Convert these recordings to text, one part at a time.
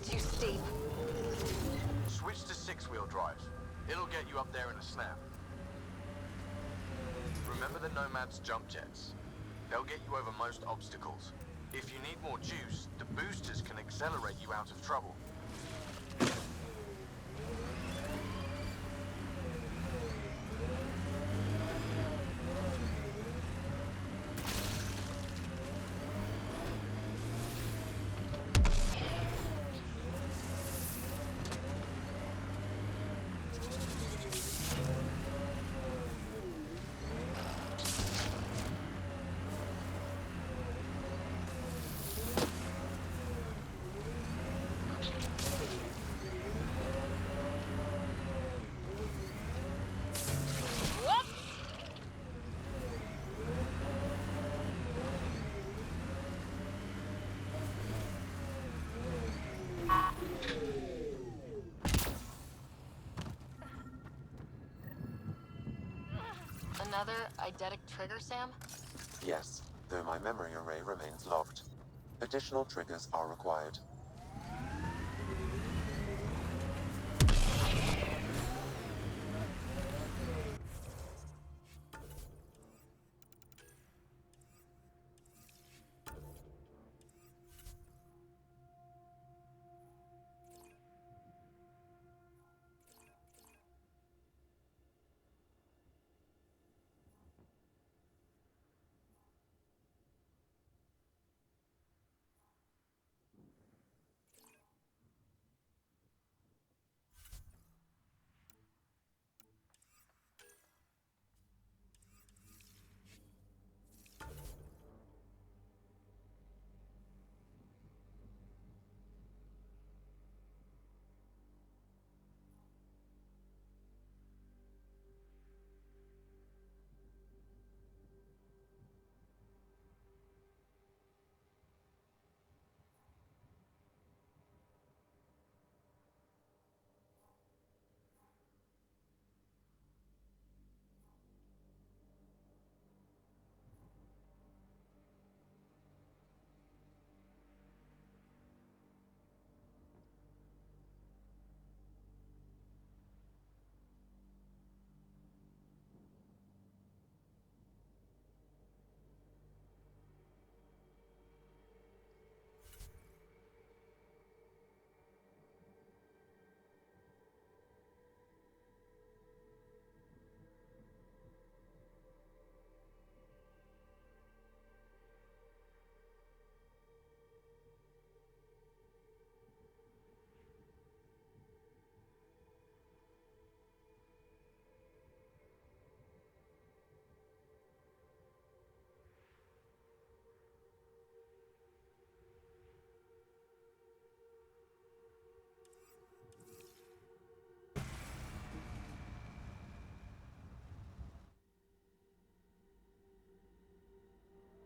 Too steep. Switch to six-wheel drive. It'll get you up there in a snap. Remember the Nomad's jump jets? They'll get you over most obstacles. If you need more juice, the boosters can accelerate you out of trouble. Another eidetic trigger, Sam? Yes, though my memory array remains locked. Additional triggers are required.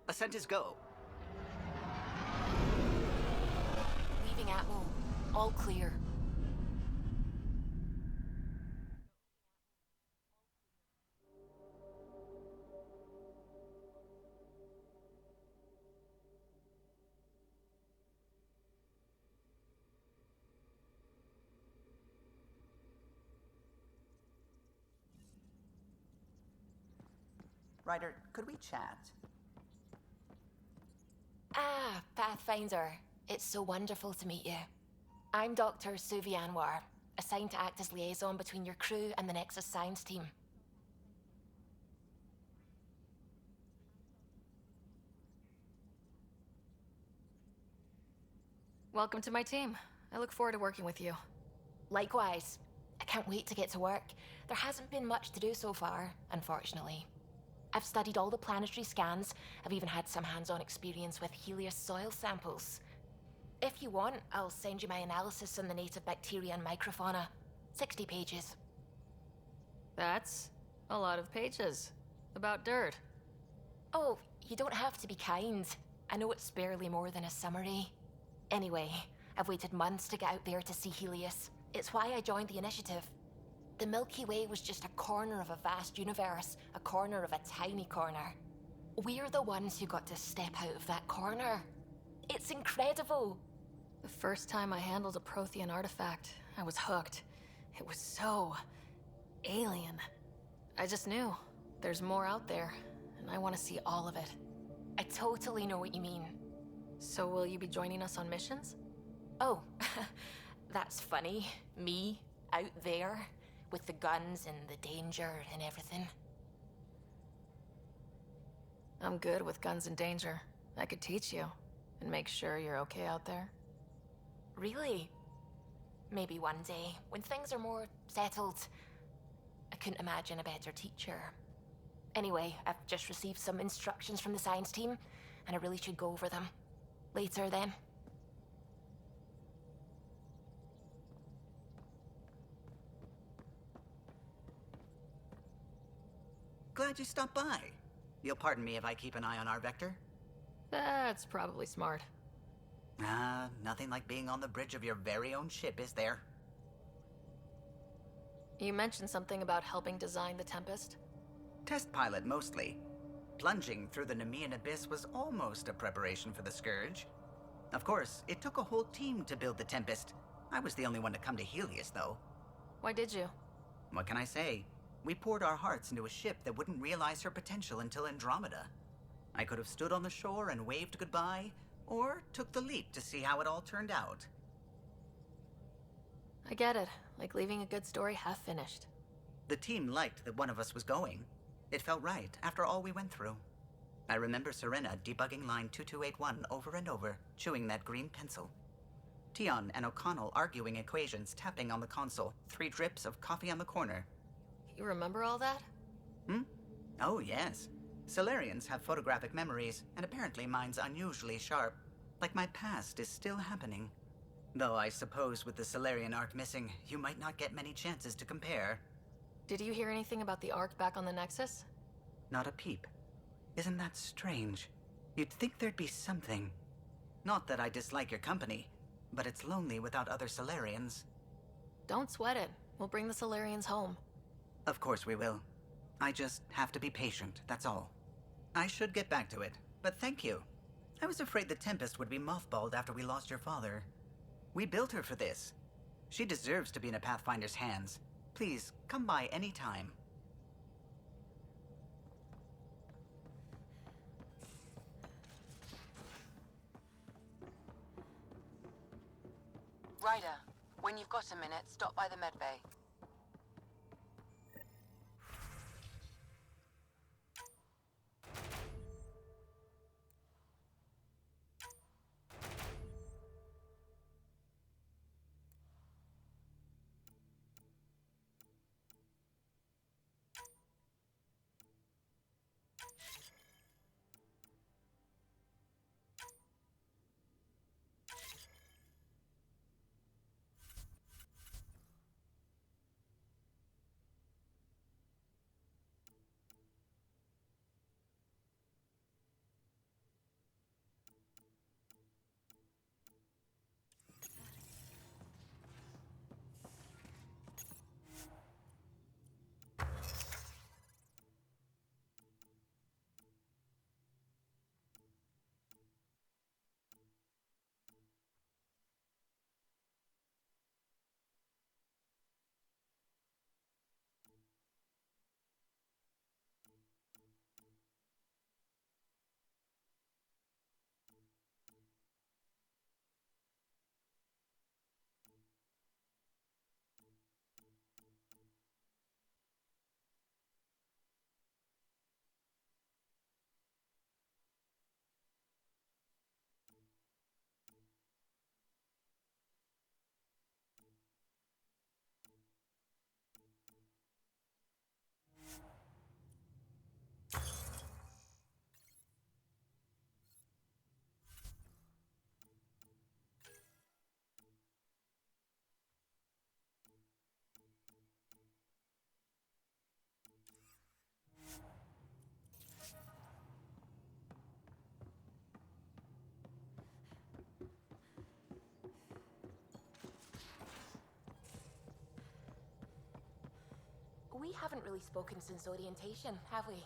Ascent is go. Leaving Atmo. All clear. Ryder, could we chat? Ah, Pathfinder. It's so wonderful to meet you. I'm Dr. Suvi Anwar, assigned to act as liaison between your crew and the Nexus Science team. Welcome to my team. I look forward to working with you. Likewise. I can't wait to get to work. There hasn't been much to do so far, unfortunately. I've studied all the planetary scans. I've even had some hands-on experience with Helios soil samples. If you want, I'll send you my analysis on the native bacteria and microfauna. 60 pages. That's a lot of pages. About dirt. Oh, you don't have to be kind. I know it's barely more than a summary. Anyway, I've waited months to get out there to see Helios. It's why I joined the initiative. The Milky Way was just a corner of a vast universe, a corner of a tiny corner. We're the ones who got to step out of that corner. It's incredible. The first time I handled a Prothean artifact, I was hooked. It was so alien. I just knew there's more out there, and I want to see all of it. I totally know what you mean. So will you be joining us on missions? Oh, that's funny. Me, out there, with the guns and the danger and everything. I'm good with guns and danger. I could teach you, and make sure you're okay out there. Really? Maybe one day, when things are more settled. I couldn't imagine a better teacher. Anyway, I've just received some instructions from the science team, and I really should go over them. Later, then. Glad you stopped by. You'll pardon me if I keep an eye on our vector? That's probably smart. Nothing like being on the bridge of your very own ship, is there? You mentioned something about helping design the Tempest? Test pilot, mostly. Plunging through the Nemean abyss was almost a preparation for the Scourge. Of course, it took a whole team to build the Tempest. I was the only one to come to Helios, though. Why did you? What can I say? We poured our hearts into a ship that wouldn't realize her potential until Andromeda. I could have stood on the shore and waved goodbye, or took the leap to see how it all turned out. I get it. Like leaving a good story half finished. The team liked that one of us was going. It felt right after all we went through. I remember Serena debugging line 2281 over and over, chewing that green pencil. Tion and O'Connell arguing equations, tapping on the console, 3 drips of coffee on the corner. You remember all that? Oh, yes. Solarians have photographic memories, and apparently mine's unusually sharp. Like my past is still happening. Though I suppose with the Solarian arc missing, you might not get many chances to compare. Did you hear anything about the Ark back on the Nexus? Not a peep. Isn't that strange? You'd think there'd be something. Not that I dislike your company, but it's lonely without other Solarians. Don't sweat it. We'll bring the Solarians home. Of course we will. I just have to be patient, that's all. I should get back to it, but thank you. I was afraid the Tempest would be mothballed after we lost your father. We built her for this. She deserves to be in a Pathfinder's hands. Please, come by any time. Ryder, when you've got a minute, stop by the medbay. We haven't really spoken since orientation, have we?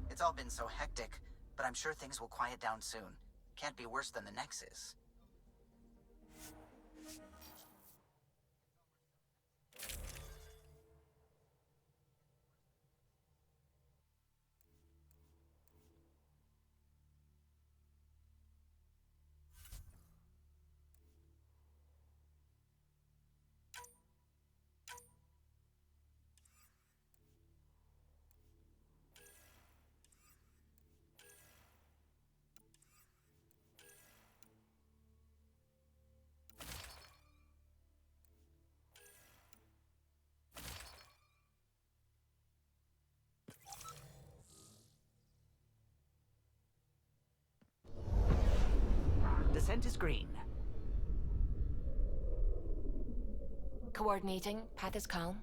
It's all been so hectic, but I'm sure things will quiet down soon. Can't be worse than the Nexus. Scent is green. Coordinating. Path is calm.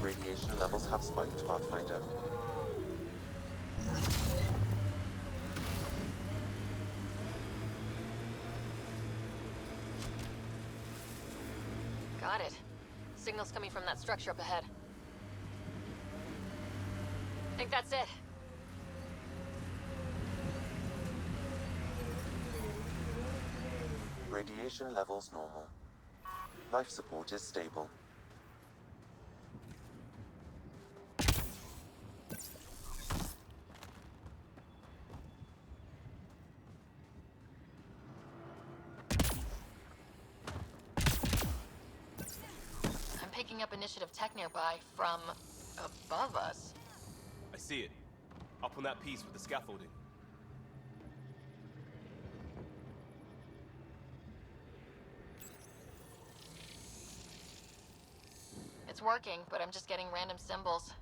Radiation levels have spiked, Pathfinder. Got it. Signal's coming from that structure up ahead. Think that's it. Radiation levels normal. Life support is stable. I'm picking up initiative tech nearby from above us. I see it. Up on that piece with the scaffolding. It's working, but I'm just getting random symbols.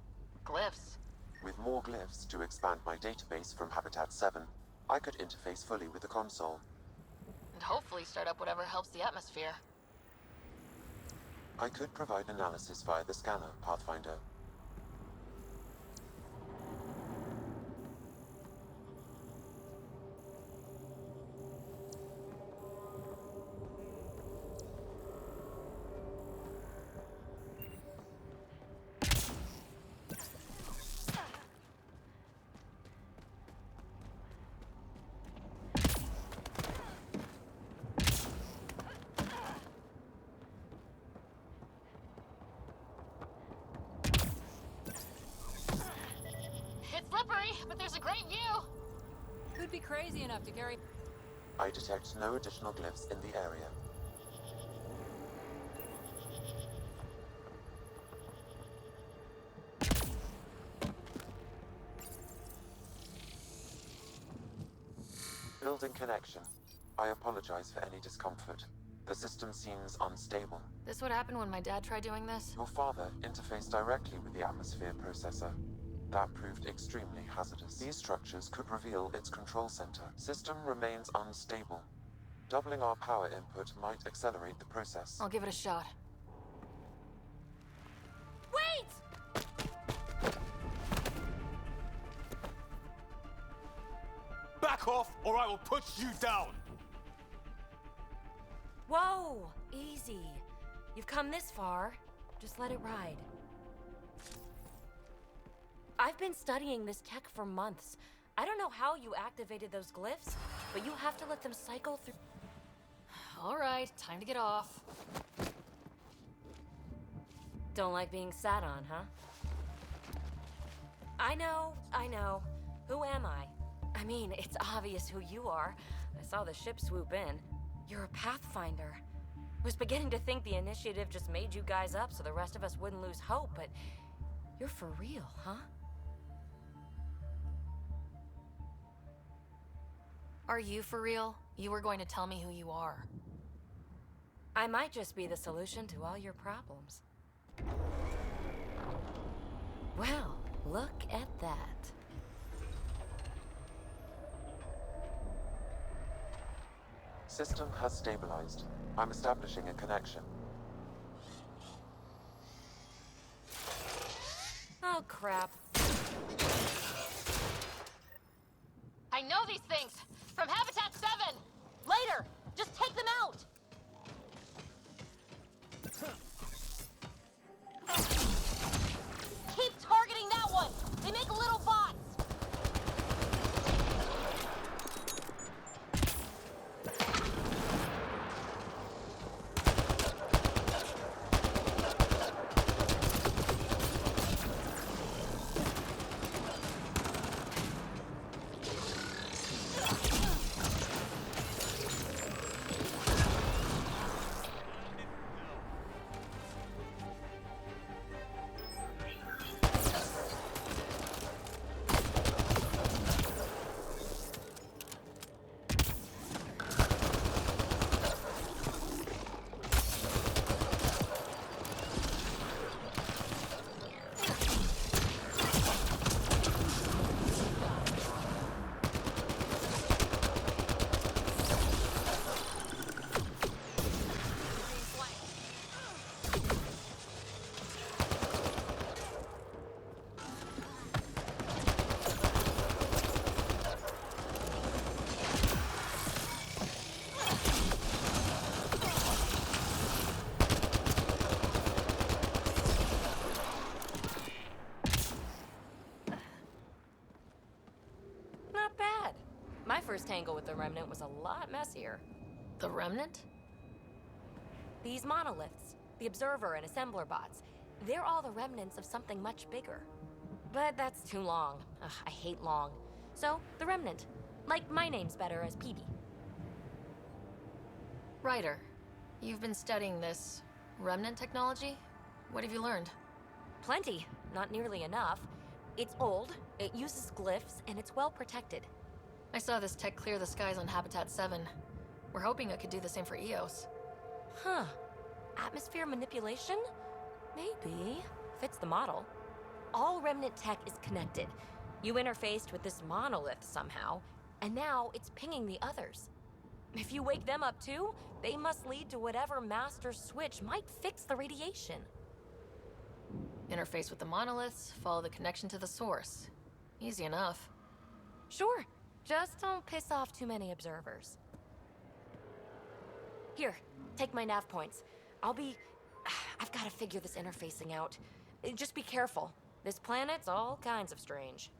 Glyphs. With more glyphs to expand my database from Habitat 7, I could interface fully with the console. And hopefully start up whatever helps the atmosphere. I could provide analysis via the scanner, Pathfinder. It's slippery, but there's a great view. Could be crazy enough to carry. I detect no additional glyphs in the area. Building connection. I apologize for any discomfort. The system seems unstable. This would happen when my dad tried doing this? Your father interfaced directly with the atmosphere processor. That proved extremely hazardous. These structures could reveal its control center. System remains unstable. Doubling our power input might accelerate the process. I'll give it a shot. Wait! Back off, or I will push you down! Whoa! Easy. You've come this far. Just let it ride. I've been studying this tech for months. I don't know how you activated those glyphs, but you have to let them cycle through. All right, time to get off. Don't like being sat on, huh? I know. Who am I? I mean, it's obvious who you are. I saw the ship swoop in. You're a Pathfinder. I was beginning to think the initiative just made you guys up so the rest of us wouldn't lose hope, but you're for real, huh? Are you for real? You were going to tell me who you are. I might just be the solution to all your problems. Well, look at that. System has stabilized. I'm establishing a connection. Oh, crap. I know know these things. From Habitat 7. Later. Just take them out. Keep targeting that one. They make little bots. Not bad. My first tangle with the Remnant was a lot messier. The Remnant? These monoliths, the Observer and Assembler bots, they're all the remnants of something much bigger. But that's too long. Ugh, I hate long. So, the Remnant. Like my name's better as PB. Ryder, you've been studying this Remnant technology? What have you learned? Plenty. Not nearly enough. It's old, it uses glyphs, and it's well protected. I saw this tech clear the skies on Habitat 7. We're hoping it could do the same for EOS. Huh. Atmosphere manipulation? Maybe. Fits the model. All Remnant tech is connected. You interfaced with this monolith somehow, and now it's pinging the others. If you wake them up too, they must lead to whatever master switch might fix the radiation. Interface with the monoliths, follow the connection to the source. Easy enough. Sure. Just don't piss off too many observers. Here, take my nav points. I've got to figure this interfacing out. Just be careful. This planet's all kinds of strange.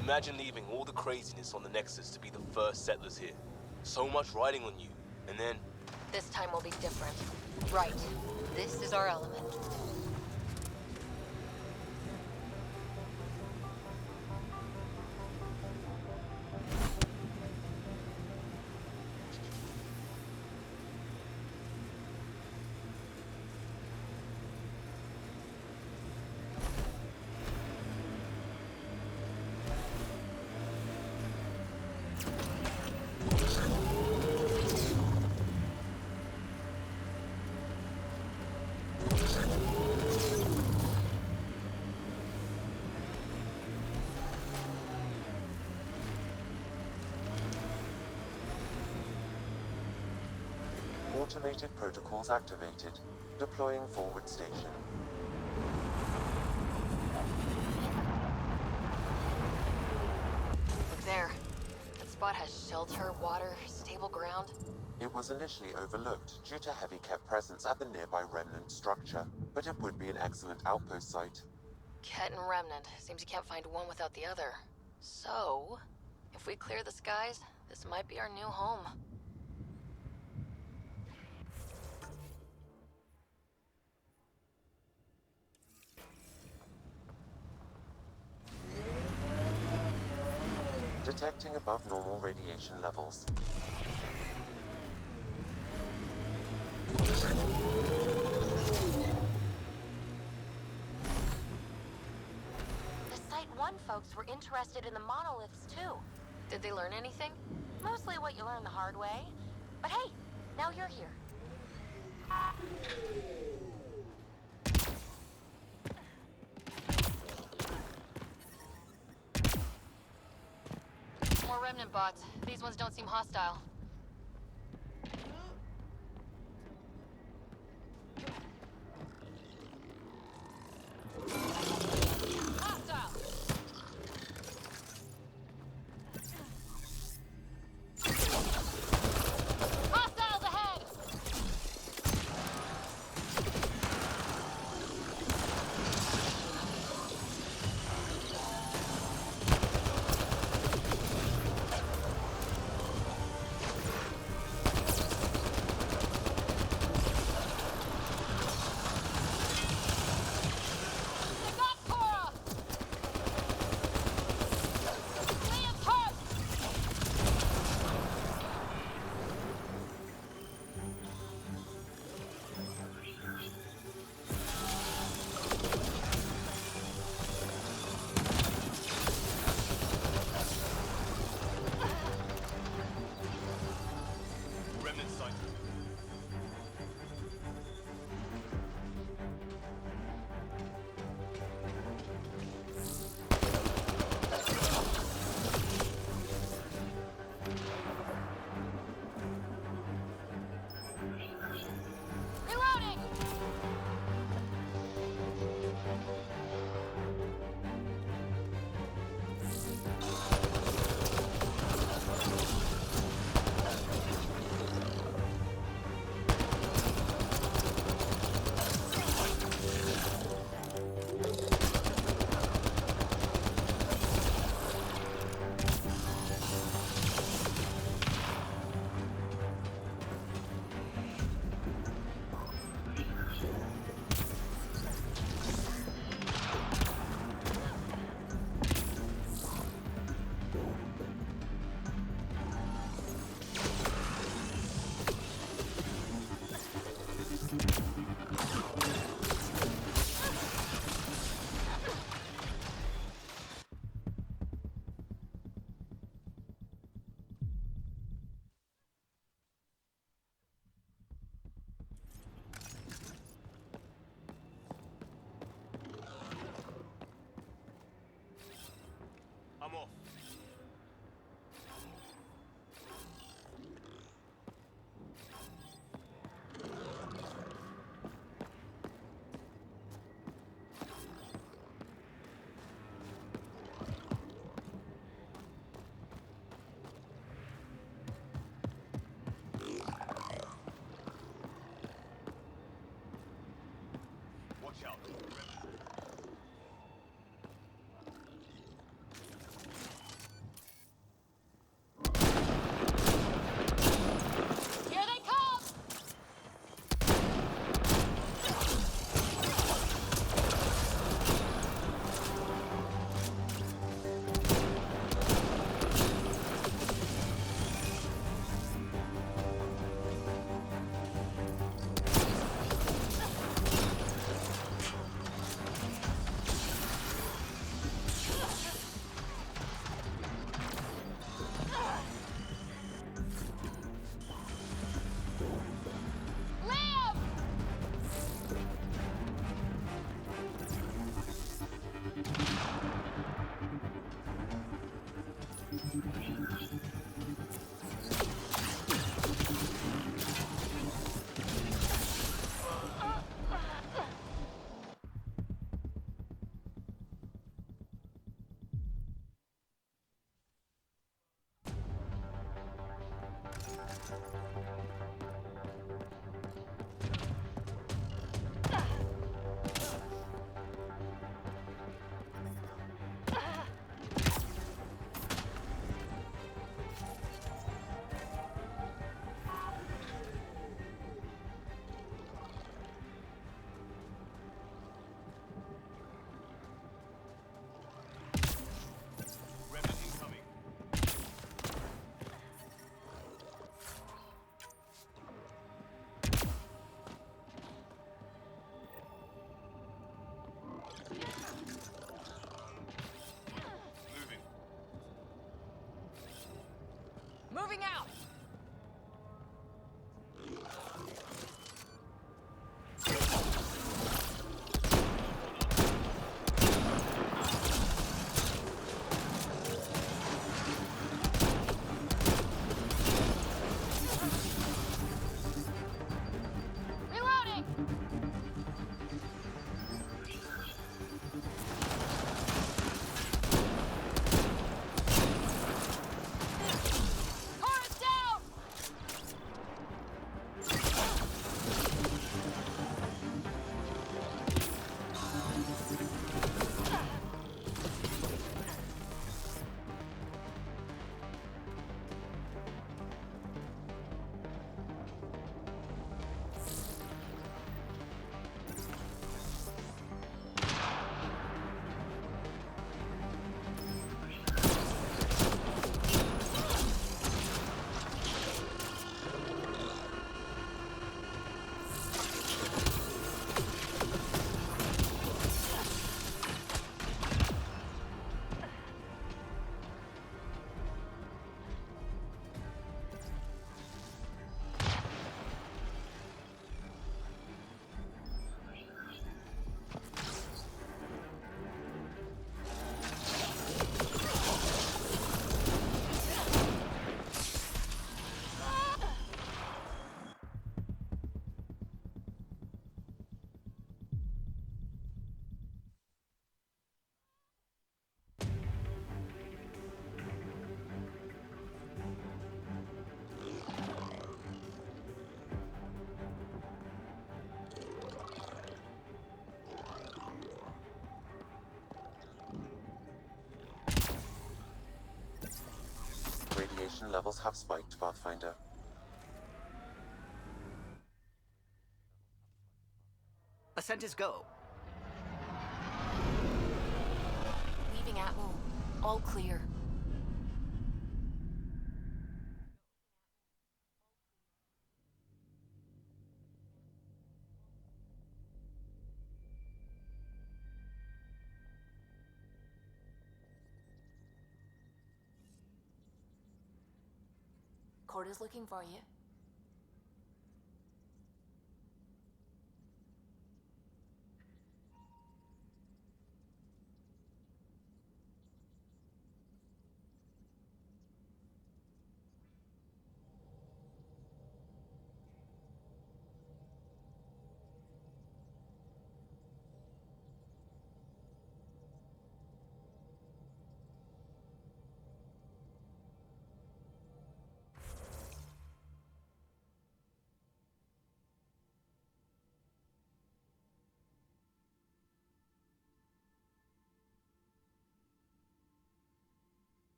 Imagine leaving all the craziness on the Nexus to be the first settlers here. So much riding on you, and then... This time will be different. Right. This is our element. Automated protocols activated. Deploying forward station. Look there. That spot has shelter, water, stable ground. It was initially overlooked due to heavy kept presence at the nearby remnant structure, but it would be an excellent outpost site. Ket and Remnant. Seems you can't find one without the other. So, if we clear the skies, this might be our new home. Detecting above normal radiation levels. The Site 1 folks were interested in the monoliths too. Did they learn anything? Mostly what you learn the hard way. But hey, now you're here. More Remnant bots. These ones don't seem hostile. Hostile! Hostiles ahead! Moving out! Reloading! Turret down! Radiation levels have spiked, Pathfinder. Ascent is go. Leaving Atmo. All clear. Corda's looking for you.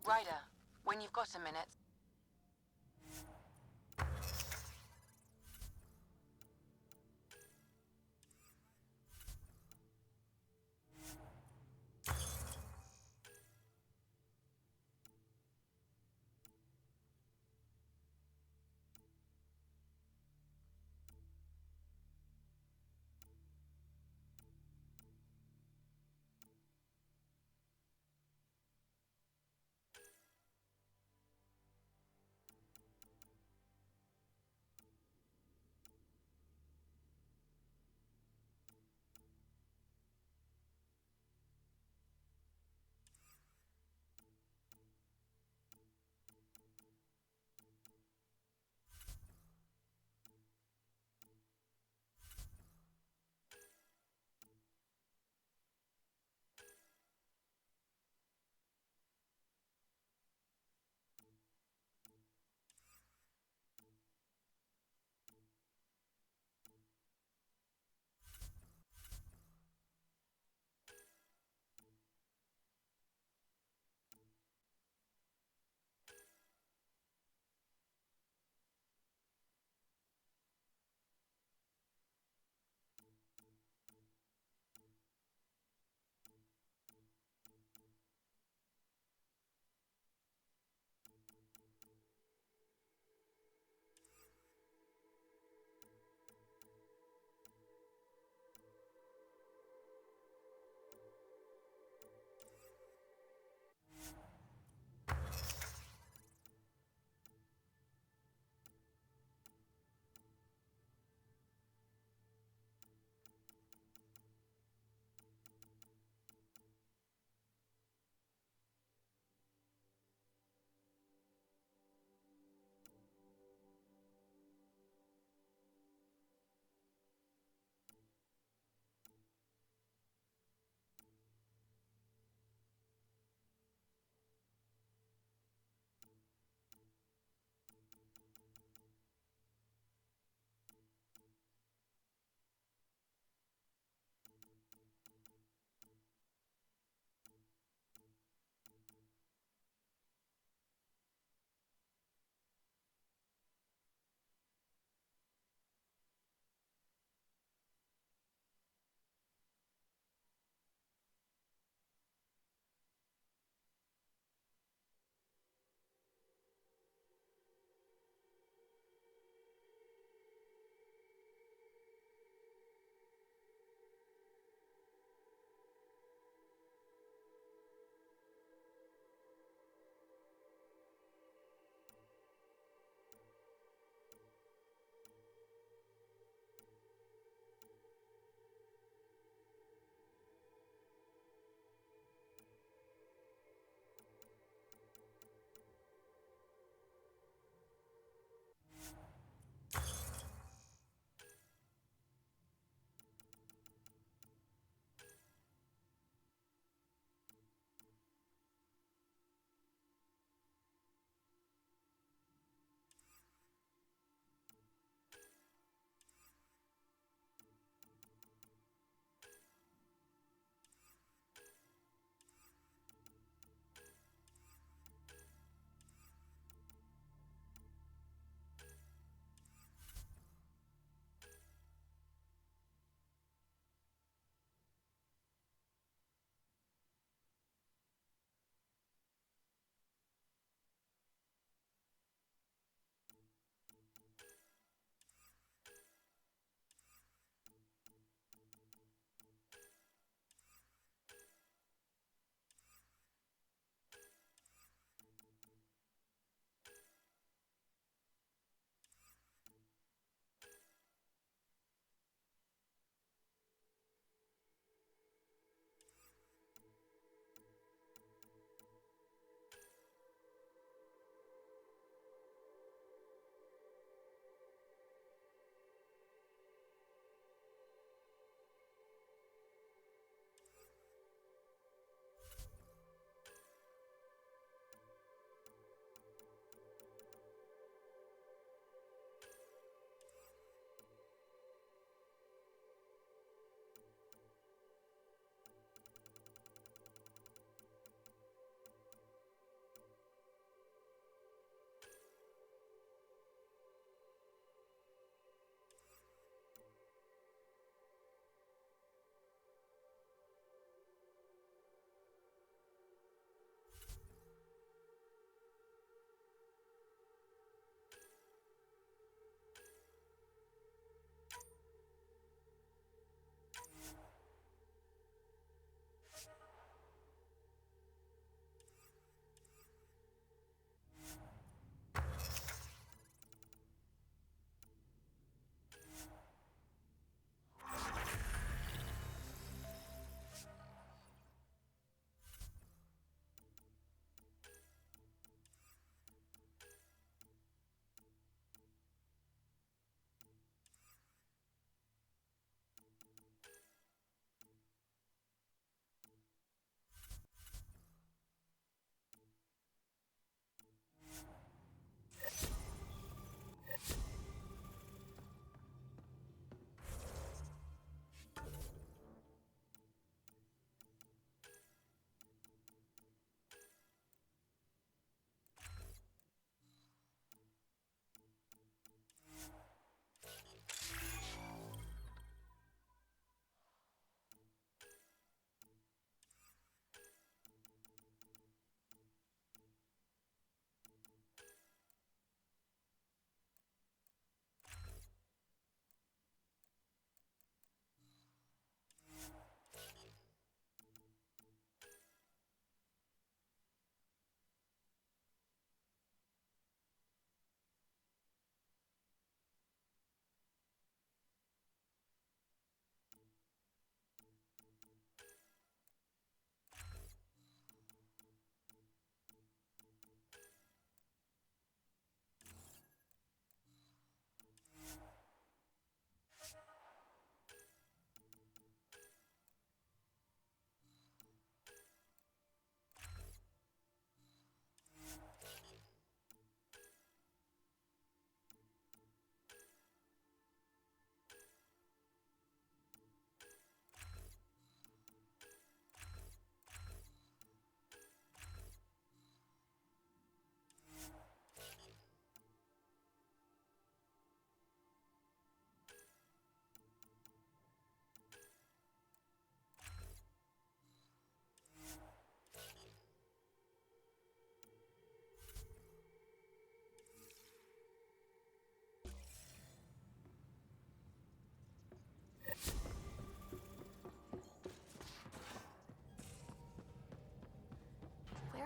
Ryder, when you've got a minute,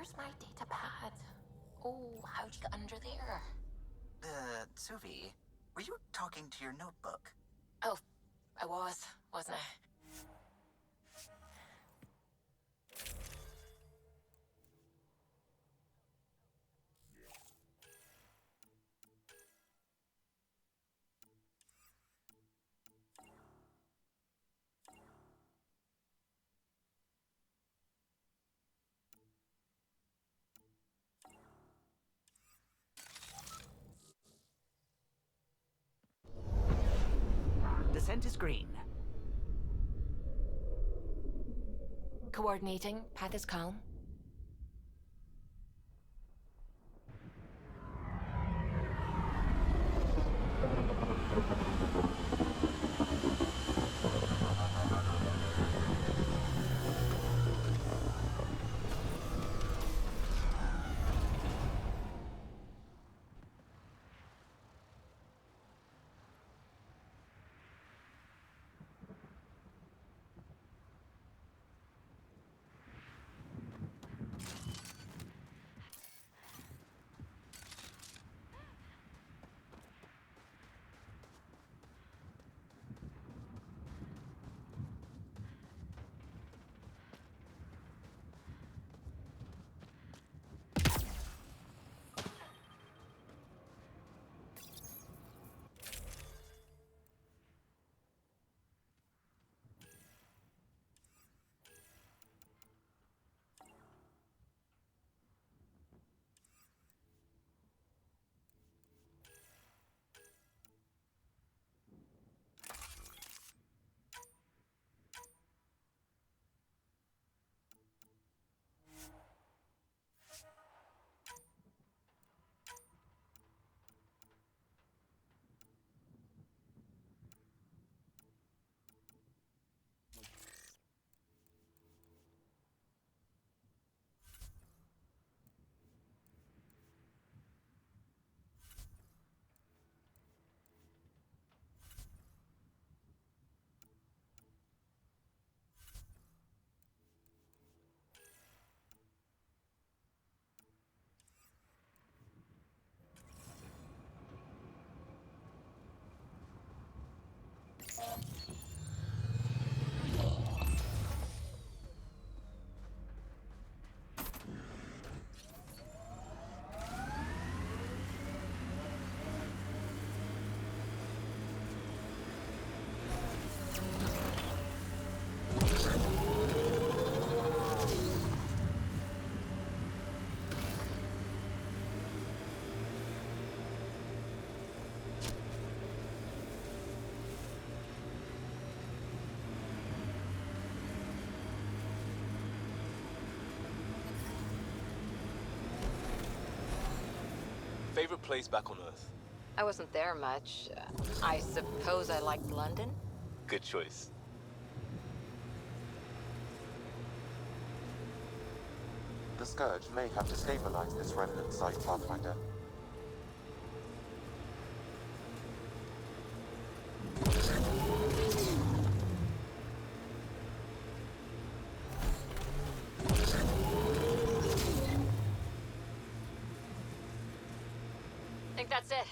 Where's my data pad? Oh, how'd you get under there? Suvi, were you talking to your notebook? Oh, I was, wasn't I? Descent is green. Coordinating. Path is calm. Favorite place back on Earth? I wasn't there much. I suppose I liked London. Good choice. The Scourge may have destabilized this remnant site, Pathfinder. I think that's it.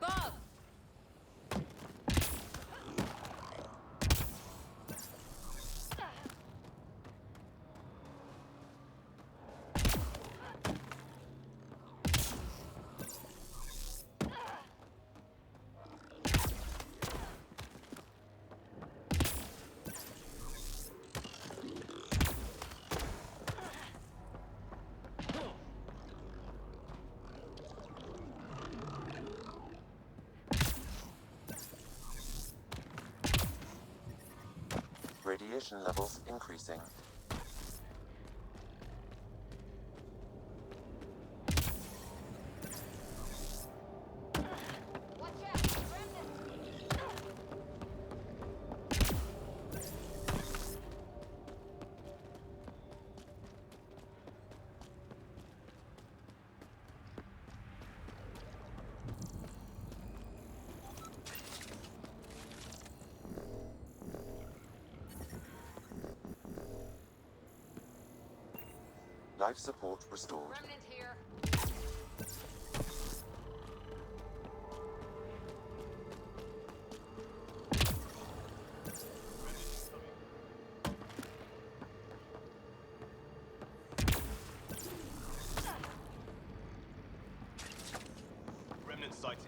Above! Radiation levels increasing. Watch out! Remnants! Life support restored. Remnant here. Remnant sighted.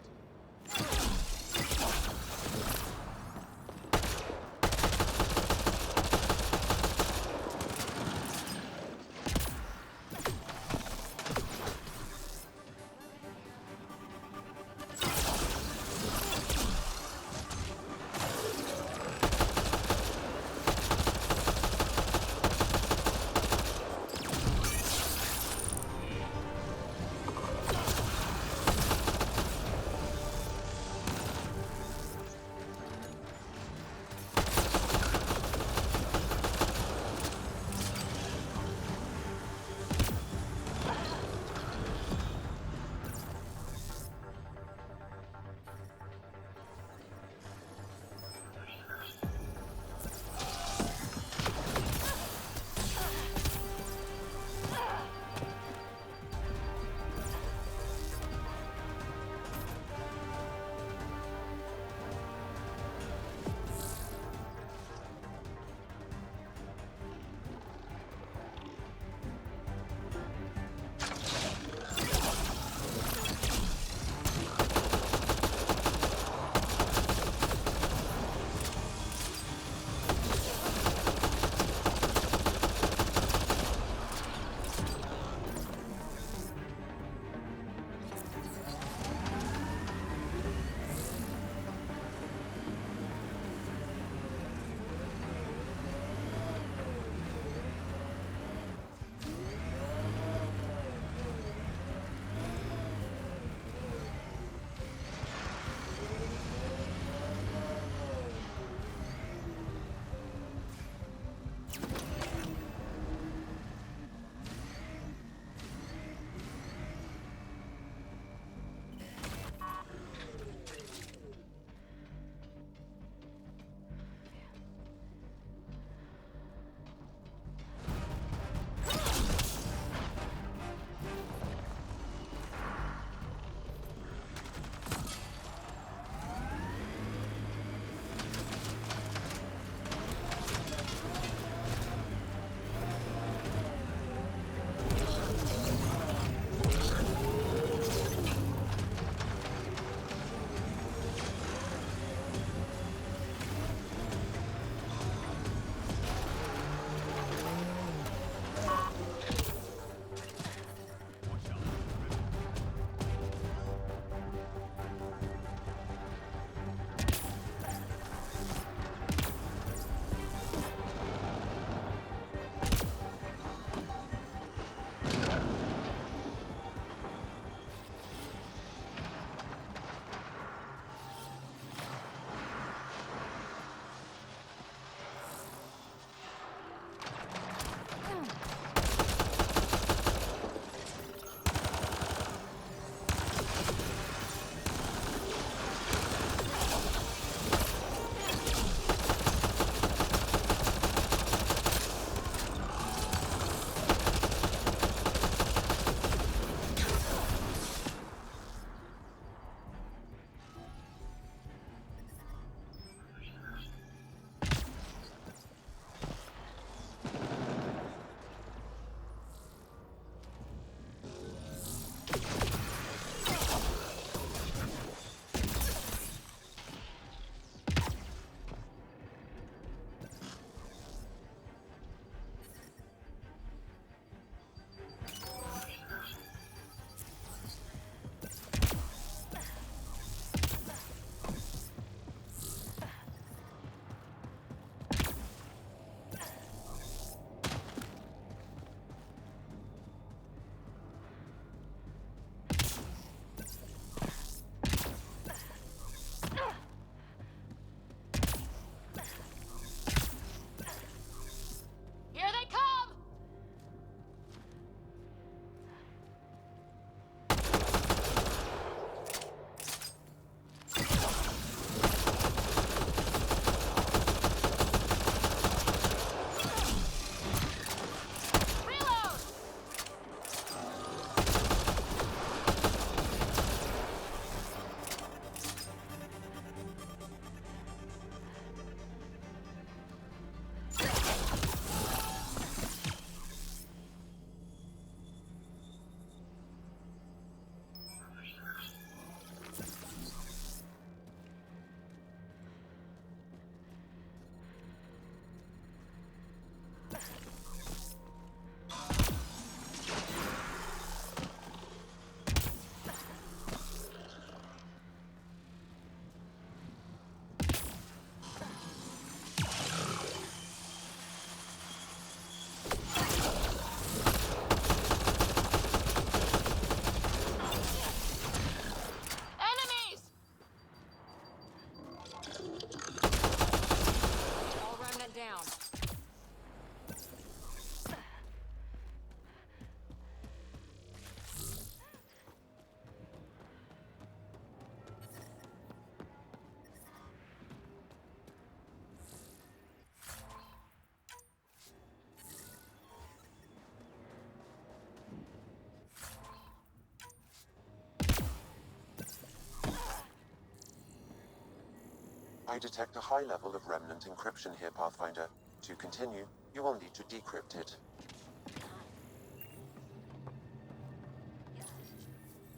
I detect a high level of remnant encryption here, Pathfinder. To continue, you will need to decrypt it.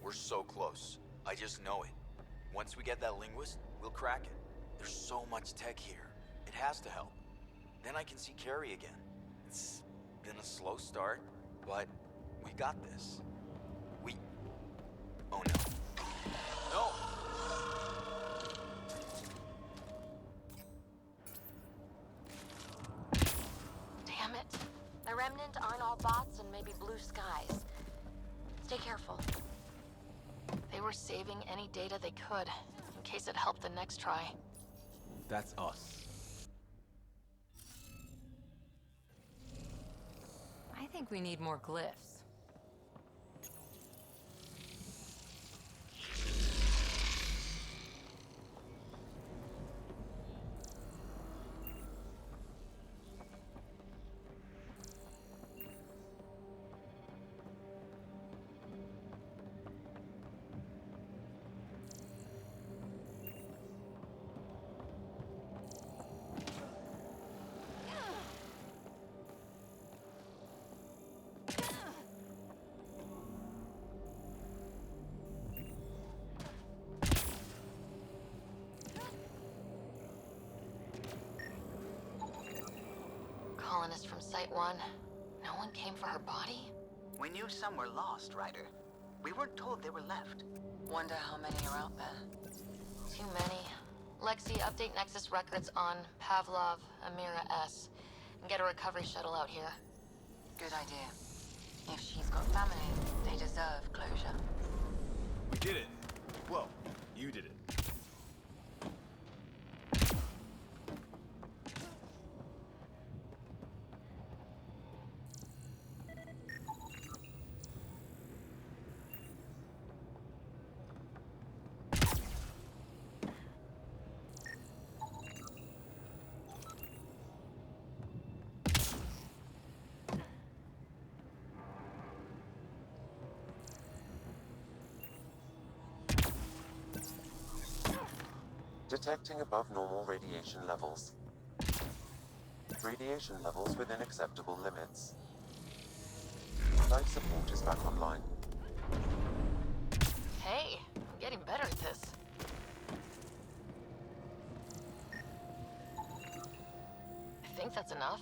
We're so close. I just know it. Once we get that linguist, we'll crack it. There's so much tech here. It has to help. Then I can see Carrie again. It's been a slow start, but we got this. Oh no. No! Damn it. The Remnant aren't all bots and maybe blue skies. Stay careful. They were saving any data they could, in case it helped the next try. That's us. I think we need more glyphs. Colonist from Site 1. No one came for her body? We knew some were lost, Ryder. We weren't told they were left. Wonder how many are out there. Too many. Lexi, update Nexus records on Pavlov, Amira S. And get a recovery shuttle out here. Good idea. If she's got family, they deserve closure. We did it. Well, you did it. Detecting above normal radiation levels. Radiation levels within acceptable limits. Life support is back online. Hey, I'm getting better at this. I think that's enough.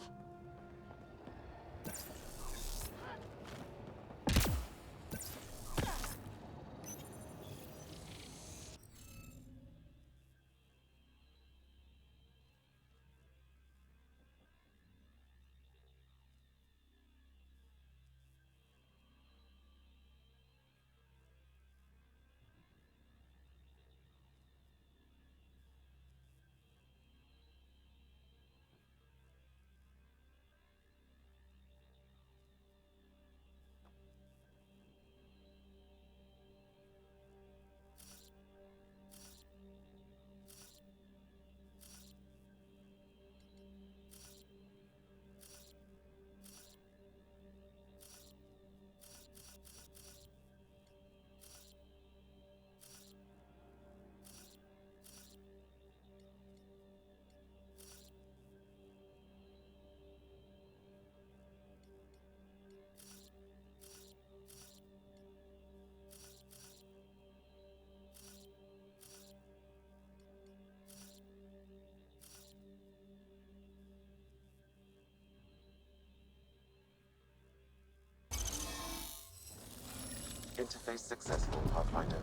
Interface successful, Pathfinder.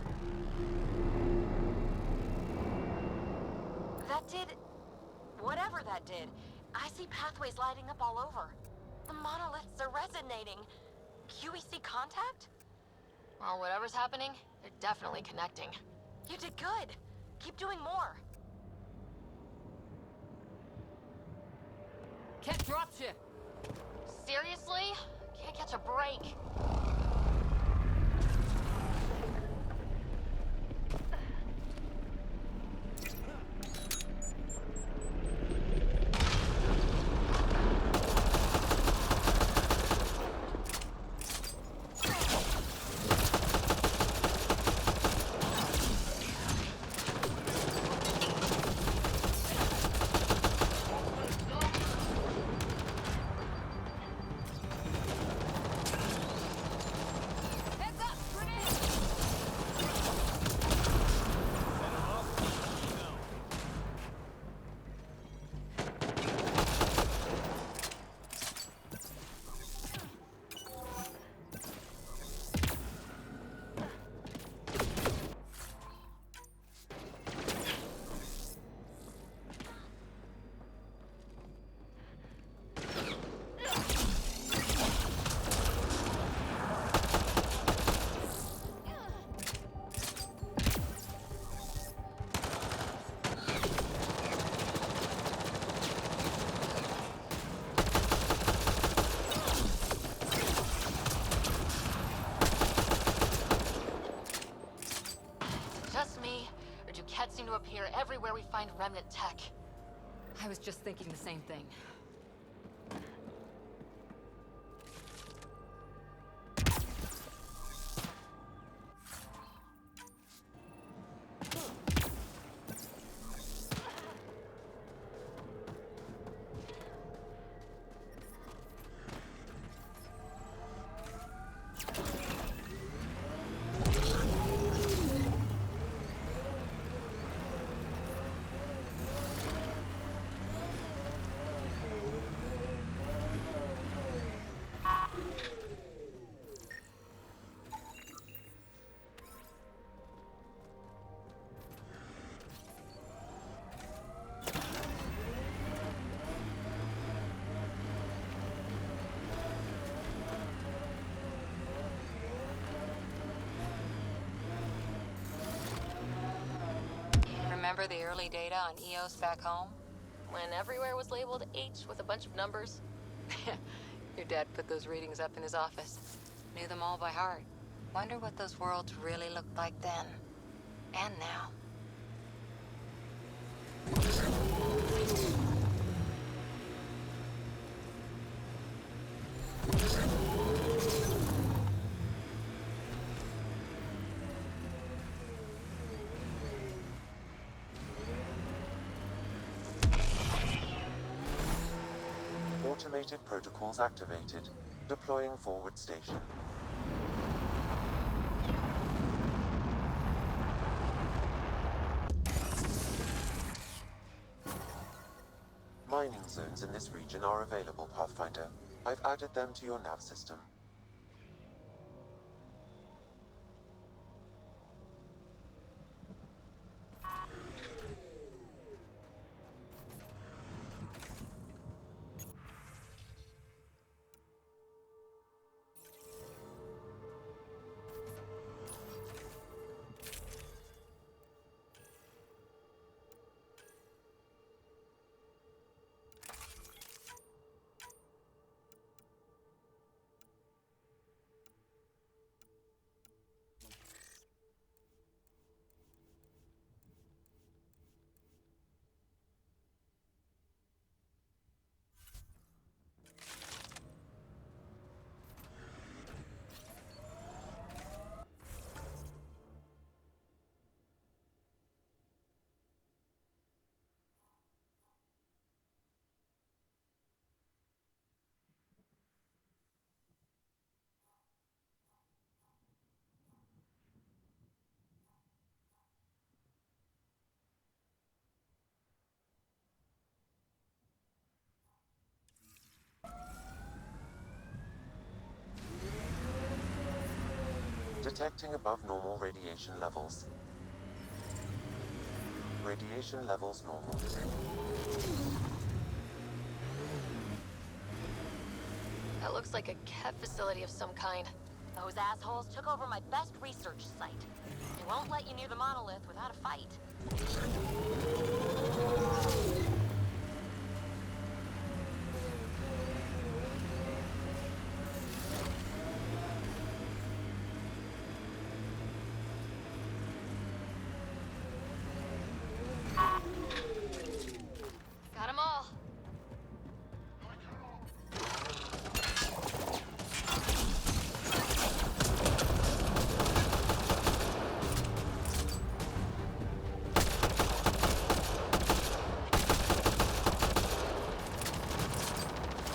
That did... whatever that did. I see pathways lighting up all over. The monoliths are resonating. QEC contact? Well, whatever's happening, they're definitely connecting. You did good. Keep doing more. Can't dropship. Seriously? Can't catch a break. Or do Kett seem to appear everywhere we find remnant tech? I was just thinking the same thing. Remember the early data on EOS back home? When everywhere was labeled H with a bunch of numbers. Your dad put those readings up in his office. Knew them all by heart. Wonder what those worlds really looked like then. And now. Automated protocols activated. Deploying forward station. Mining zones in this region are available, Pathfinder. I've added them to your nav system. Detecting above normal radiation levels. Radiation levels normal. That looks like a Kett facility of some kind. Those assholes took over my best research site. They won't let you near the monolith without a fight. Got 'em all.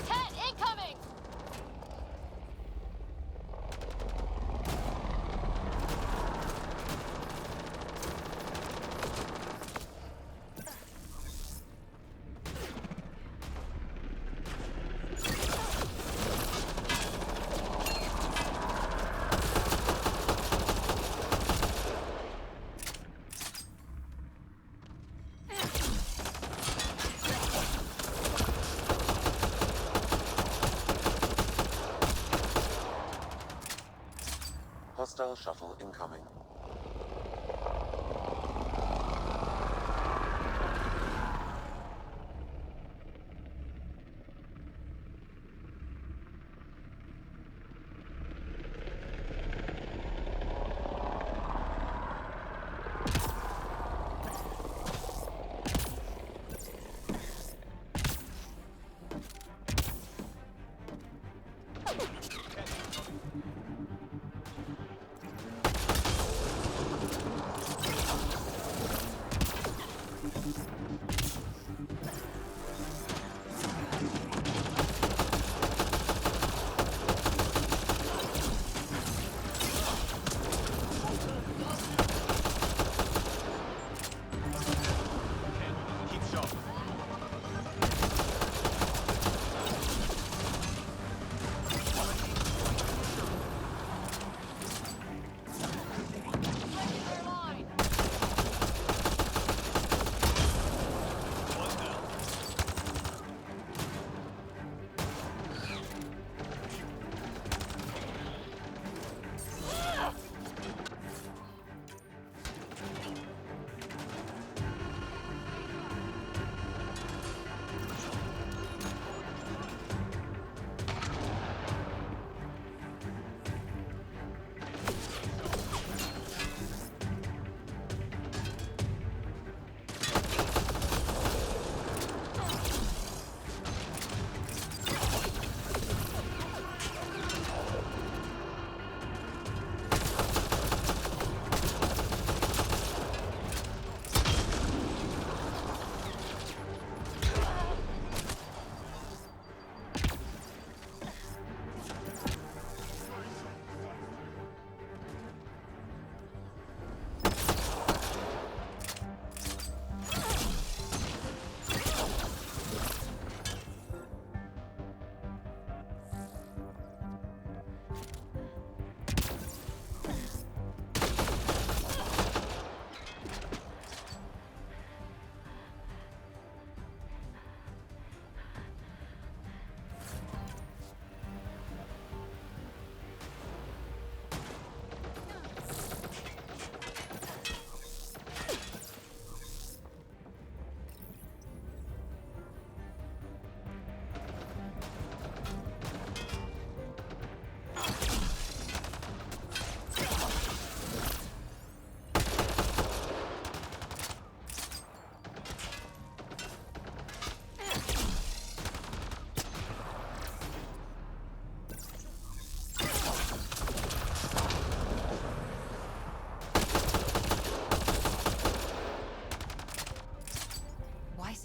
Ted, incoming! Hostile shuttle incoming.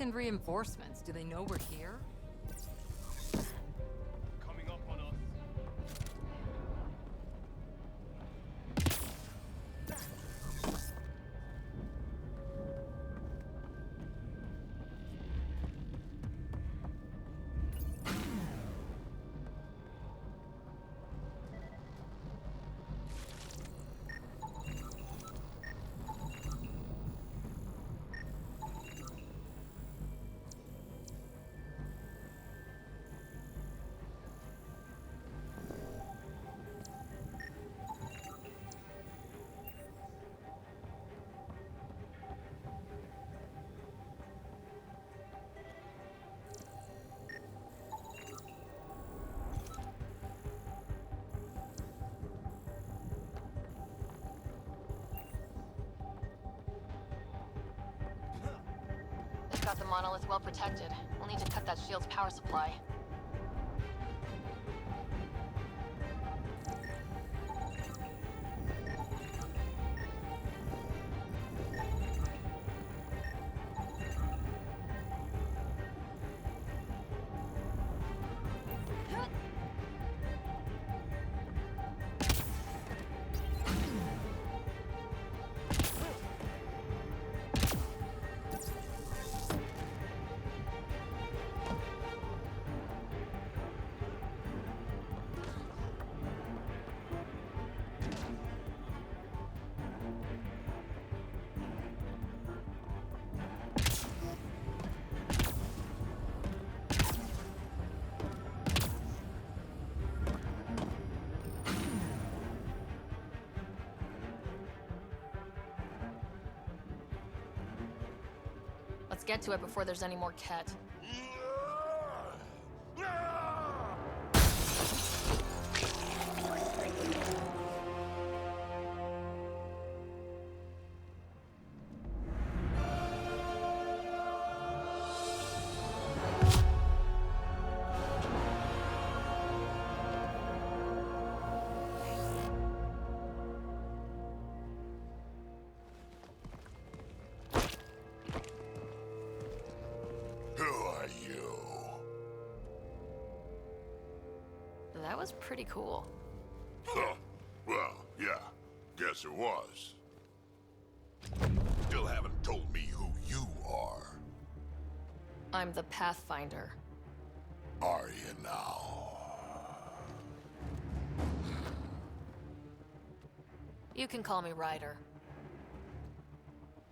send reinforcements. Do they know we're here? Coming up on us. They've got the monolith well protected. We'll need to cut that shield's power supply. Let's get to it before there's any more Ket. That was pretty cool. Huh. Well, yeah. Guess it was. Still haven't told me who you are. I'm the Pathfinder. Are you now? You can call me Ryder.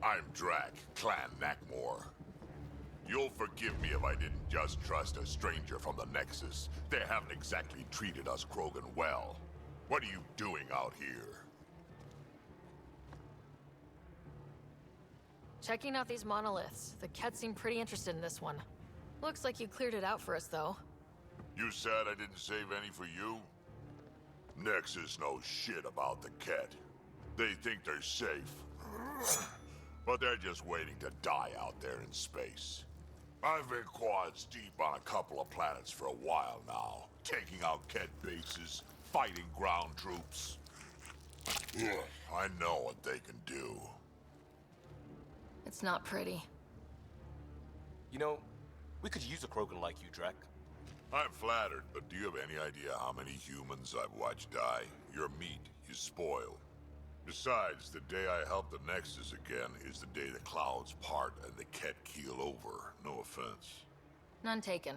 I'm Drac, Clan Nakmor. You'll forgive me if I didn't just trust a stranger from the Nexus. They haven't exactly treated us Krogan well. What are you doing out here? Checking out these monoliths. The Ket seem pretty interested in this one. Looks like you cleared it out for us, though. You said I didn't save any for you? Nexus knows shit about the Ket. They think they're safe. But they're just waiting to die out there in space. I've been quads deep on a couple of planets for a while now, taking out Ket bases, fighting ground troops. I know what they can do. It's not pretty. You know, we could use a Krogan like you, Drac. I'm flattered, but do you have any idea how many humans I've watched die? Your meat is spoiled. Besides, the day I help the Nexus again is the day the clouds part and the Ket keel over. No offense. None taken.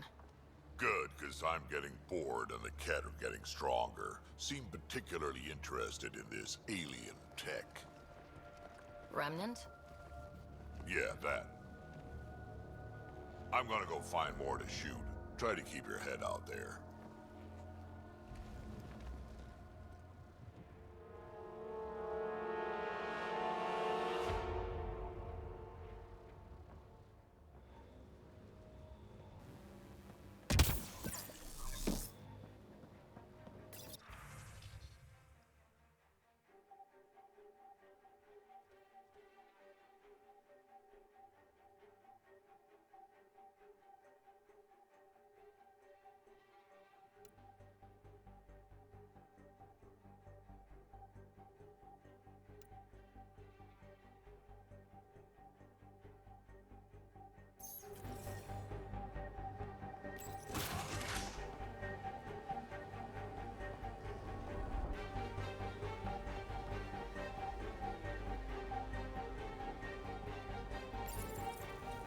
Good, because I'm getting bored and the Ket are getting stronger. Seem particularly interested in this alien tech. Remnant? Yeah, that. I'm gonna go find more to shoot. Try to keep your head out there.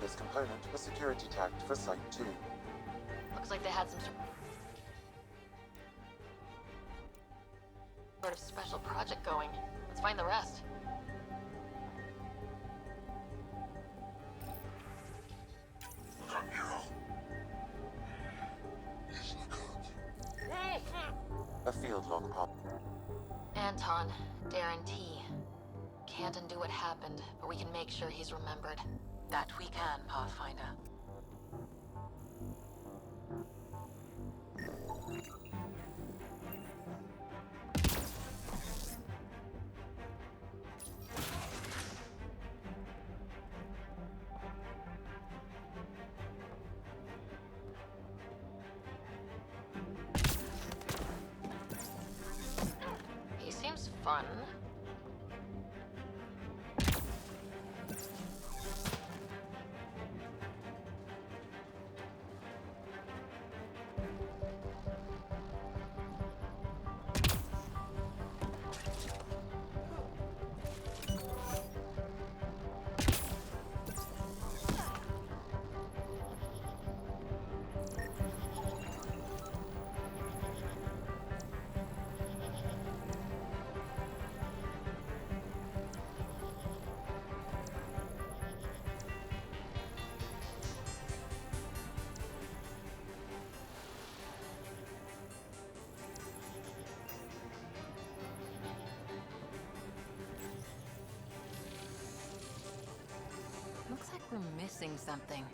This component was security tagged for Site 2. Looks like they had some sort of special project going. Let's find the rest. A field log prompt. Anton, Darren T. Can't undo what happened, but we can make sure he's remembered. That we can, Pathfinder. He seems fun. Looks like we're missing something.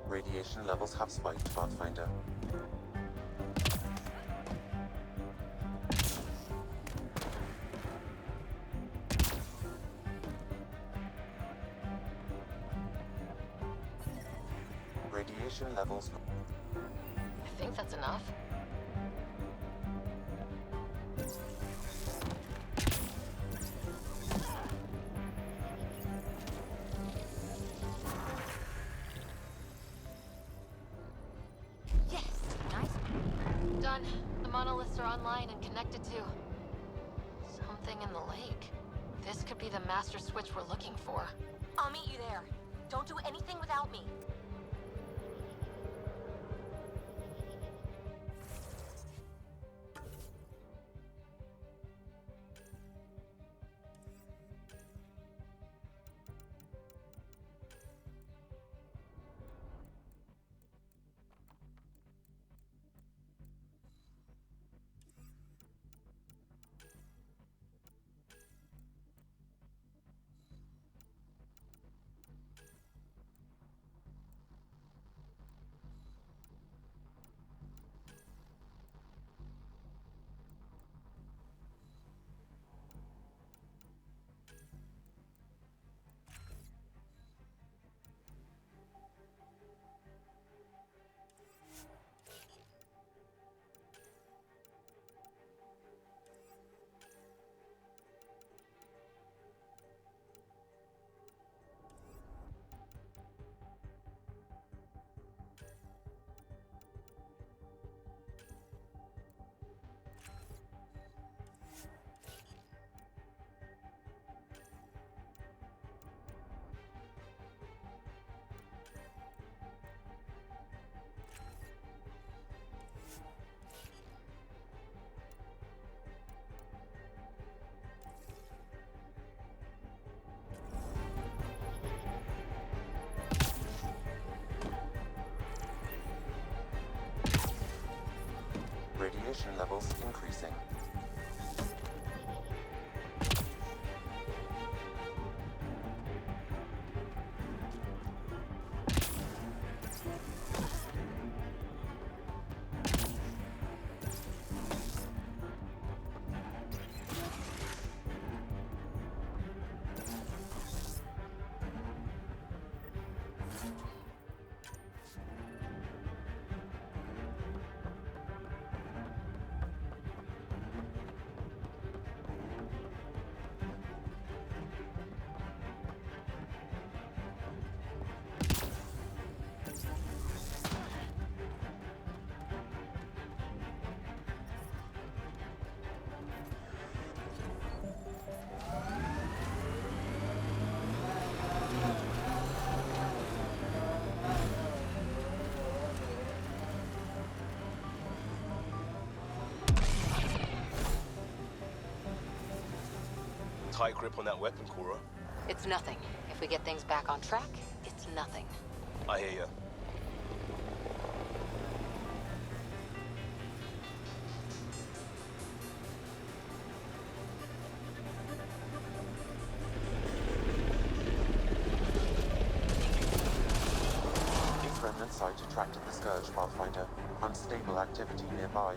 Radiation levels have spiked, Pathfinder. Radiation levels. I think that's enough. Yes! Nice. Done. The monoliths are online and connected to something in the lake. This could be the master switch we're looking for. I'll meet you there. Don't do anything without me. Radiation levels increasing. tight grip on that weapon, Cora. It's nothing. If we get things back on track, it's nothing. I hear ya. Its remnant site attracted the Scourge Pathfinder. Unstable activity nearby.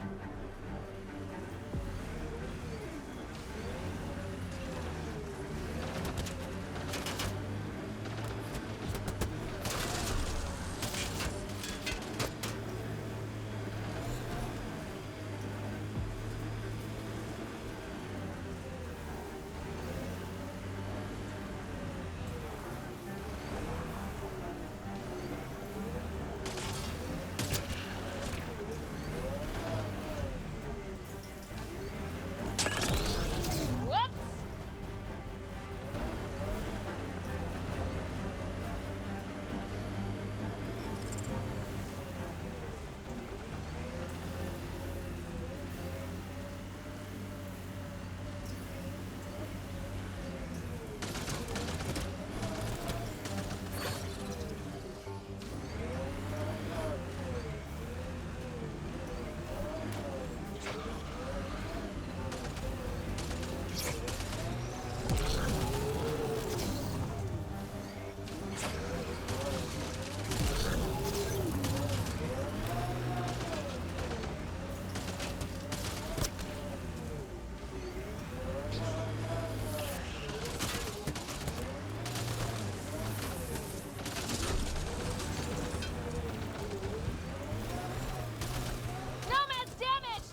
Nomad's damaged!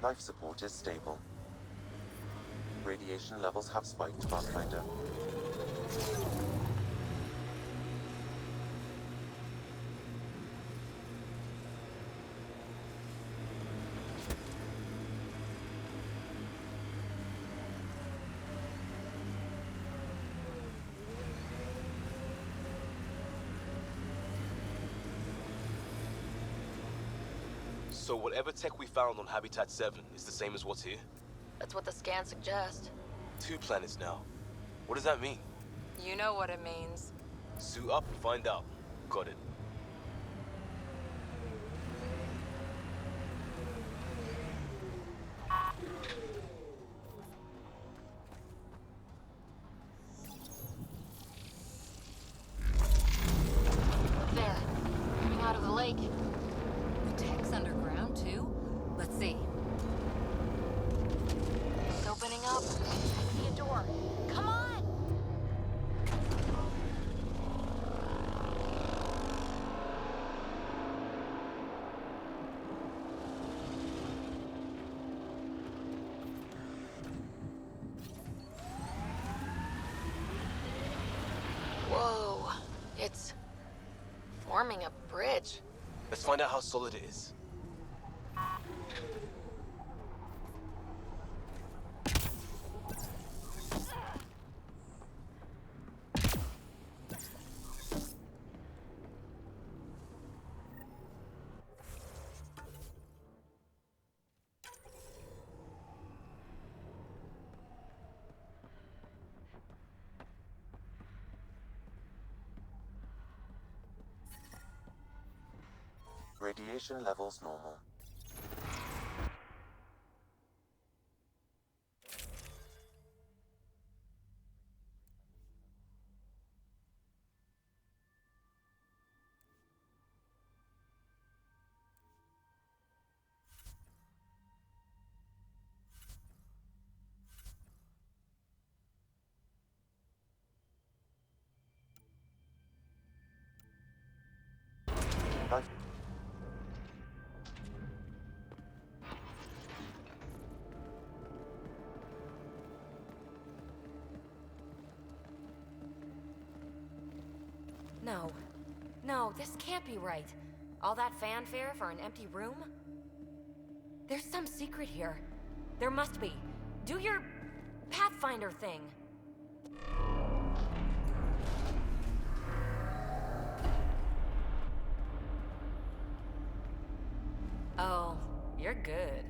Life support is stable. Radiation levels have spiked, Pathfinder. So whatever tech we found on Habitat 7 is the same as what's here? That's what the scans suggest. 2 planets now. What does that mean? You know what it means. Suit up and find out. Got it. There. Coming out of the lake. The tech's underground, too? Let's see. It's opening up. I see a door. Come on! Whoa. It's forming a bridge. Let's find out how solid it is. Radiation levels normal. Life. No. No, this can't be right. All that fanfare for an empty room? There's some secret here. There must be. Do your Pathfinder thing. Oh, you're good.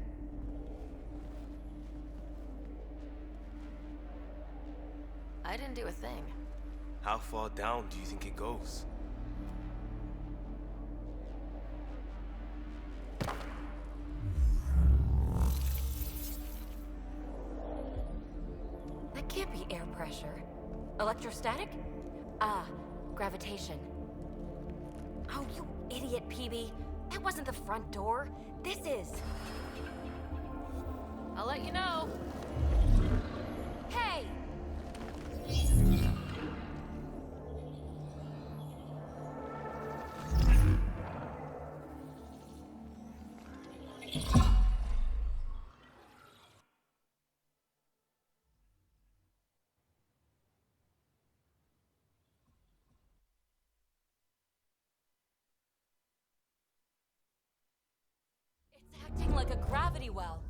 I didn't do a thing. How far down do you think it goes? That can't be air pressure. Electrostatic? Gravitation. Oh, you idiot, PB. That wasn't the front door. This is. I'll let you know. Hey! It's acting like a gravity well.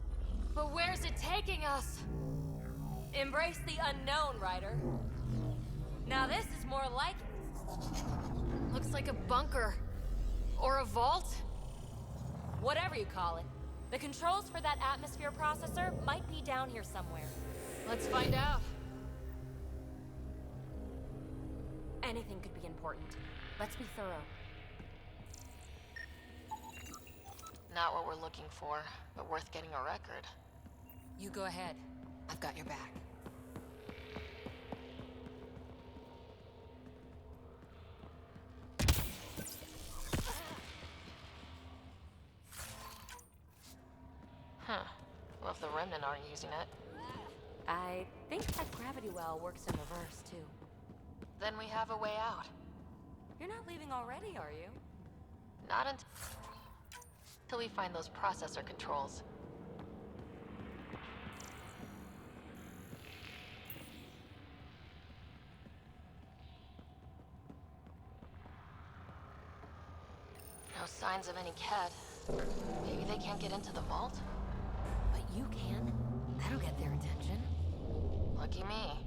But where's it taking us? Embrace the unknown, Ryder. Now this is more like it. Looks like a bunker. Or a vault? Whatever you call it. The controls for that atmosphere processor might be down here somewhere. Let's find out. Anything could be important. Let's be thorough. Not what we're looking for, but worth getting a record. You go ahead. I've got your back. Huh. Well, if the Remnant aren't using it, I think that gravity well works in reverse, too. then we have a way out. You're not leaving already, are you? Not until we find those processor controls. No signs of any Ket. Maybe they can't get into the vault? But you can. That'll get their attention. Lucky me.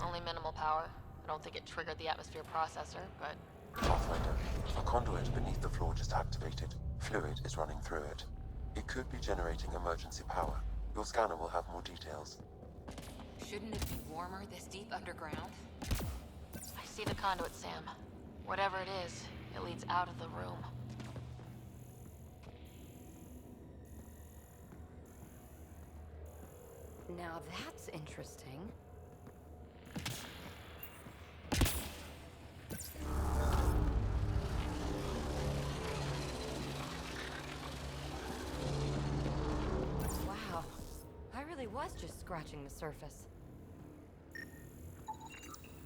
Only minimal power. I don't think it triggered the atmosphere processor, but... Pathfinder, a conduit beneath the floor just activated. Fluid is running through it. It could be generating emergency power. Your scanner will have more details. Shouldn't it be warmer this deep underground? I see the conduit, Sam. Whatever it is, it leads out of the room. Now that's interesting. Wow. I really was just scratching the surface.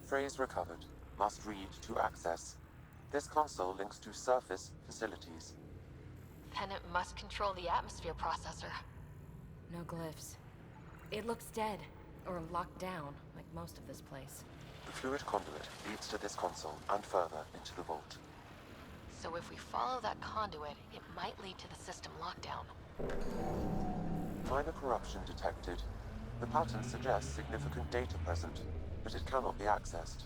Phrase recovered. Must read to access. This console links to surface facilities. Then it must control the atmosphere processor. No glyphs. It looks dead, or locked down, like most of this place. The fluid conduit leads to this console and further into the vault. So if we follow that conduit, it might lead to the system lockdown. Minor corruption detected. The pattern suggests significant data present, but it cannot be accessed.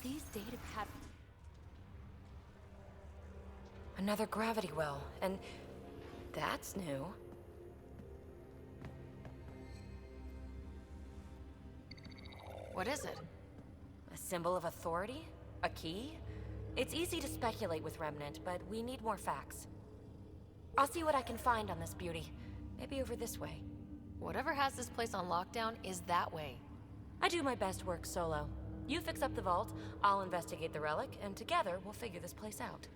These data have... Another gravity well, and that's new. What is it? A symbol of authority? A key? It's easy to speculate with Remnant, but we need more facts. I'll see what I can find on this beauty. Maybe over this way. Whatever has this place on lockdown is that way. I do my best work solo. You fix up the vault, I'll investigate the relic, and together we'll figure this place out.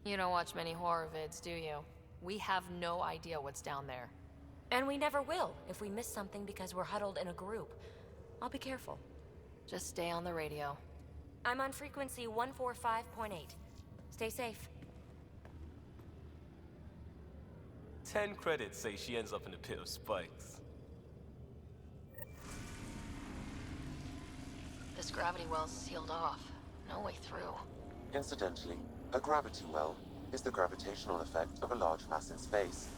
You don't watch many horror vids, do you? We have no idea what's down there. And we never will if we miss something because we're huddled in a group. I'll be careful. Just stay on the radio. I'm on frequency 145.8. Stay safe. 10 credits say she ends up in a pit of spikes. This gravity well's sealed off. No way through. Incidentally, a gravity well is the gravitational effect of a large mass in space.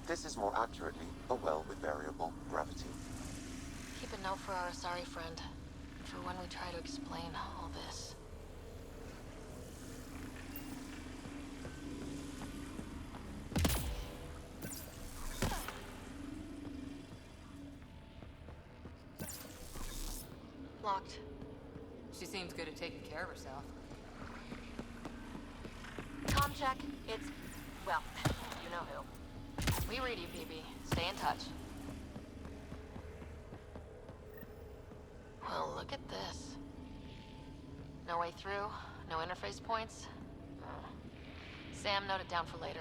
This is more accurately a well with variable gravity. Keep a note for our sorry friend, for when we try to explain all this. Locked. She seems good at taking care of herself. Comm check. It's, well, you know who. We read you, PB. Stay in touch. Well, look at this. No way through, no interface points. Sam, note it down for later.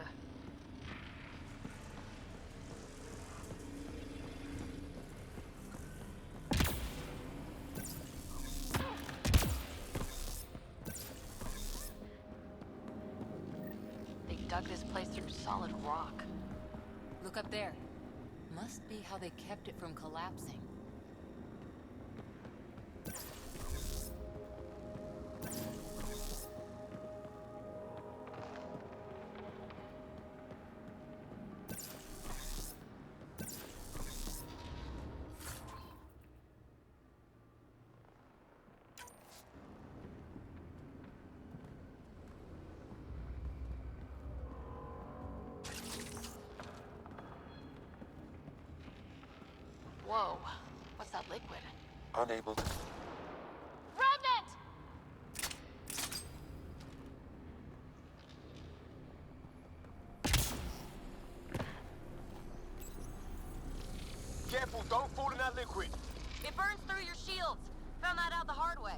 They dug this place through solid rock. Look up there. Must be how they kept it from collapsing. Whoa, what's that liquid? Unable to... Remnant! Careful, don't fall in that liquid. It burns through your shields. Found that out the hard way.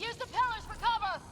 Use the pillars for cover!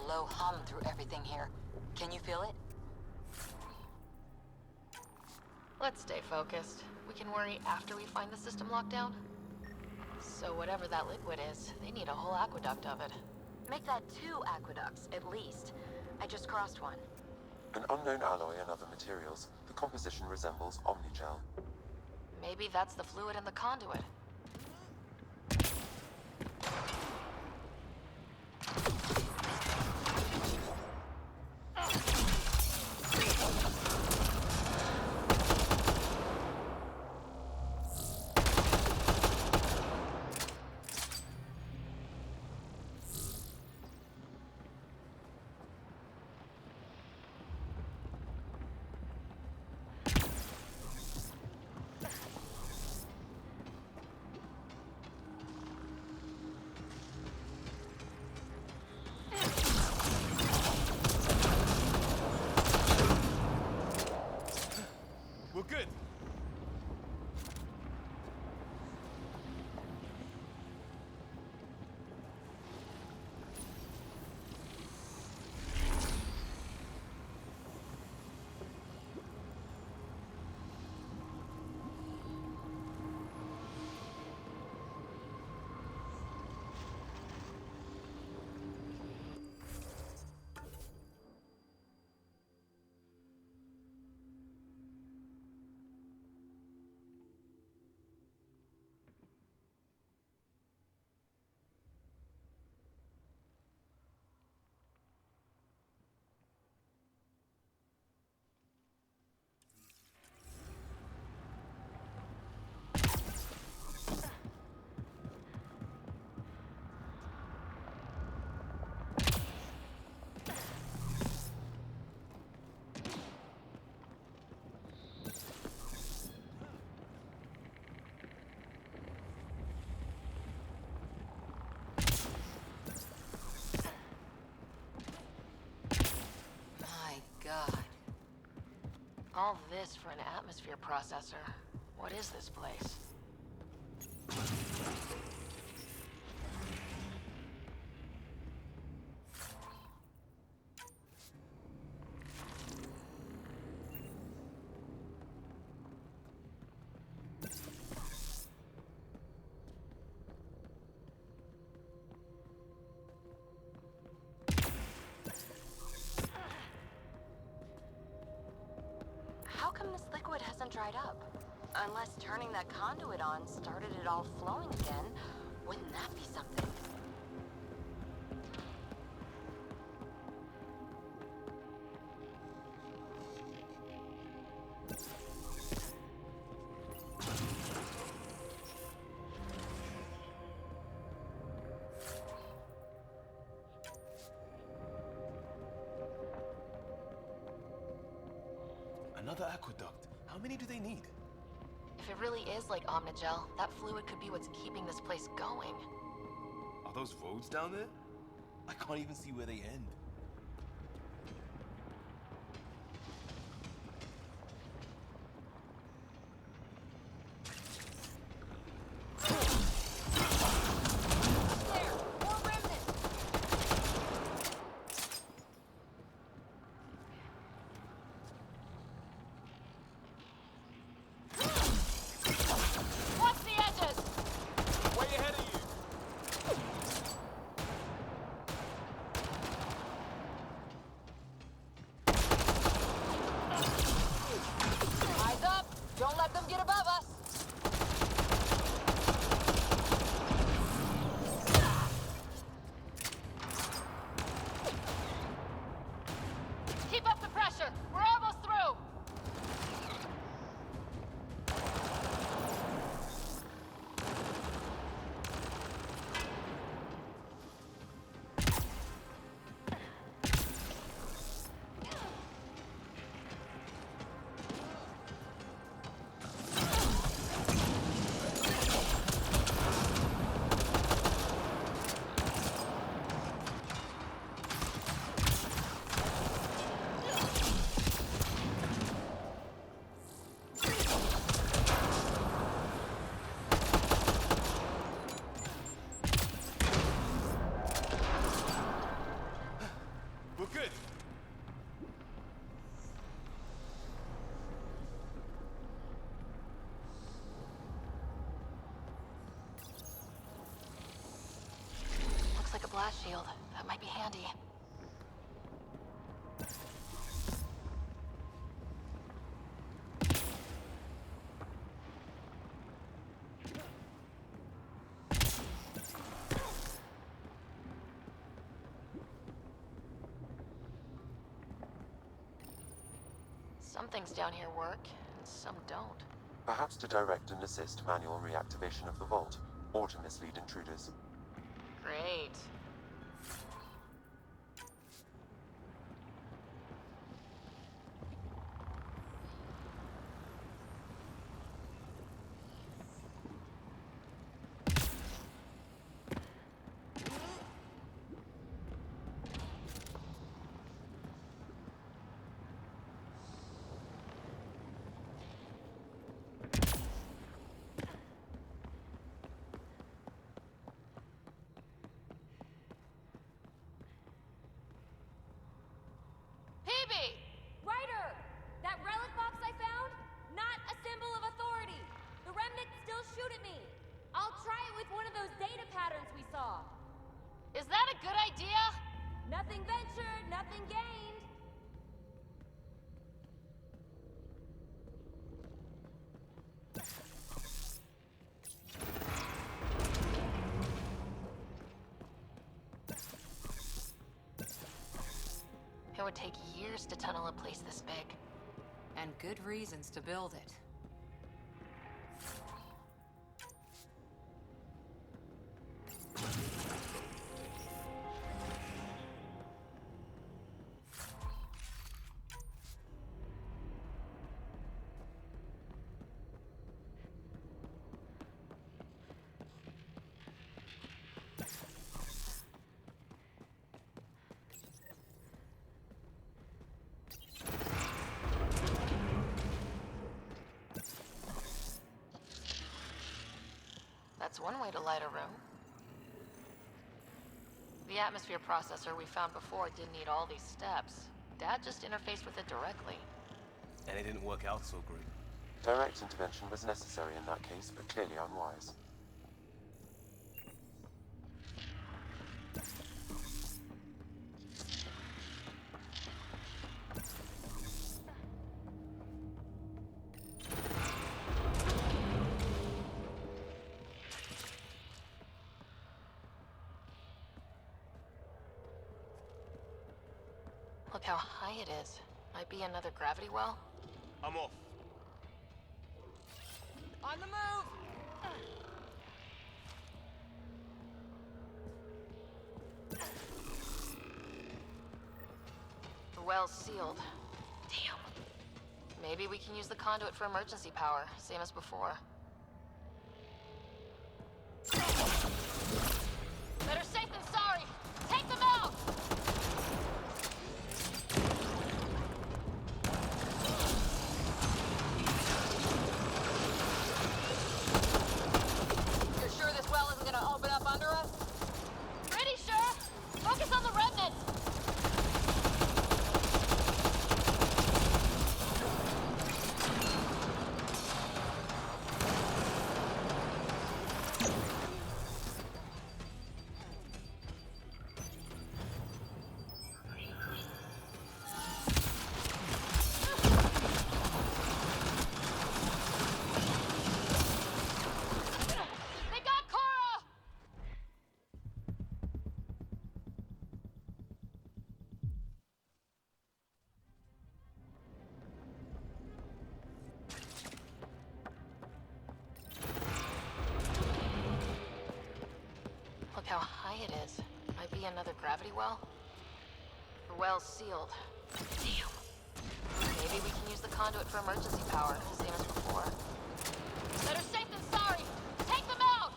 Low hum through everything here. Can you feel it? Let's stay focused. We can worry after we find the system lockdown. So whatever that liquid is, they need a whole aqueduct of it. Make that 2 aqueducts, at least. I just crossed one. An unknown alloy and other materials, the composition resembles omnigel. Maybe that's the fluid in the conduit. good. God. All this for an atmosphere processor. What is this place? How come this liquid hasn't dried up? Unless turning that conduit on started it all flowing again, wouldn't that be something? Another aqueduct. How many do they need? If it really is like Omnigel, that fluid could be what's keeping this place going. Are those roads down there? I can't even see where they end. Blast shield. That might be handy. Some things down here work, and some don't. Perhaps to direct and assist manual reactivation of the vault, or to mislead intruders. Great. me! Ryder! That relic box I found? Not a symbol of authority! The remnants still shoot at me! I'll try it with one of those data patterns we saw. Is that a good idea? Nothing ventured, nothing gained. It would take years to tunnel a place this big. And good reasons to build it. That's one way to light a room. The atmosphere processor we found before didn't need all these steps. Dad just interfaced with it directly. And it didn't work out so great. Direct intervention was necessary in that case, but clearly unwise. Look how high it is. Might be another gravity well. I'm off. On the move! The well's sealed. Damn. Maybe we can use the conduit for emergency power, same as before. Better safe than sorry! Take them out! You're sure this well isn't gonna open up under us? Pretty sure! Focus on the remnants! They got Cora! Look how high it is. Might be another gravity well. The well's sealed. Damn. Maybe we can use the conduit for emergency power, same as before. Better safe than sorry! Take them out!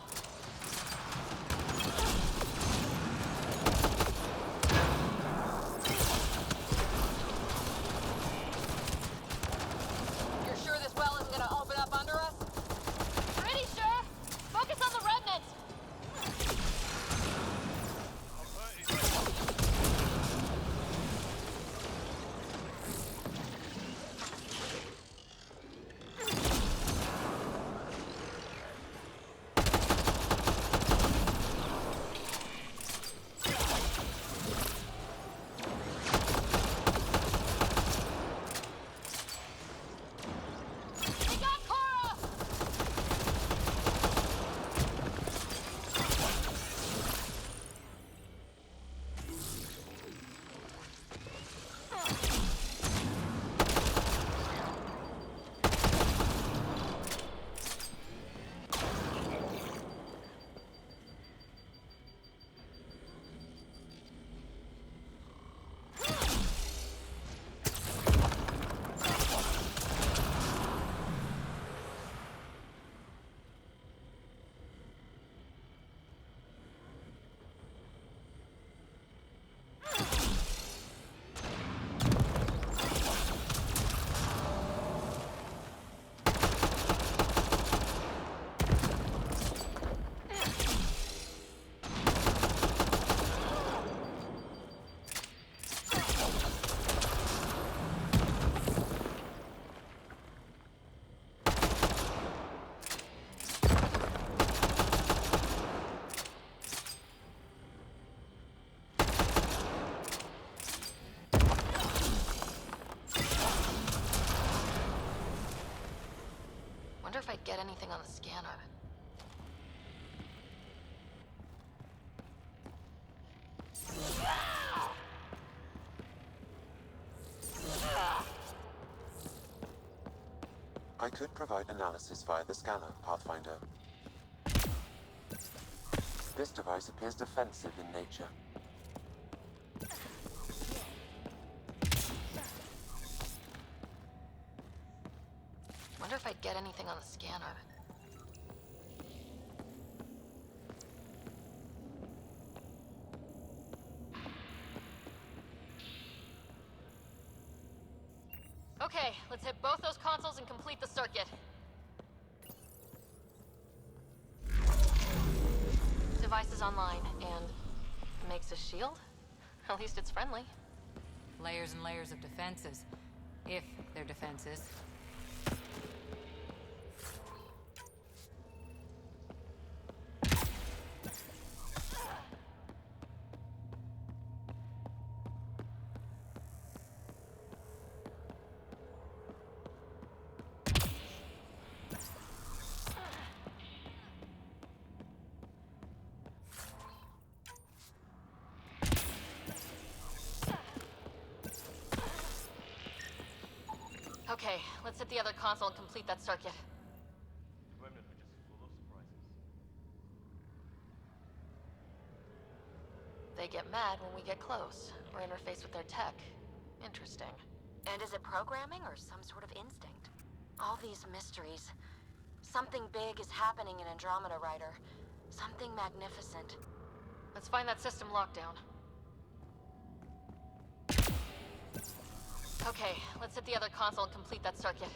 You're sure this well isn't gonna open up under us? Pretty sure! Focus on the remnants! Wonder if I'd get anything on the scanner. I could provide analysis via the scanner, Pathfinder. This device appears defensive in nature. Wonder if I'd get anything on the scanner. Okay, let's hit both those consoles and complete the circuit. Device is online, and makes a shield? At least it's friendly. Layers and layers of defenses. If they're defenses. Okay, let's hit the other console and complete that circuit. Remnant are just full of surprises. They get mad when we get close, or interface with their tech. Interesting. And is it programming or some sort of instinct? All these mysteries. Something big is happening in Andromeda, Ryder. Something magnificent. Let's find that system lockdown. Okay, let's hit the other console and complete that circuit.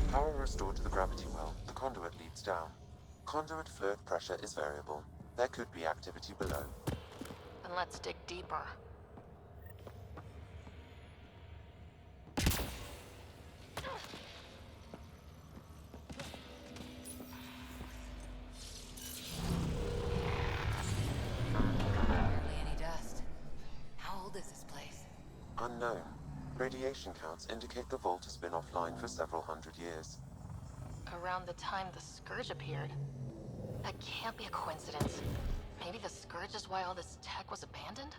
Power restored to the gravity well. The conduit leads down. Conduit fluid pressure is variable. There could be activity below. Then let's dig deeper. Barely any dust. How old is this place? Unknown. Radiation counts indicate the vault has been offline for several hundred years. Around the time the Scourge appeared. That can't be a coincidence. Maybe the Scourge is why all this tech was abandoned?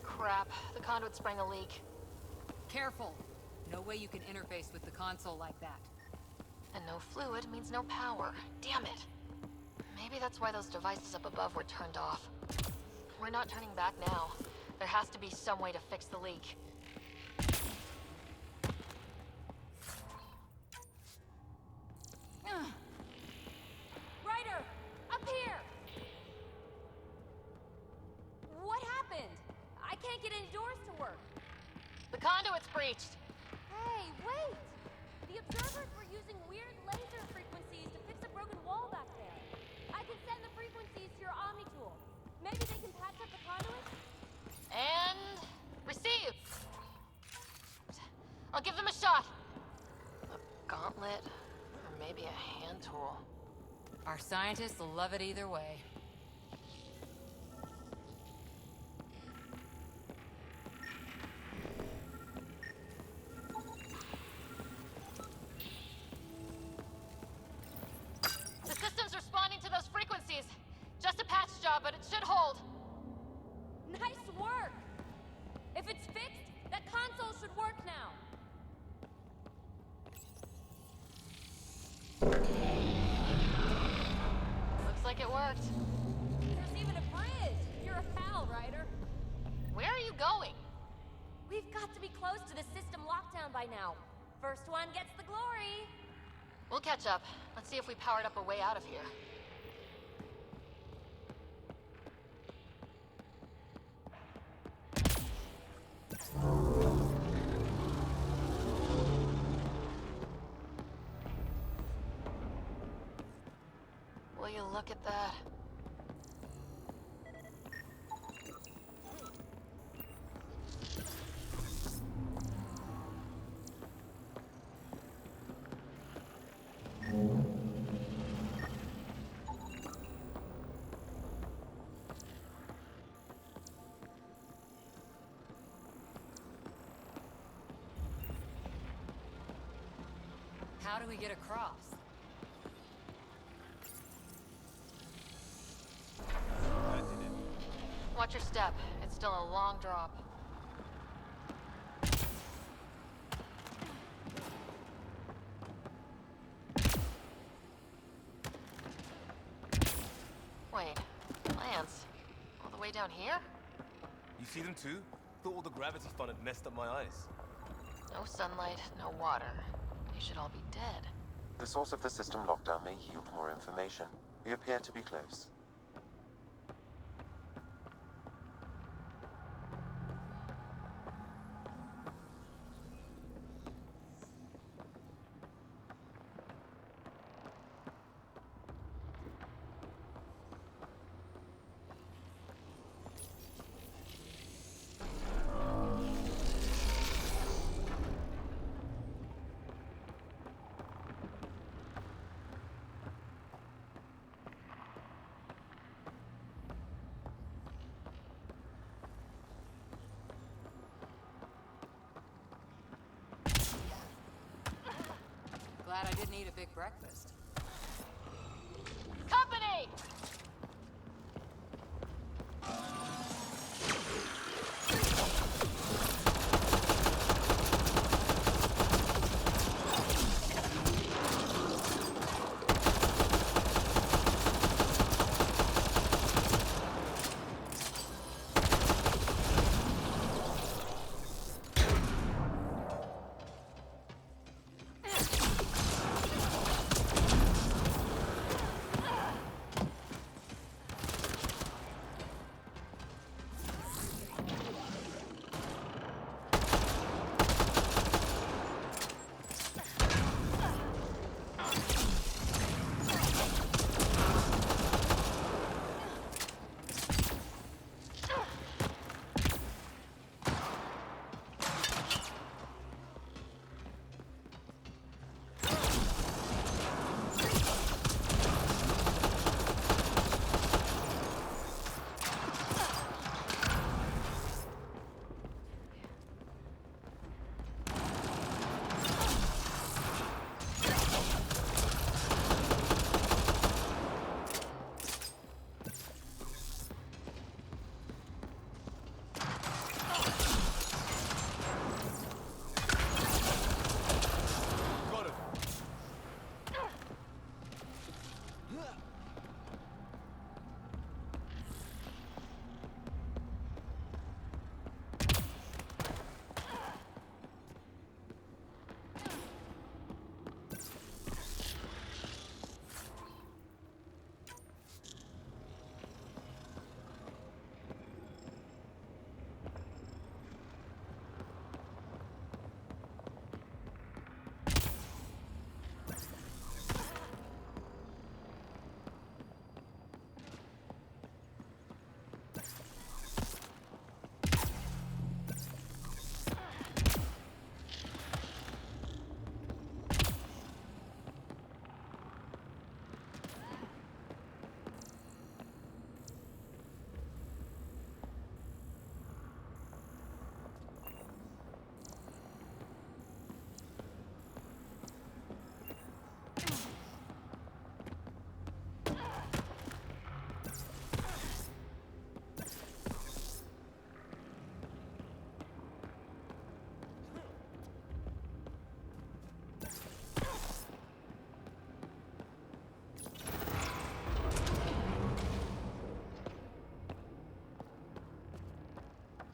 Crap, the conduit sprang a leak. Careful. No way you can interface with the console like that. And no fluid means no power. Damn it. Maybe that's why those devices up above were turned off. We're not turning back now. There has to be some way to fix the leak. Ryder! Up here! What happened? I can't get any doors to work. The conduit's breached. Hey, wait! The observers were using weird laser frequencies to fix a broken wall back there. I can send the frequencies to your Omni tool. Maybe they can patch up the conduit? And... receive! I'll give them a shot. A gauntlet? Or maybe a hand tool? Our scientists will love it either way. The system's responding to those frequencies. Just a patch job, but it should hold. Nice work! If it's fixed, that console should work now. Looks like it worked. There's even a bridge. You're a pal, Ryder. Where are you going? We've got to be close to the system lockdown by now. First one gets the glory. We'll catch up. Let's see if we powered up a way out of here. Will you look at that? How do we get across? Watch your step. It's still a long drop. Wait, Lance? All the way down here? You see them too? Thought all the gravity fun had messed up my eyes. No sunlight, no water. They should all be dead. The source of the system lockdown may yield more information. We appear to be close. Glad I didn't eat a big breakfast. Company!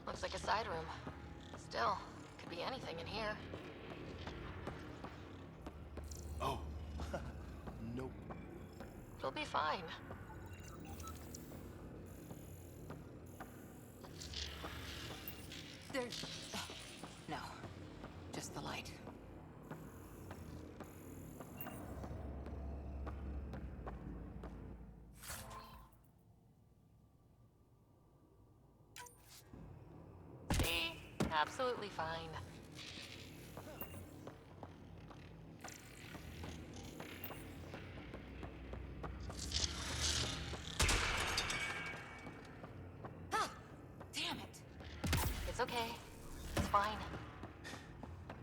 Looks like a side room. Still, could be anything in here. Oh. Nope. You'll be fine. There's... No. Just the light. See? Absolutely fine. Ah! Damn it! It's okay. It's fine.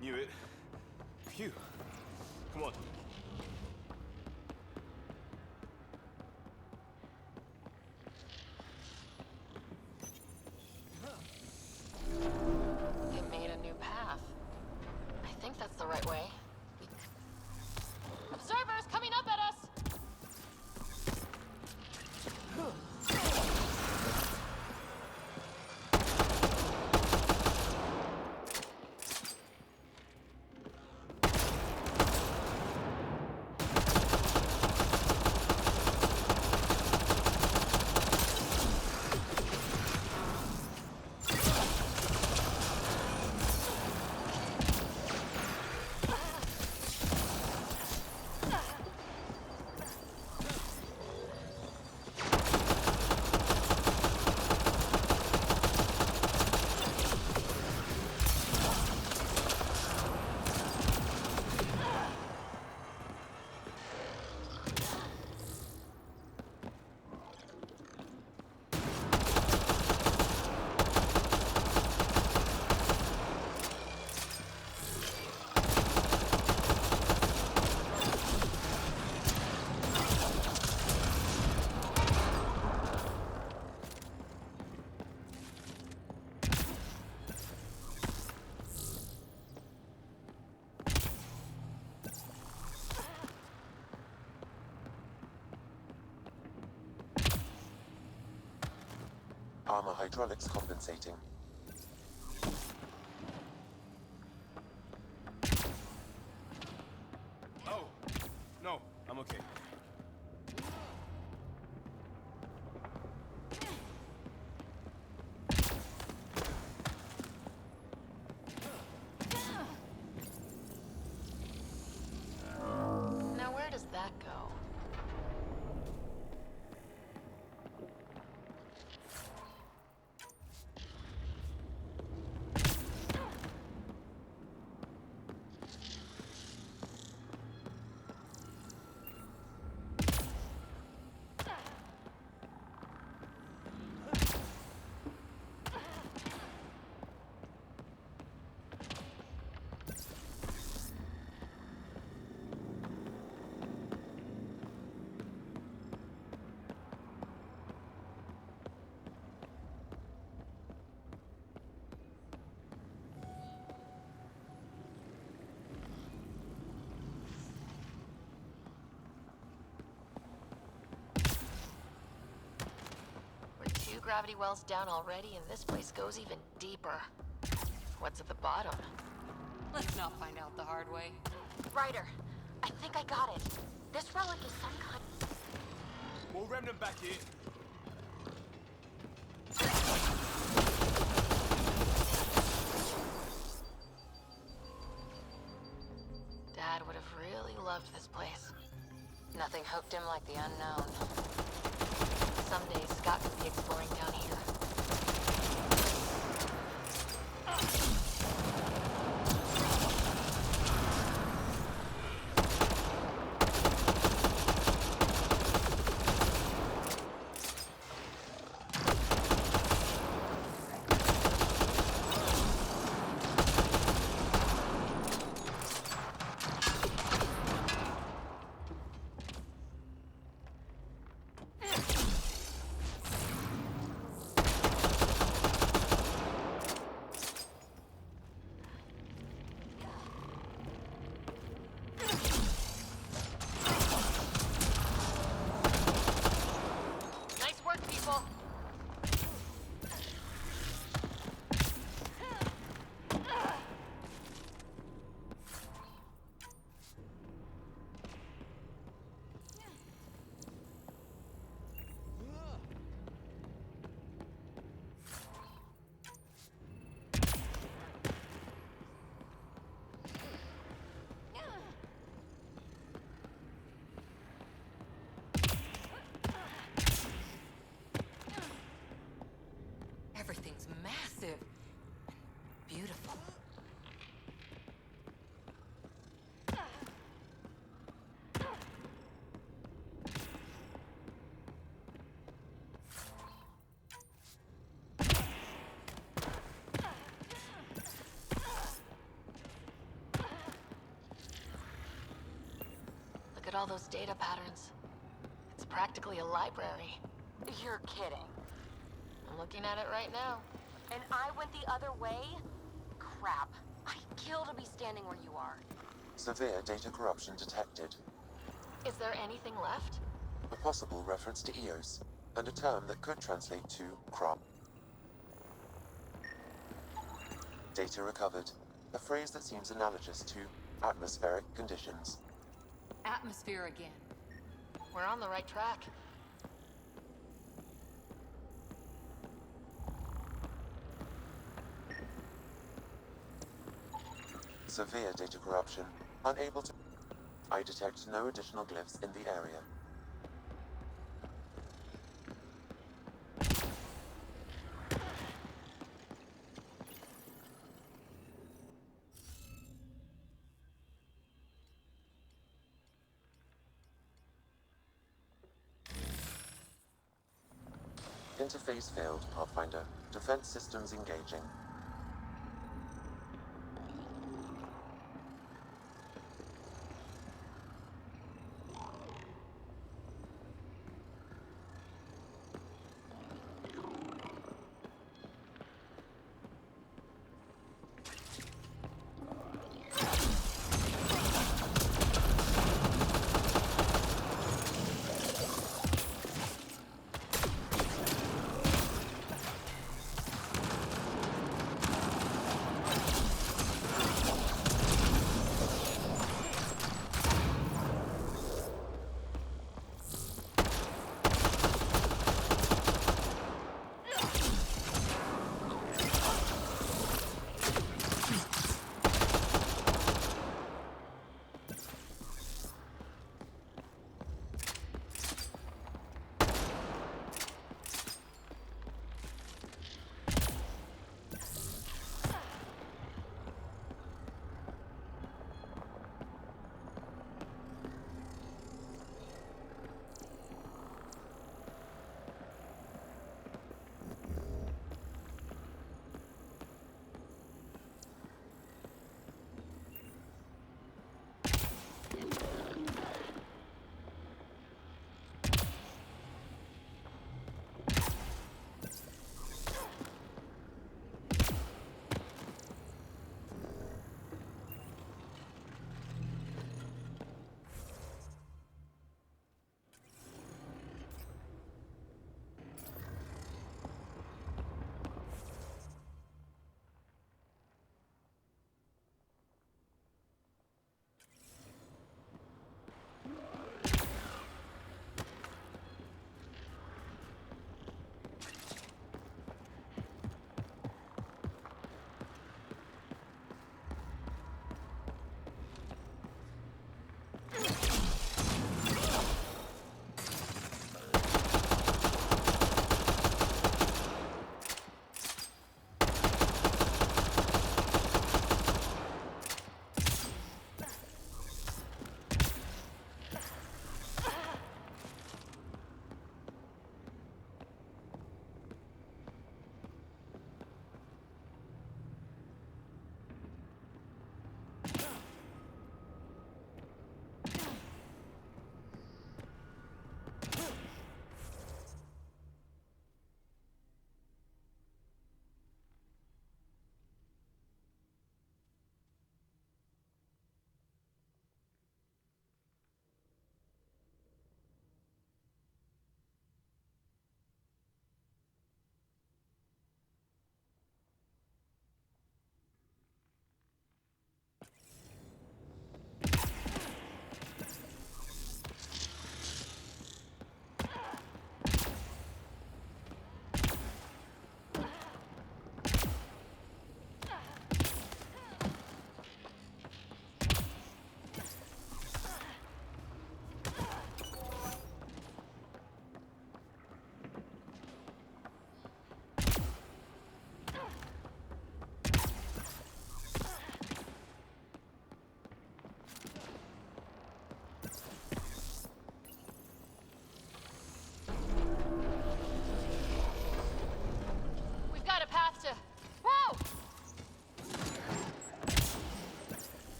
Knew it. Phew. Come on. They made a new path. I think that's the right way. Observers coming up at us! Armor hydraulics compensating. Oh, no, I'm okay. Now where does that go? We're 2 gravity wells down already, and this place goes even deeper. What's at the bottom? Let's not find out the hard way. Ryder, I think I got it. This relic is some kind. More remnant back here. Dad would have really loved this place. Nothing hooked him like the unknown. Someday Scott could be exploring down here. all those data patterns. It's practically a library. You're kidding. I'm looking at it right now. And I went the other way? Crap. I'd kill to be standing where you are. Severe data corruption detected. Is there anything left? A possible reference to EOS, and a term that could translate to crop. Data recovered. A phrase that seems analogous to atmospheric conditions. Atmosphere again. We're on the right track. Severe data corruption. Unable to... I detect no additional glyphs in the area. Interface failed, Pathfinder. Defense systems engaging.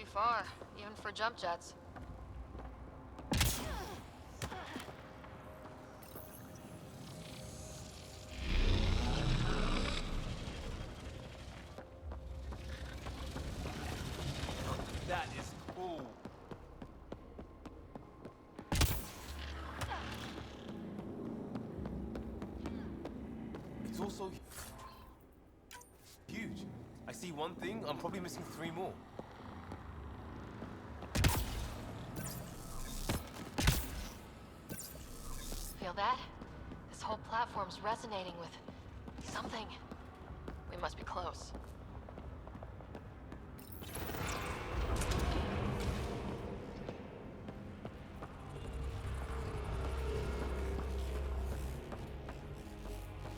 Too far, even for jump jets. That is cool. It's also huge. I see one thing, I'm probably missing 3 more. Feel that? This whole platform's resonating with something. We must be close.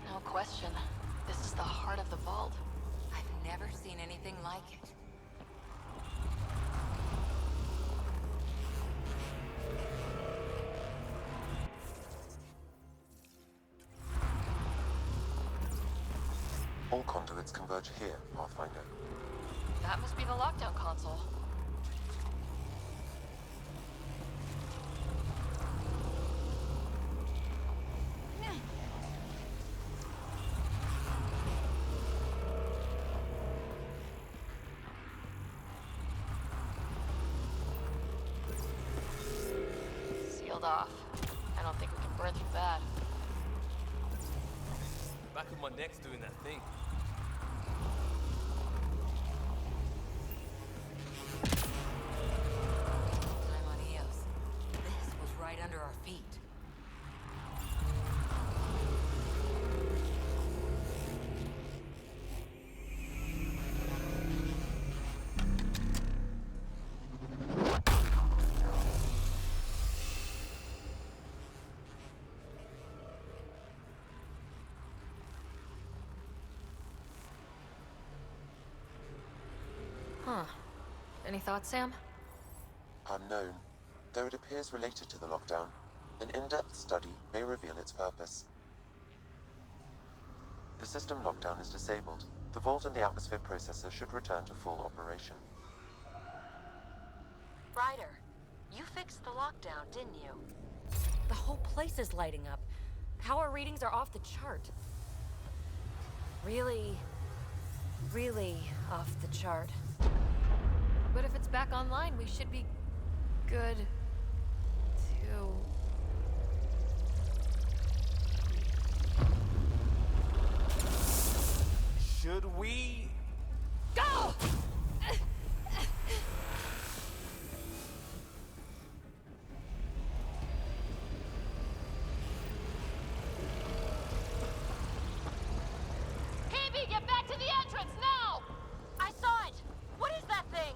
No question. This is the heart of the vault. I've never seen anything like it. All conduits converge here, Pathfinder. That must be the lockdown console. Sealed off. I don't think we can burn through that. Back of my neck's doing that thing. Time on Eos. This was right under our feet. Huh. Any thoughts, Sam? Unknown. Though it appears related to the lockdown, an in-depth study may reveal its purpose. The system lockdown is disabled. The vault and the atmosphere processor should return to full operation. Ryder, you fixed the lockdown, didn't you? The whole place is lighting up. Power readings are off the chart. Really, really off the chart. But if it's back online, we should be good to... Should we? Go! PB, get back to the entrance now! I saw it! What is that thing?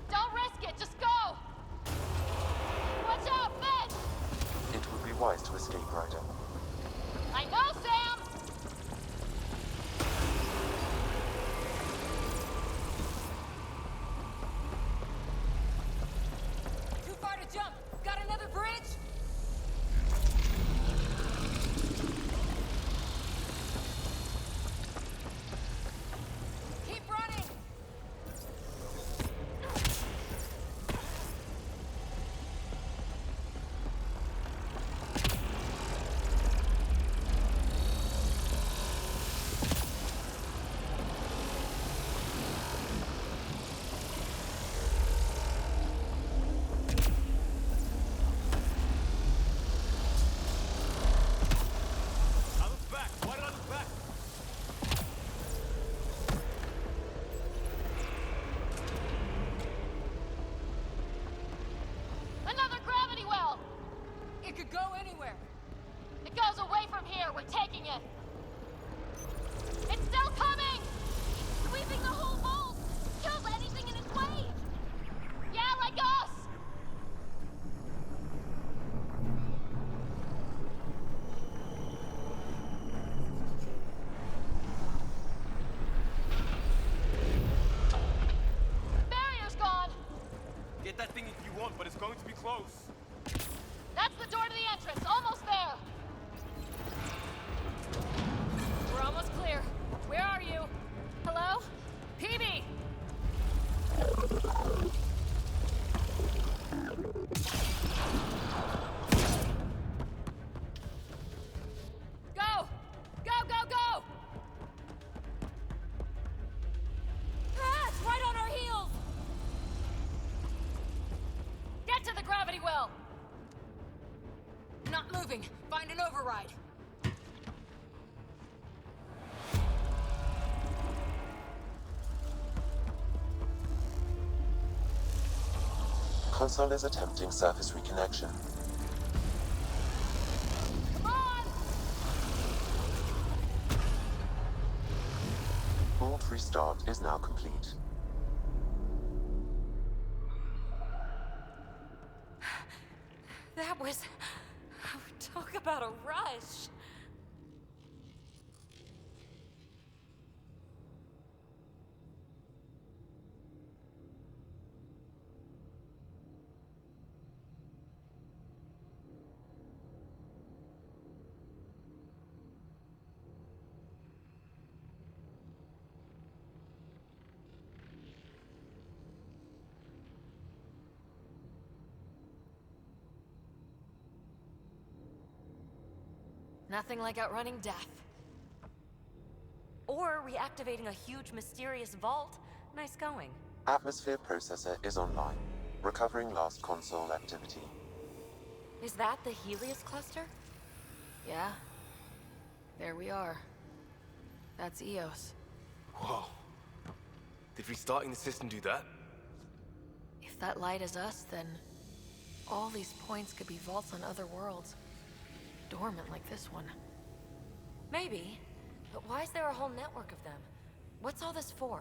Don't risk it, just go! Watch out, Ben! It would be wise to escape, Ryder. I know, Sam! Too far to jump! Got another bridge? Keep running! I look back. Why did I look back? Another gravity well! It could go anywhere. It goes away from here, we're taking it! It's still coming! Sweeping the whole vault! Kills anything in its way! Yeah, like us! Barrier's gone! Get that thing if you want, but it's going to be close. That's the door to the entrance, almost there! We're almost clear. Where are you? Hello? PB! moving. Find an override. Console is attempting surface reconnection. Come on! Alt restart is now complete. That was... Talk about a rush. Nothing like outrunning death. Or reactivating a huge, mysterious vault. Nice going. Atmosphere processor is online, recovering last console activity. Is that the Helios cluster? Yeah. There we are. That's Eos. Whoa. Did restarting the system do that? If that light is us, then all these points could be vaults on other worlds. Dormant like this one. Maybe. But why is there a whole network of them? What's all this for?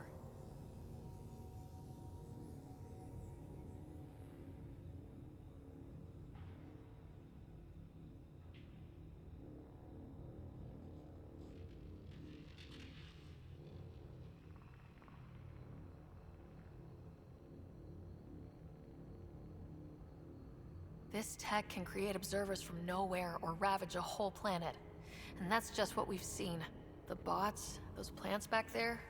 This tech can create observers from nowhere or ravage a whole planet. And that's just what we've seen. The bots, those plants back there,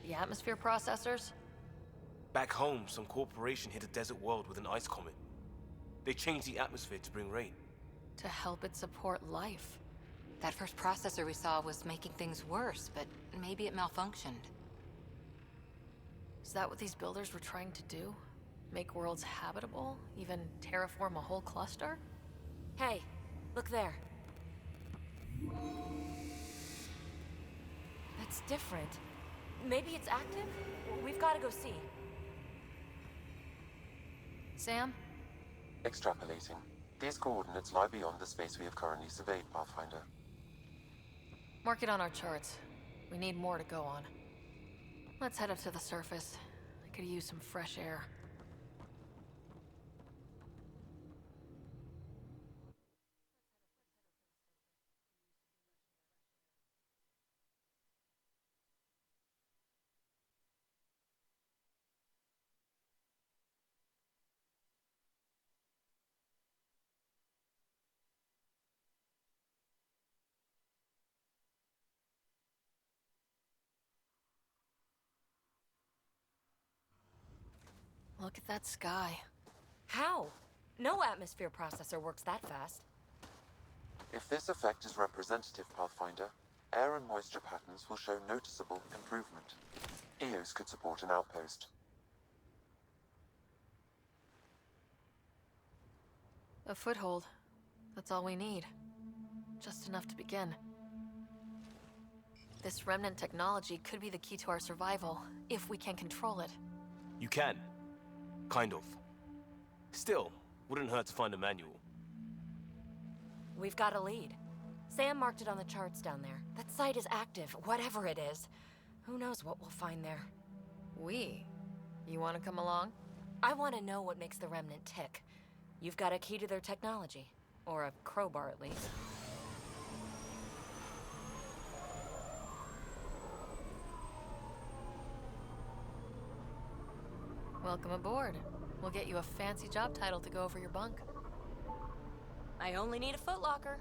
the atmosphere processors. Back home, some corporation hit a desert world with an ice comet. They changed the atmosphere to bring rain. To help it support life. That first processor we saw was making things worse, but maybe it malfunctioned. Is that what these builders were trying to do? Make worlds habitable? Even terraform a whole cluster? Hey, look there. That's different. Maybe it's active? We've got to go see. Sam? Extrapolating. These coordinates lie beyond the space we have currently surveyed, Pathfinder. Mark it on our charts. We need more to go on. Let's head up to the surface. I could use some fresh air. Look at that sky. How? No atmosphere processor works that fast. If this effect is representative, Pathfinder, air and moisture patterns will show noticeable improvement. Eos could support an outpost. A foothold. That's all we need. Just enough to begin. This remnant technology could be the key to our survival, if we can control it. You can. Kind of. Still, wouldn't hurt to find a manual. We've got a lead. Sam marked it on the charts down there. That site is active, whatever it is. Who knows what we'll find there. We? You want to come along? I want to know what makes the Remnant tick. You've got a key to their technology. Or a crowbar, at least. Welcome aboard. We'll get you a fancy job title to go over your bunk. I only need a footlocker.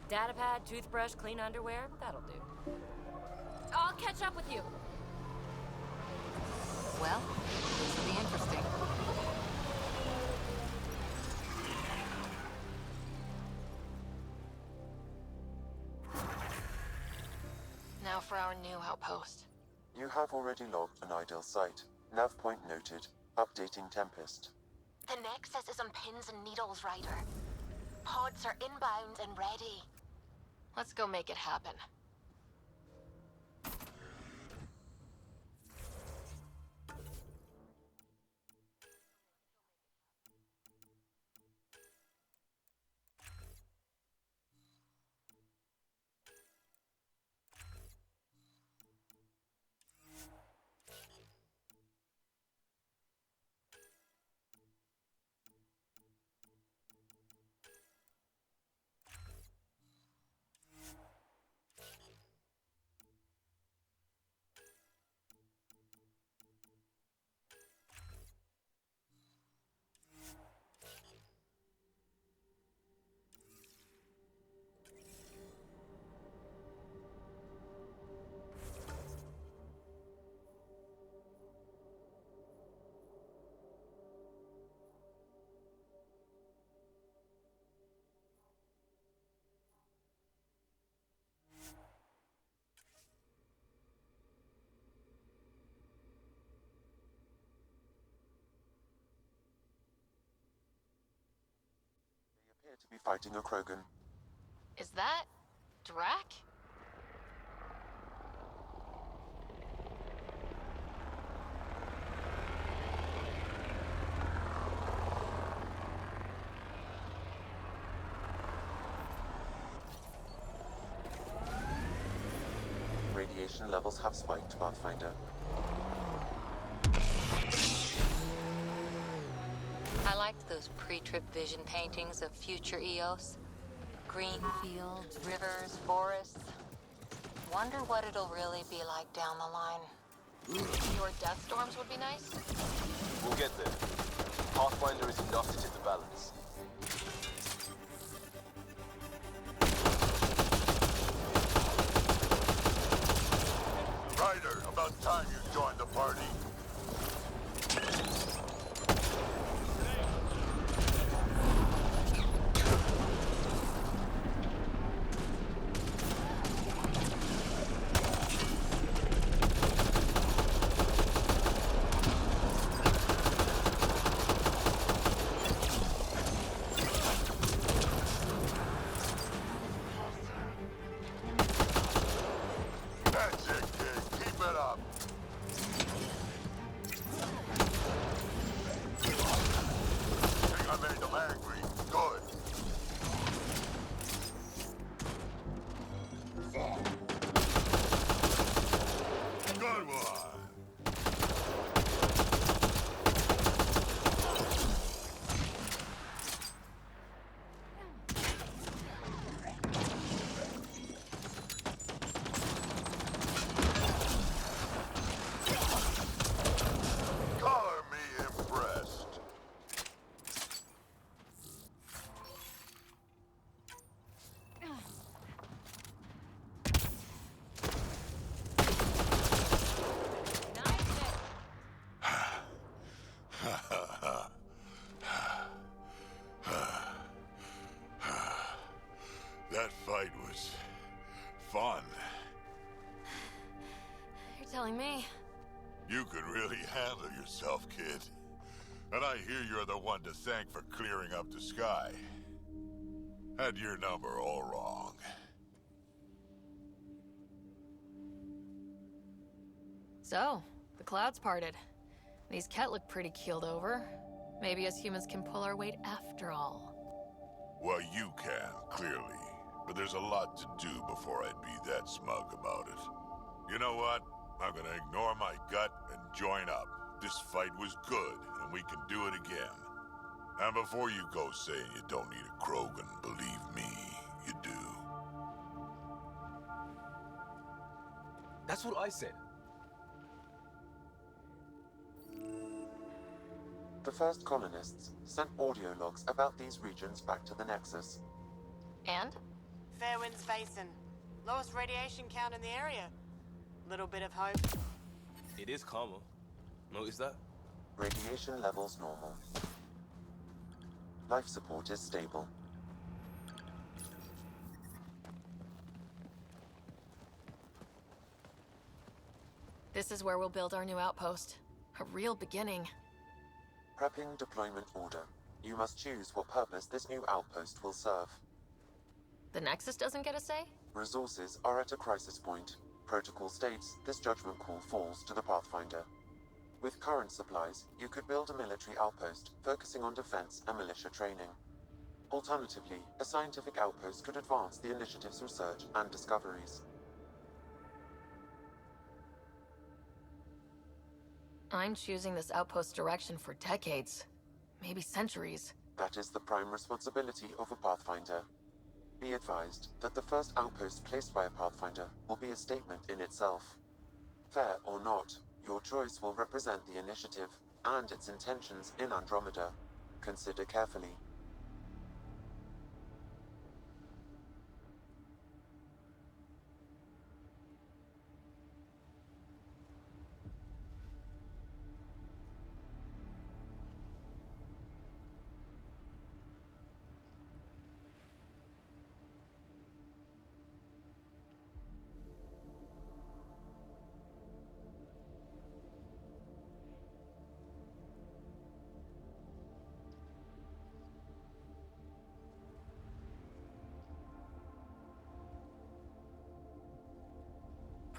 Datapad, toothbrush, clean underwear, that'll do. I'll catch up with you. Well, this will be interesting. Now for our new outpost. You have already logged an ideal site. Nav point noted. Updating Tempest. The Nexus is on pins and needles, Ryder. pods are inbound and ready. Let's go make it happen. Appear to be fighting a Krogan. Is that Drac? Radiation levels have spiked, Pathfinder. I liked those pre-trip vision paintings of future Eos. Green fields, rivers, forests. Wonder what it'll really be like down the line. Your death storms would be nice? We'll get there. Pathfinder is enough to tip the balance. Ryder, about time you joined the party. That's it, kid. Keep it up. Think I made them angry. Good. Good one. Color me impressed. That fight was fun. You're telling me. You could really handle yourself, kid. And I hear you're the one to thank for clearing up the sky. Had your number all wrong. So, the clouds parted. These Ket look pretty keeled over. Maybe us humans can pull our weight after all. Well, you can, clearly. But there's a lot to do before I'd be that smug about it. You know what? I'm gonna ignore my gut and join up. This fight was good, and we can do it again. And before you go saying you don't need a Krogan, believe me, you do. That's what I said. The first colonists sent audio logs about these regions back to the Nexus. And? Fairwind's Basin. Lowest radiation count in the area. Little bit of hope. It is calmer. Notice that? Radiation levels normal. Life support is stable. This is where we'll build our new outpost. A real beginning. Prepping deployment order. You must choose what purpose this new outpost will serve. The Nexus doesn't get a say? Resources are at a crisis point. Protocol states this judgment call falls to the Pathfinder. With current supplies, you could build a military outpost, focusing on defense and militia training. Alternatively, a scientific outpost could advance the initiative's research and discoveries. I'm choosing this outpost direction for decades. Maybe centuries. That is the prime responsibility of a Pathfinder. Be advised that the first outpost placed by a Pathfinder will be a statement in itself. Fair or not, your choice will represent the initiative and its intentions in Andromeda. Consider carefully.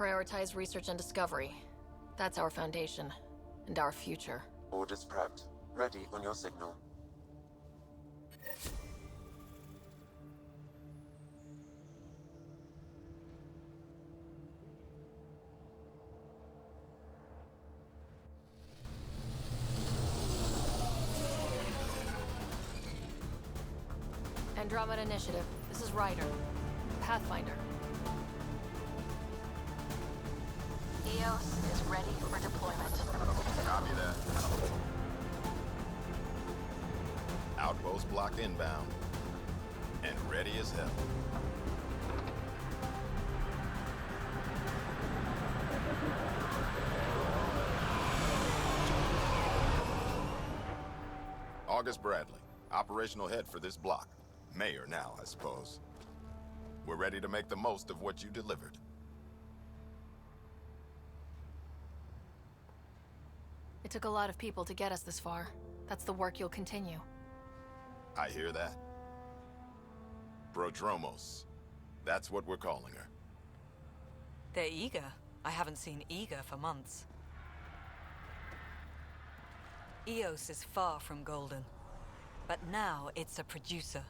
Prioritize research and discovery. That's our foundation, and our future. Orders prepped. Ready on your signal. Andromeda Initiative. This is Ryder. Pathfinder. EOS is ready for deployment. Copy that. Outpost blocked inbound. And ready as hell. August Bradley, operational head for this block. Mayor now, I suppose. We're ready to make the most of what you delivered. It took a lot of people to get us this far. That's the work you'll continue. I hear that. Prodromos. That's what we're calling her. They're eager. I haven't seen eager for months. EOS is far from golden. But now it's a producer.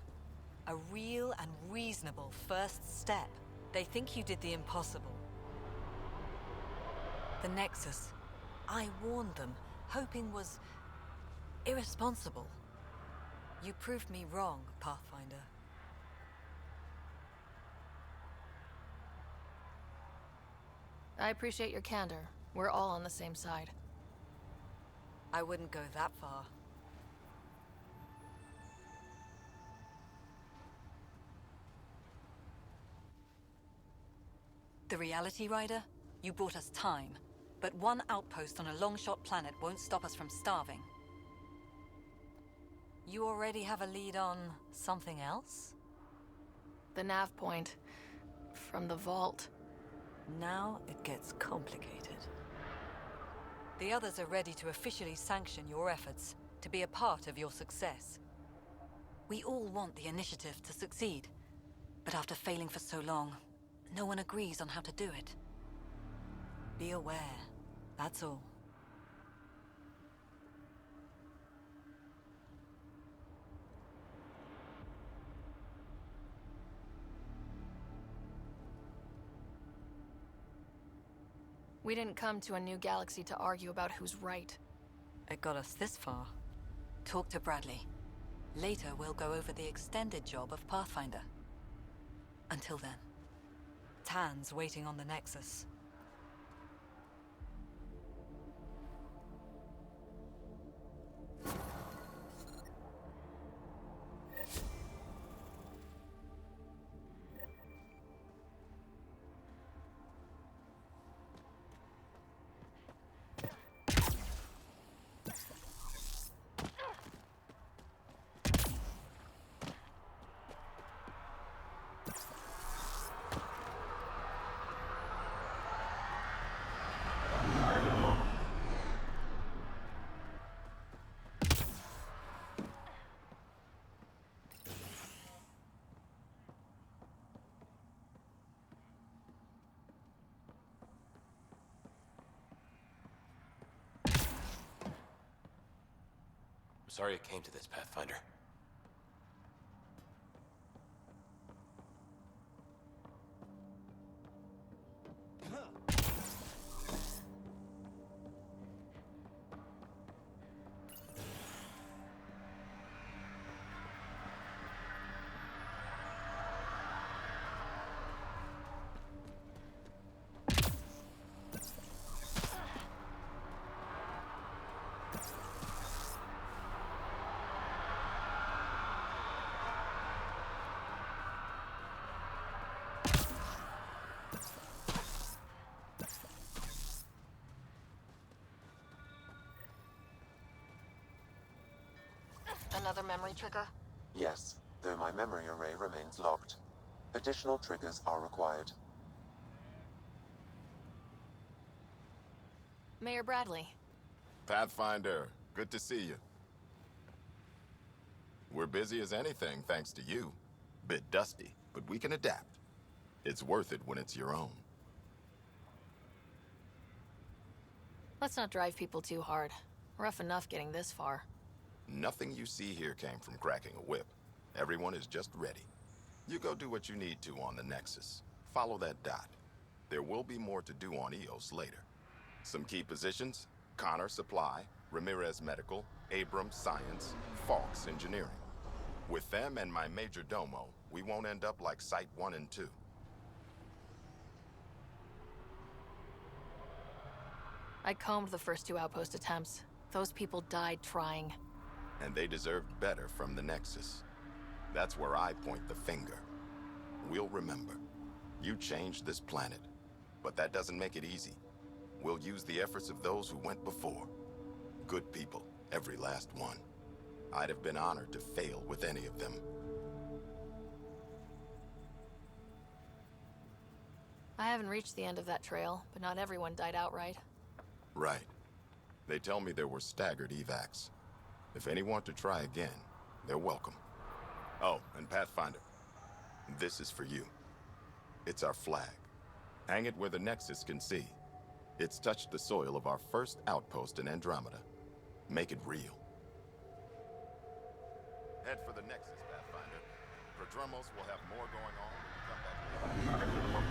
A real and reasonable first step. They think you did the impossible. The Nexus. I warned them, hoping was irresponsible. You proved me wrong, Pathfinder. I appreciate your candor. We're all on the same side. I wouldn't go that far. The reality, Ryder? You bought us time. But one outpost on a long-shot planet won't stop us from starving. You already have a lead on something else? The nav point. From the vault. Now it gets complicated. The others are ready to officially sanction your efforts, to be a part of your success. We all want the initiative to succeed, but after failing for so long, no one agrees on how to do it. Be aware, that's all. We didn't come to a new galaxy to argue about who's right. It got us this far. Talk to Bradley. Later, we'll go over the extended job of Pathfinder. Until then, Tan's waiting on the Nexus. sorry it came to this, Pathfinder. Another memory trigger? Yes, though my memory array remains locked. Additional triggers are required. Mayor Bradley. Pathfinder, good to see you. We're busy as anything, thanks to you. Bit dusty, but we can adapt. It's worth it when it's your own. Let's not drive people too hard. Rough enough getting this far. Nothing you see here came from cracking a whip. Everyone is just ready. You go do what you need to on the Nexus. Follow that dot. There will be more to do on EOS later. Some key positions: Connor Supply, Ramirez Medical, Abrams Science, Falks Engineering. With them and my major domo, we won't end up like Site 1 and 2. I combed the first 2 outpost attempts. Those people died trying. And they deserved better from the Nexus. That's where I point the finger. We'll remember. You changed this planet, but that doesn't make it easy. We'll use the efforts of those who went before. Good people, every last one. I'd have been honored to fail with any of them. I haven't reached the end of that trail, but not everyone died outright. Right. They tell me there were staggered evacs. If any want to try again, they're welcome. Oh, and Pathfinder, this is for you. It's our flag. Hang it where the Nexus can see. It's touched the soil of our first outpost in Andromeda. Make it real. Head for the Nexus, Pathfinder. Prodromos will have more going on when you come back later.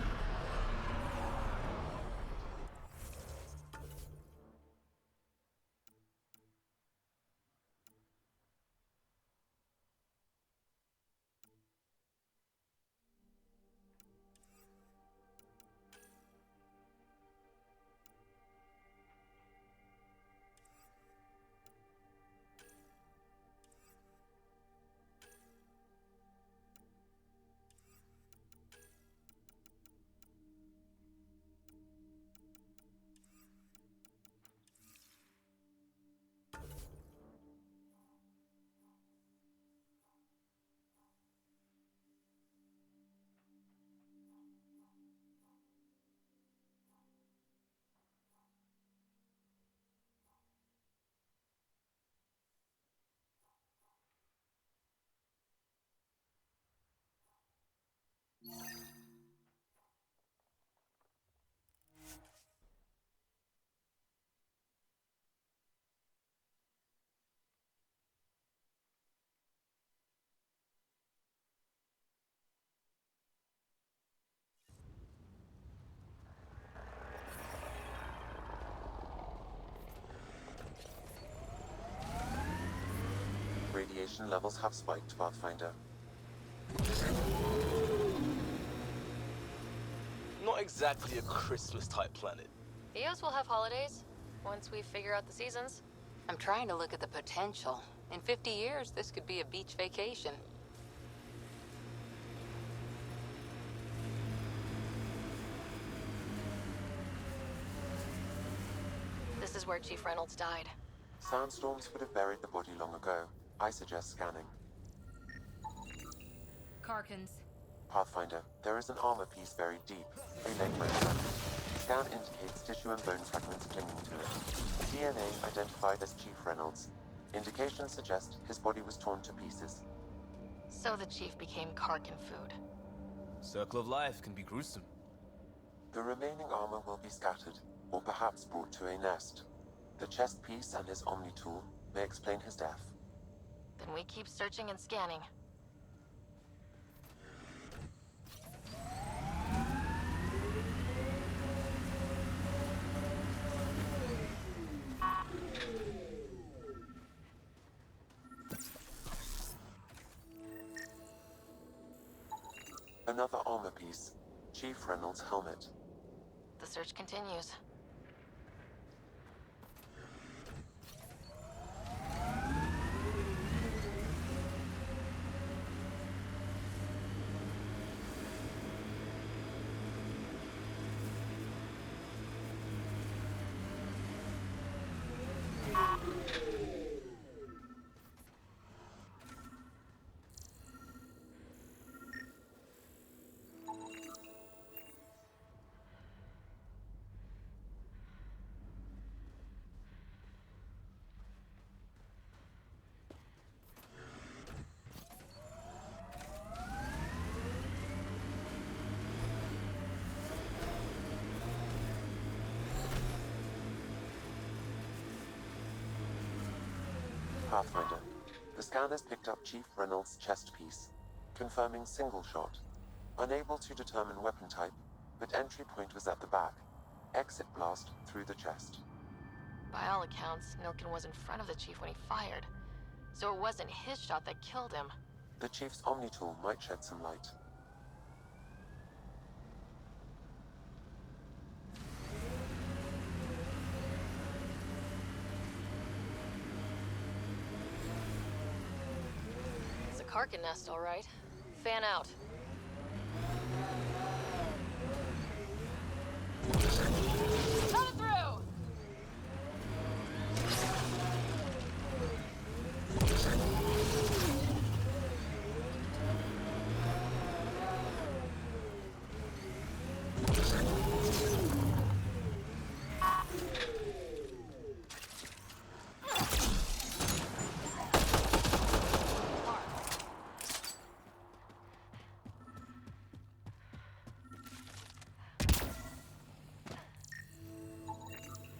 Radiation levels have spiked, Pathfinder. Not exactly a Christmas-type planet. EOS will have holidays, once we figure out the seasons. I'm trying to look at the potential. In 50 years, this could be a beach vacation. This is where Chief Reynolds died. Sandstorms would have buried the body long ago. I suggest scanning. Karkins. Pathfinder, there is an armor piece buried deep. A leg fragment. Scan indicates tissue and bone fragments clinging to it. DNA identified as Chief Reynolds. Indications suggest his body was torn to pieces. So the Chief became Karkin food. Circle of life can be gruesome. The remaining armor will be scattered, or perhaps brought to a nest. The chest piece and his Omni tool may explain his death. Then we keep searching and scanning. Another armor piece. Chief Reynolds' helmet. The search continues. Pathfinder. The scanners picked up Chief Reynolds' chest piece, confirming single shot. Unable to determine weapon type, but entry point was at the back. Exit blast through the chest. By all accounts, Nilken was in front of the chief when he fired. So it wasn't his shot that killed him. The Chief's Omni tool might shed some light. It's a Karkin nest, all right. Fan out. Coming through!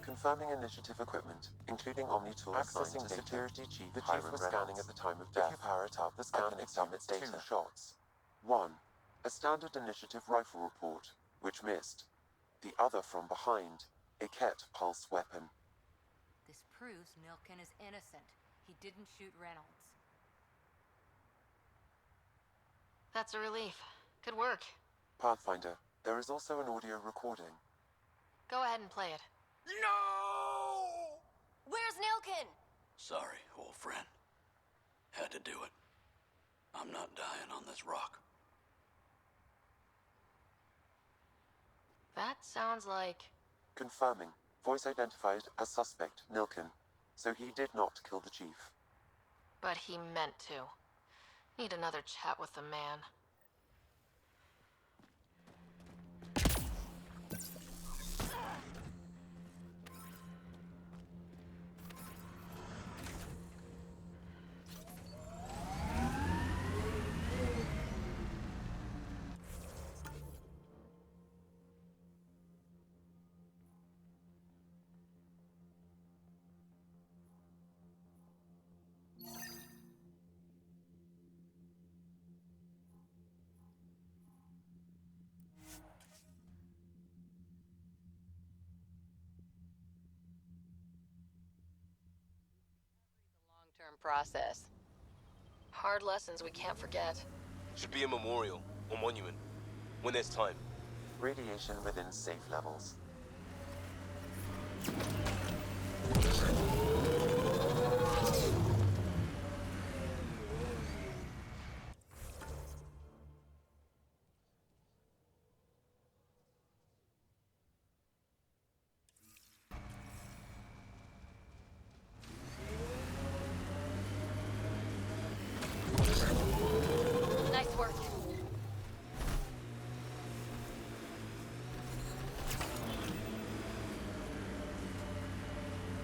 Confirming initiative equipment, including Omni tool accessing the security chief. The chief was scanning at the time of death. If you power it up, the scan examines data. 2 shots. 1. A standard initiative rifle report, which missed. The other from behind, a Ket pulse weapon. This proves Nilken is innocent. He didn't shoot Reynolds. That's a relief. Good work. Pathfinder, there is also an audio recording. Go ahead and play it. No! Where's Nilken? Sorry, old friend. Had to do it. I'm not dying on this rock. That sounds like... Confirming. Voice identified as suspect, Nilken. So he did not kill the chief. But he meant to. Need another chat with the man. Long-term process. Hard lessons we can't forget. Should be a memorial or monument when there's time. Radiation within safe levels. Nice work.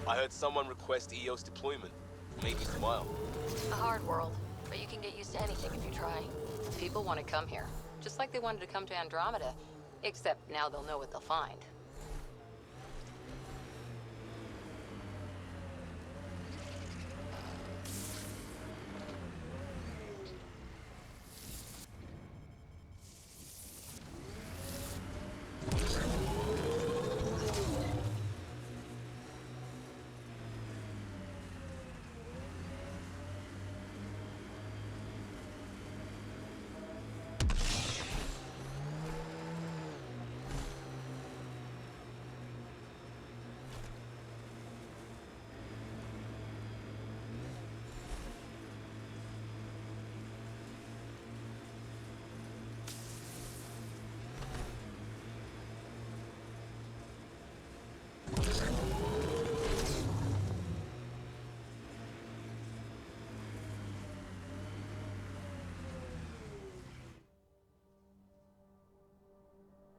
I heard someone request EOS deployment. Made me smile. A hard world, but you can get used to anything if you try. People want to come here, just like they wanted to come to Andromeda. Except now they'll know what they'll find.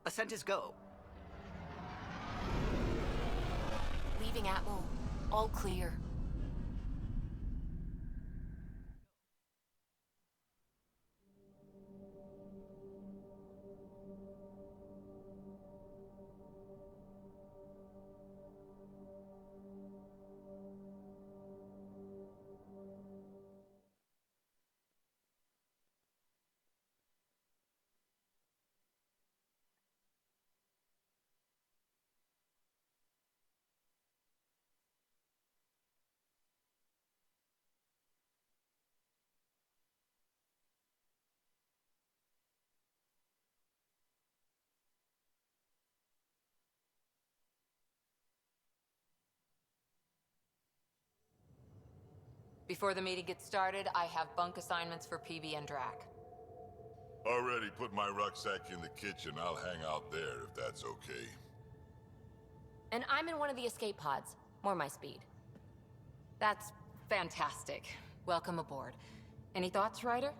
Ascent is go. Leaving Atmo. All clear. Before the meeting gets started, I have bunk assignments for PB and Drac. Already put my rucksack in the kitchen. I'll hang out there if that's okay. And I'm in one of the escape pods. More my speed. That's fantastic. Welcome aboard. Any thoughts, Ryder?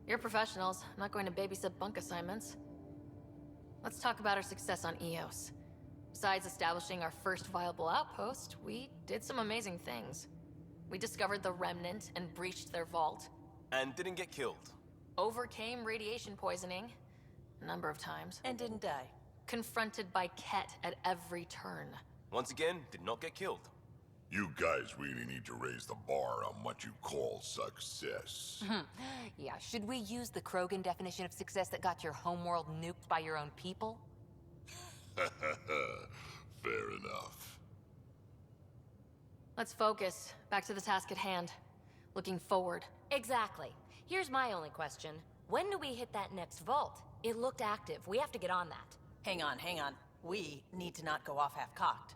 You're professionals. I'm not going to babysit bunk assignments. Let's talk about our success on EOS. Besides establishing our first viable outpost, we did some amazing things. We discovered the Remnant and breached their vault. And didn't get killed. Overcame radiation poisoning a number of times. And didn't die. Confronted by Ket at every turn. Once again, did not get killed. You guys really need to raise the bar on what you call success. Yeah, should we use the Krogan definition of success that got your homeworld nuked by your own people? Fair enough. Let's focus. Back to the task at hand. Looking forward. Exactly. Here's my only question. When do we hit that next vault? It looked active. We have to get on that. Hang on, hang on. We need to not go off half-cocked.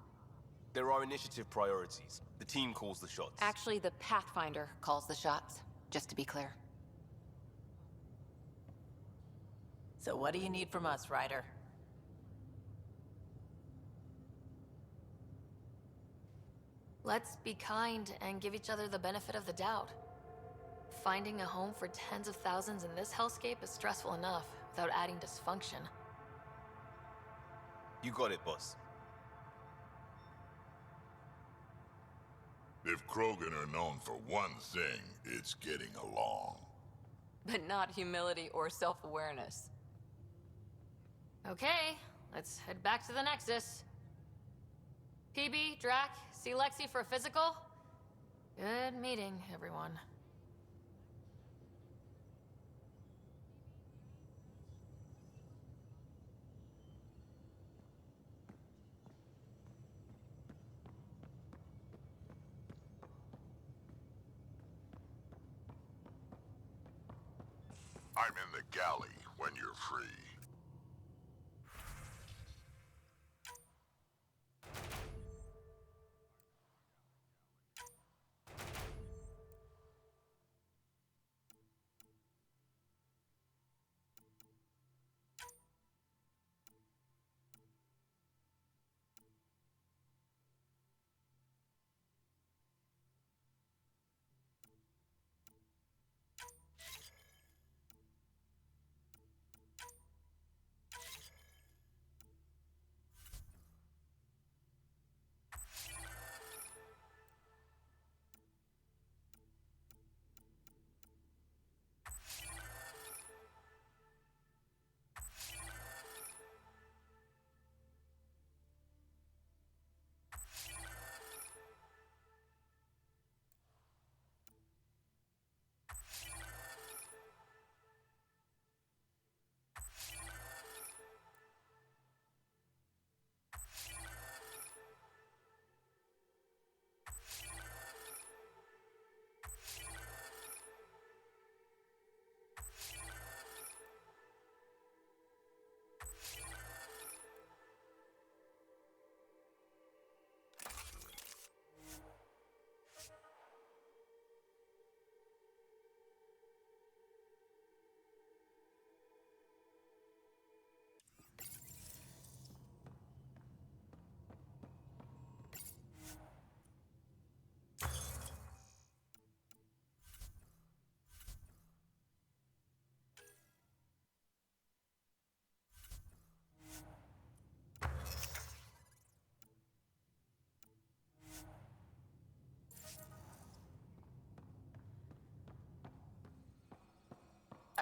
There are initiative priorities. The team calls the shots. Actually, the Pathfinder calls the shots, just to be clear. So what do you need from us, Ryder? Let's be kind and give each other the benefit of the doubt. Finding a home for tens of thousands in this hellscape is stressful enough without adding dysfunction. You got it, boss. If Krogan are known for one thing, it's getting along. But not humility or self-awareness. Okay, let's head back to the Nexus. PB, Drac, see Lexi for a physical? Good meeting, everyone. I'm in the galley when you're free.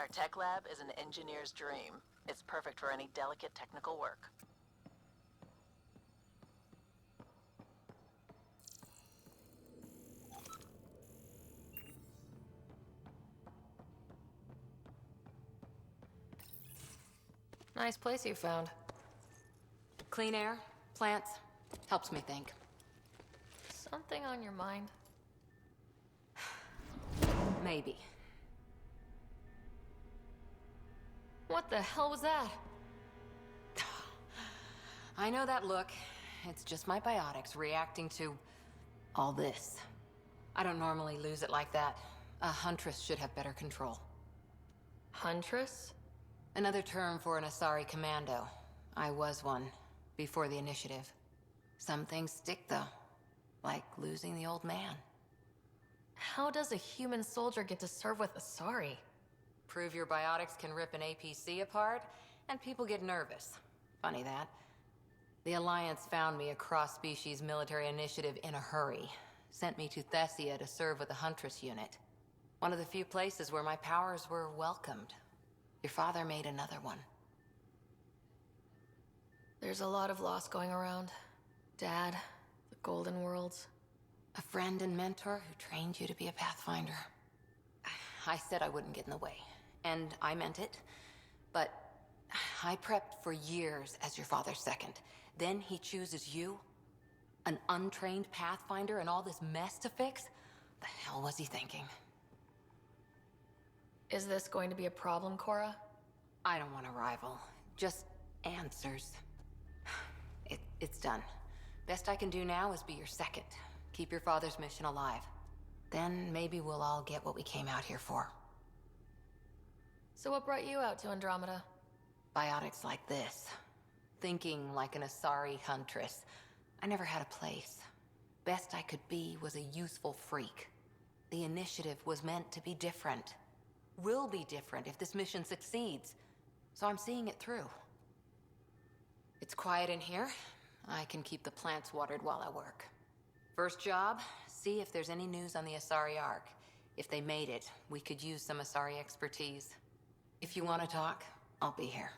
Our tech lab is an engineer's dream. It's perfect for any delicate technical work. Nice place you found. Clean air, plants, helps me think. Something on your mind? Maybe. What the hell was that? I know that look. It's just my biotics reacting to all this. I don't normally lose it like that. A huntress should have better control. Huntress? Another term for an Asari commando. I was one, before the initiative. Some things stick, though. Like losing the old man. How does a human soldier get to serve with Asari? Prove your biotics can rip an APC apart, and people get nervous. Funny that. The Alliance found me a cross-species military initiative in a hurry. Sent me to Thessia to serve with the Huntress unit. One of the few places where my powers were welcomed. Your father made another one. There's a lot of loss going around. Dad, the Golden Worlds. A friend and mentor who trained you to be a Pathfinder. I said I wouldn't get in the way, and I meant it. But I prepped for years as your father's second. Then he chooses you? An untrained Pathfinder and all this mess to fix? The hell was he thinking? Is this going to be a problem, Cora? I don't want a rival. Just answers. It's done. Best I can do now is be your second. Keep your father's mission alive. Then maybe we'll all get what we came out here for. So what brought you out to Andromeda? Biotics like this. Thinking like an Asari huntress. I never had a place. Best I could be was a useful freak. The initiative was meant to be different. Will be different if this mission succeeds. So I'm seeing it through. It's quiet in here. I can keep the plants watered while I work. First job, see if there's any news on the Asari Ark. If they made it, we could use some Asari expertise. If you want to talk, I'll be here.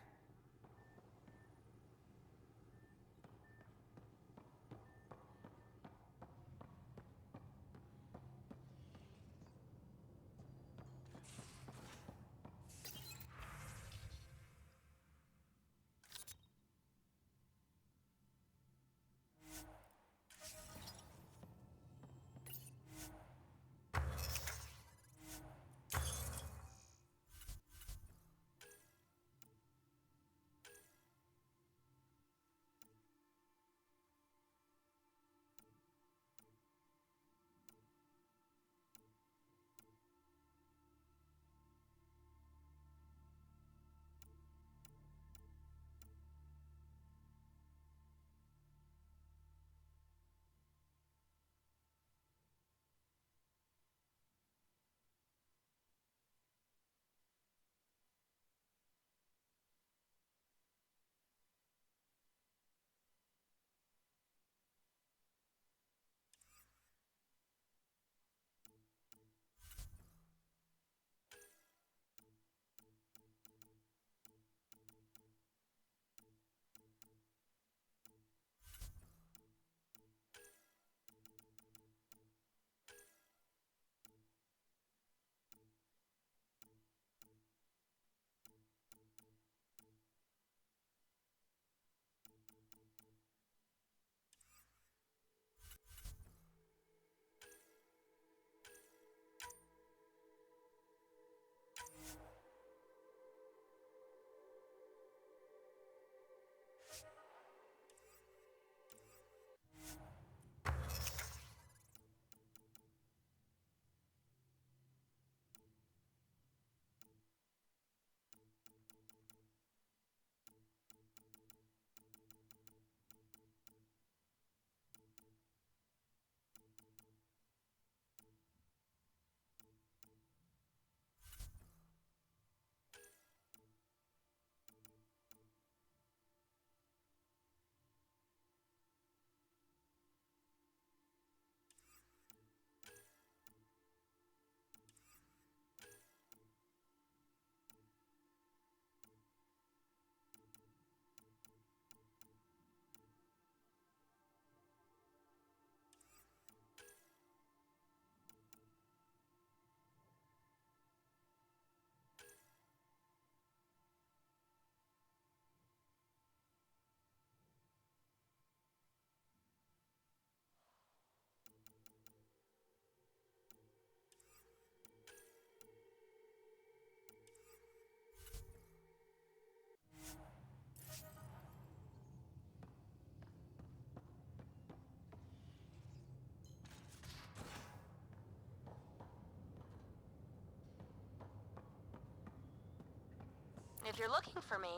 If you're looking for me,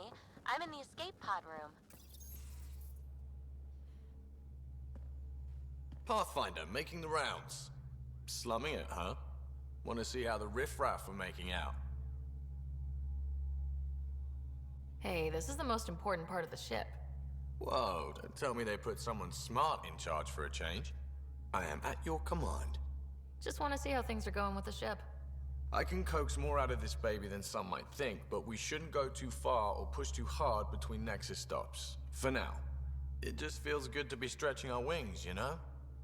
I'm in the escape pod room. Pathfinder, making the rounds. Slumming it, huh? Want to see how the riffraff are making out? Hey, this is the most important part of the ship. Whoa, don't tell me they put someone smart in charge for a change. I am at your command. Just want to see how things are going with the ship. I can coax more out of this baby than some might think, but we shouldn't go too far or push too hard between Nexus stops. For now. It just feels good to be stretching our wings, you know?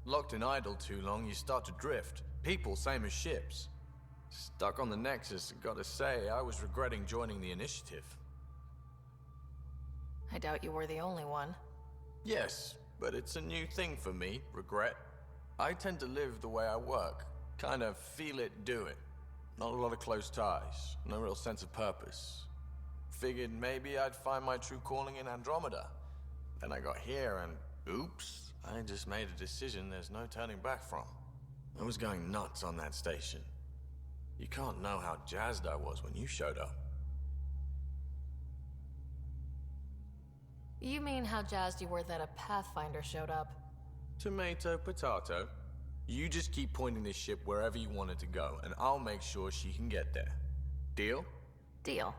Locked in idle too long, you start to drift. People, same as ships. Stuck on the Nexus, gotta say, I was regretting joining the Initiative. I doubt you were the only one. Yes, but it's a new thing for me, regret. I tend to live the way I work. Kind of feel it, do it. Not a lot of close ties, no real sense of purpose. Figured maybe I'd find my true calling in Andromeda. Then I got here and, oops, I just made a decision there's no turning back from. I was going nuts on that station. You can't know how jazzed I was when you showed up. You mean how jazzed you were that a Pathfinder showed up? Tomato, potato. You just keep pointing this ship wherever you want it to go, and I'll make sure she can get there. Deal? Deal.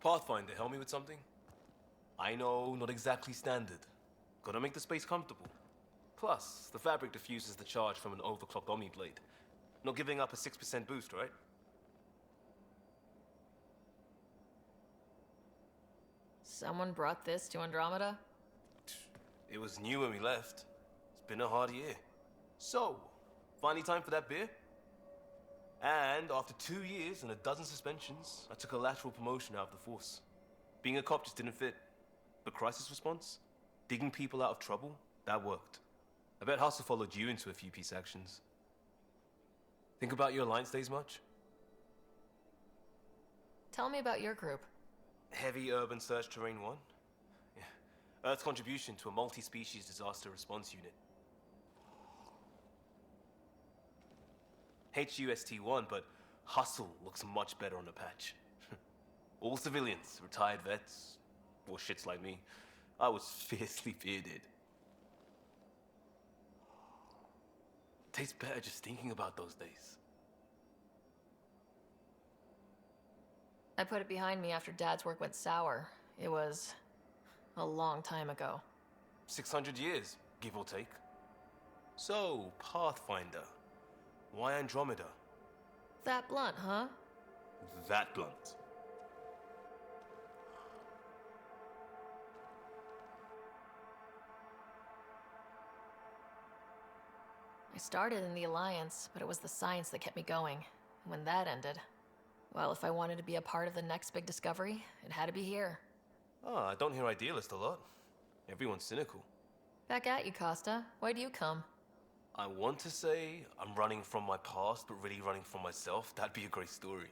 Pathfinder, help me with something? I know, not exactly standard. Gotta make the space comfortable. Plus, the fabric diffuses the charge from an overclocked Omni blade. Not giving up a 6% boost, right? Someone brought this to Andromeda? It was new when we left. It's been a hard year. So, finally time for that beer? And after 2 years and a dozen suspensions, I took a lateral promotion out of the force. Being a cop just didn't fit. But crisis response? Digging people out of trouble? That worked. I bet Hustle followed you into a few peace actions. Think about your Alliance days much? Tell me about your group. Heavy Urban Search Terrain 1? Yeah. Earth's contribution to a multi-species disaster response unit. HUST-1, but Hustle looks much better on the patch. All civilians, retired vets, or shits like me. I was fiercely bearded. Tastes better just thinking about those days. I put it behind me after Dad's work went sour. It was a long time ago. 600 years, give or take. So, Pathfinder. Why Andromeda? That blunt, huh? That blunt. I started in the Alliance, but it was the science that kept me going. And when that ended, well, if I wanted to be a part of the next big discovery, it had to be here. Oh, I don't hear idealist a lot. Everyone's cynical. Back at you, Costa. Why do you come? I want to say I'm running from my past, but really running from myself. That'd be a great story.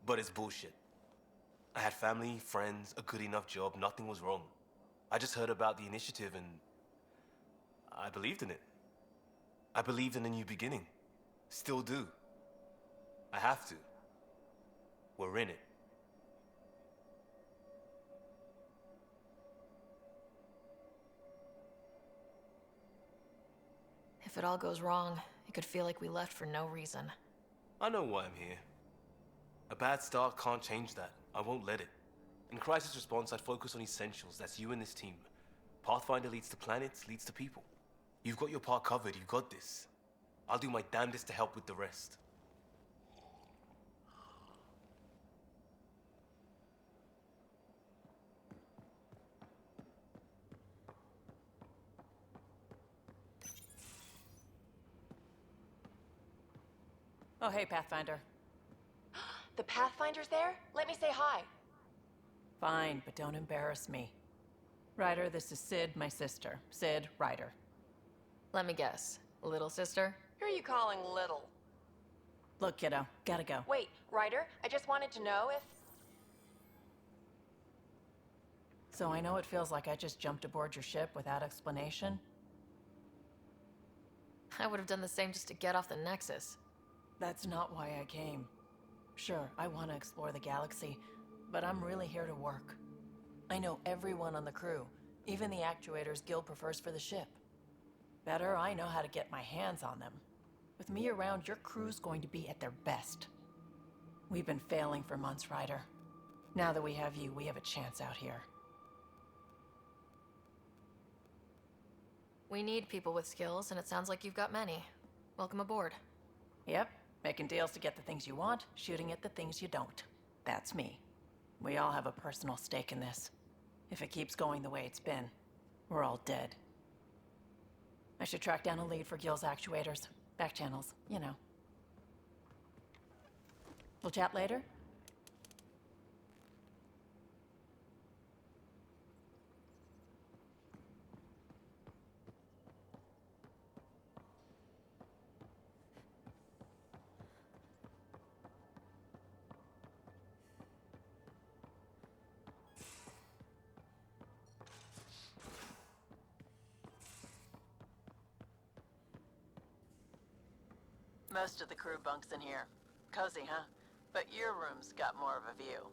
But it's bullshit. I had family, friends, a good enough job, nothing was wrong. I just heard about the initiative and I believed in it. I believed in a new beginning. Still do. I have to. We're in it. If it all goes wrong, it could feel like we left for no reason. I know why I'm here. A bad start can't change that. I won't let it. In crisis response, I'd focus on essentials. That's you and this team. Pathfinder leads to planets, leads to people. You've got your part covered. You've got this. I'll do my damnedest to help with the rest. Oh, hey, Pathfinder. The Pathfinder's there? Let me say hi. Fine, but don't embarrass me. Ryder, this is Sid, my sister. Sid Ryder. Let me guess. Little sister? Who are you calling little? Look, kiddo, gotta go. Wait, Ryder, I just wanted to know if... So I know it feels like I just jumped aboard your ship without explanation. I would have done the same just to get off the Nexus. That's not why I came. Sure, I want to explore the galaxy, but I'm really here to work. I know everyone on the crew, even the actuators Guild prefers for the ship. Better, I know how to get my hands on them. With me around, your crew's going to be at their best. We've been failing for months, Ryder. Now that we have you, we have a chance out here. We need people with skills, and it sounds like you've got many. Welcome aboard. Yep, making deals to get the things you want, shooting at the things you don't. That's me. We all have a personal stake in this. If it keeps going the way it's been, we're all dead. I should track down a lead for Gil's actuators. Back channels, you know. We'll chat later? Most of the crew bunks in here. Cozy, huh? But your room's got more of a view.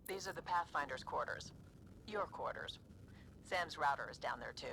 These are the Pathfinder's quarters. Your quarters. Sam's router is down there too.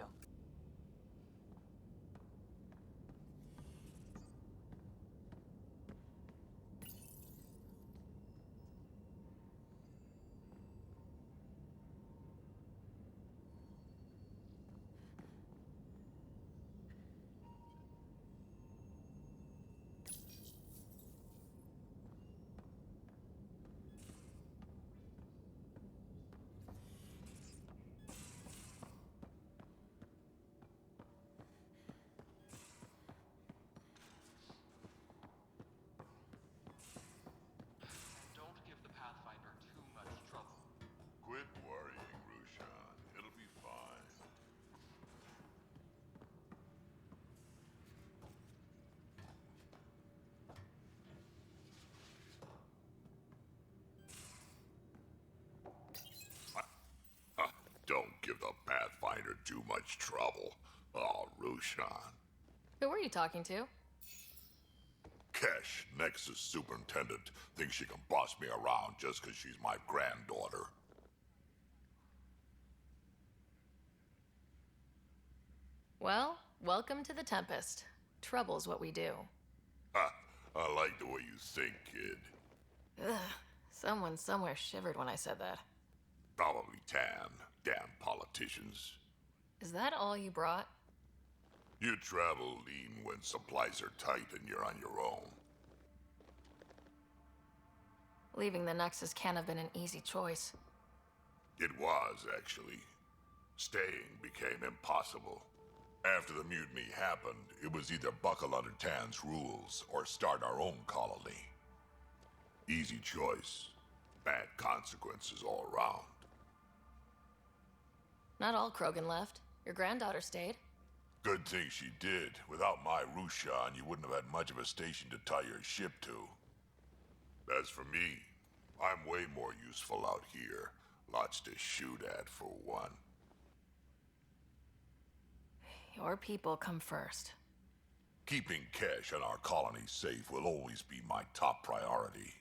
Quit worrying, Rushan. It'll be fine. Don't give the Pathfinder too much trouble. Oh, Rushan. Who were you talking to? Kesh, Nexus Superintendent, thinks she can boss me around just because she's my granddaughter. Well, welcome to the Tempest. Trouble's what we do. Ha! I like the way you think, kid. Ugh. Someone somewhere shivered when I said that. Probably Tan. Damn politicians. Is that all you brought? You travel lean when supplies are tight and you're on your own. Leaving the Nexus can't have been an easy choice. It was, actually. Staying became impossible. After the mutiny happened, it was either buckle under Tan's rules or start our own colony. Easy choice. Bad consequences all around. Not all Krogan left. Your granddaughter stayed. Good thing she did. Without my Rushan, you wouldn't have had much of a station to tie your ship to. As for me, I'm way more useful out here. Lots to shoot at, for one. Your people come first. Keeping Kesh and our colony safe will always be my top priority.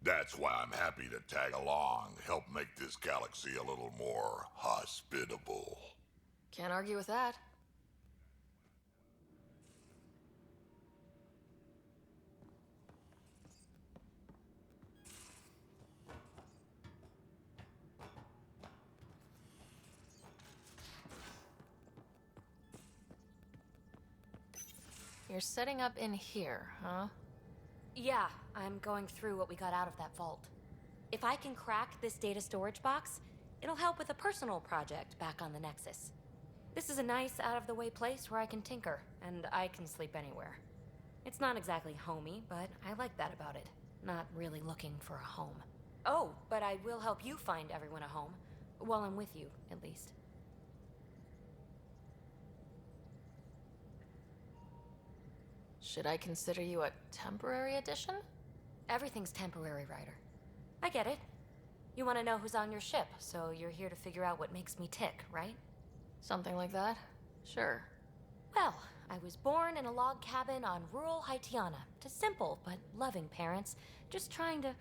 That's why I'm happy to tag along, help make this galaxy a little more hospitable. Can't argue with that. you're setting up in here, huh? Yeah, I'm going through what we got out of that vault. If I can crack this data storage box, it'll help with a personal project back on the Nexus. This is a nice, out-of-the-way place where I can tinker, and I can sleep anywhere. It's not exactly homey, but I like that about it. Not really looking for a home. Oh, but I will help you find everyone a home. While I'm with you, at least. Should I consider you a temporary addition? Everything's temporary, Ryder. I get it. You want to know who's on your ship, so you're here to figure out what makes me tick, right? Something like that? Sure. Well, I was born in a log cabin on rural Haitiana to simple but loving parents, just trying to...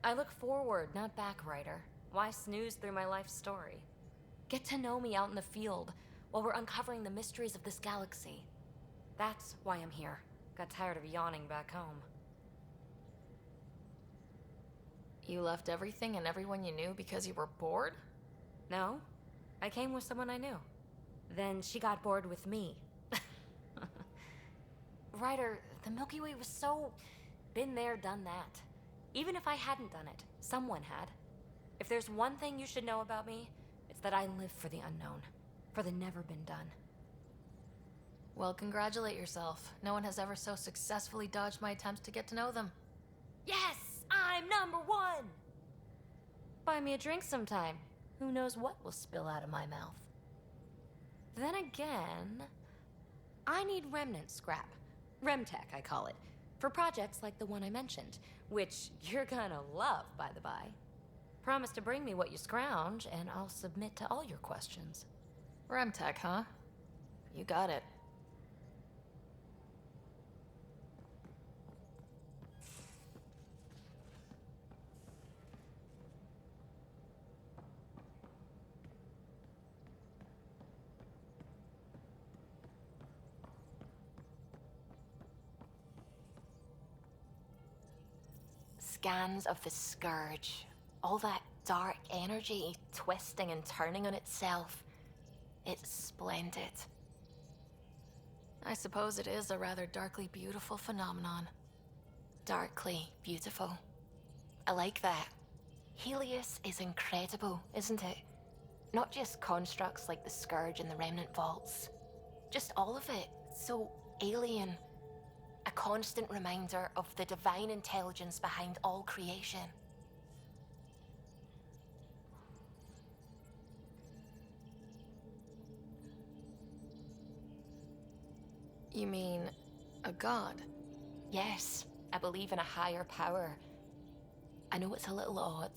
I look forward, not back, Ryder. Why snooze through my life story? Get to know me out in the field while we're uncovering the mysteries of this galaxy. That's why I'm here. Got tired of yawning back home. You left everything and everyone you knew because you were bored? No, I came with someone I knew. Then she got bored with me. Ryder, the Milky Way was so... been there, done that. Even if I hadn't done it, someone had. If there's one thing you should know about me, it's that I live for the unknown. For the never been done. Well, congratulate yourself. No one has ever so successfully dodged my attempts to get to know them. Yes! I'm #1! Buy me a drink sometime. Who knows what will spill out of my mouth. Then again, I need remnant scrap. Remtech, I call it. For projects like the one I mentioned, which you're gonna love, by the by. Promise to bring me what you scrounge, and I'll submit to all your questions. Remtech, huh? You got it. Scans of the Scourge. All that dark energy twisting and turning on itself. It's splendid. I suppose it is a rather darkly beautiful phenomenon. Darkly beautiful. I like that. Helios is incredible, isn't it? Not just constructs like the Scourge and the Remnant Vaults. Just all of it. So alien. A constant reminder of the divine intelligence behind all creation. You mean a god? Yes, I believe in a higher power. I know it's a little odd,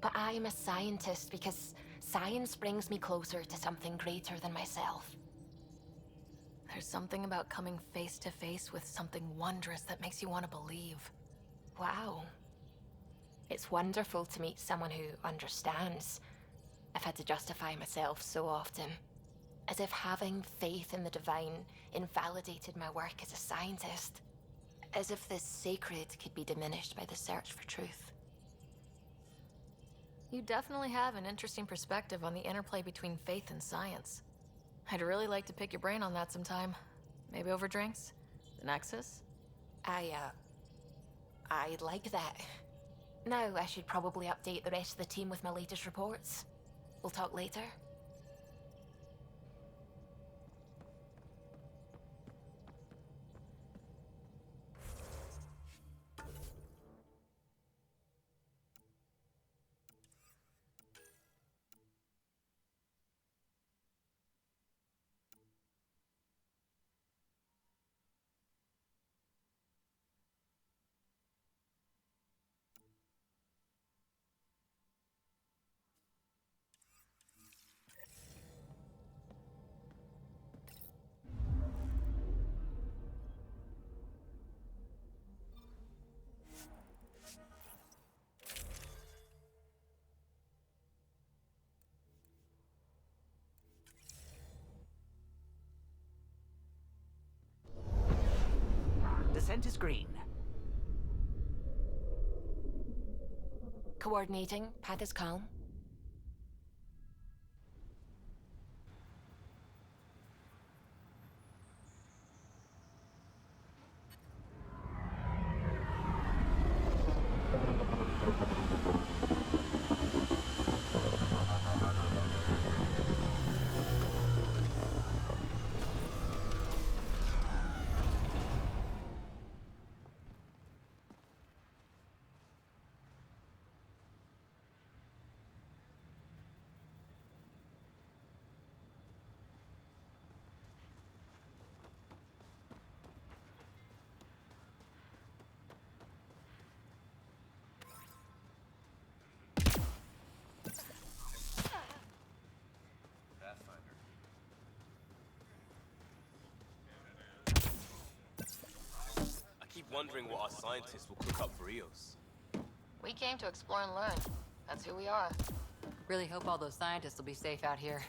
but I am a scientist because science brings me closer to something greater than myself. There's something about coming face to face with something wondrous that makes you want to believe. Wow. It's wonderful to meet someone who understands. I've had to justify myself so often. As if having faith in the divine invalidated my work as a scientist. As if the sacred could be diminished by the search for truth. You definitely have an interesting perspective on the interplay between faith and science. I'd really like to pick your brain on that sometime. Maybe over drinks? The Nexus? I'd like that. Now I should probably update the rest of the team with my latest reports. We'll talk later. Descent is green. Coordinating. Path is calm. wondering what our scientists will cook up for Eos. We came to explore and learn. That's who we are. Really hope all those scientists will be safe out here.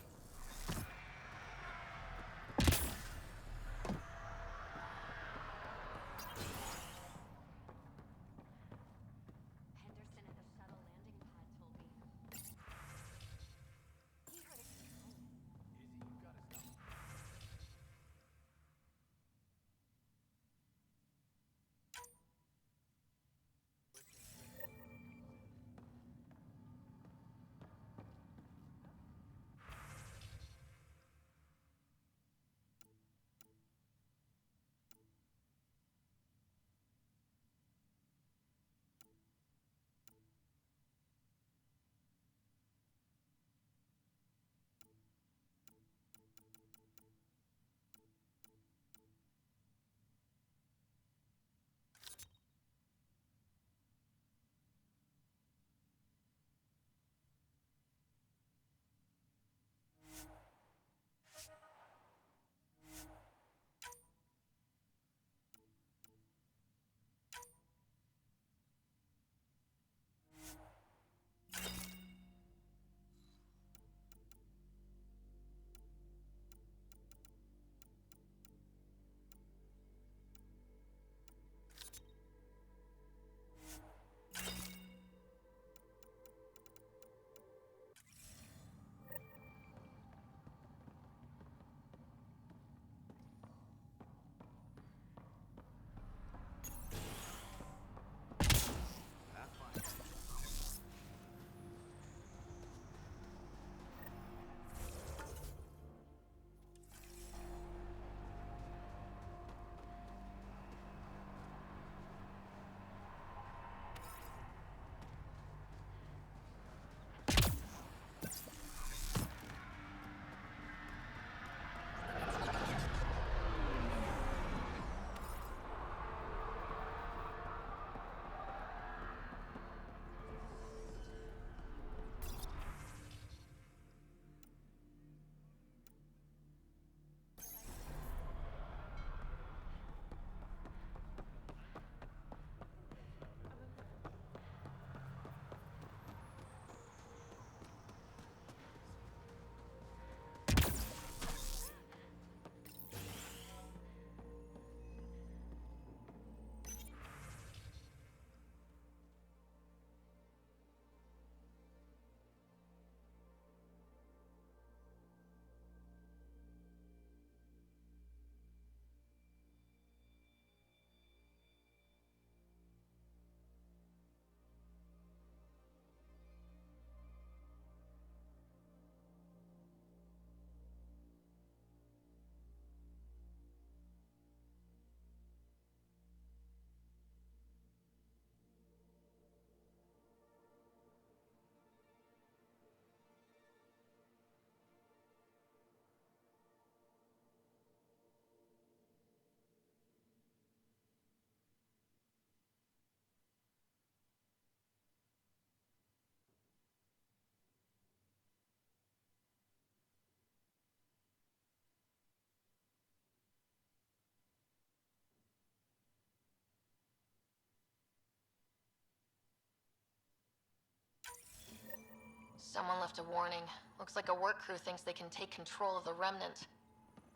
Someone left a warning. Looks like a work crew thinks they can take control of the remnant.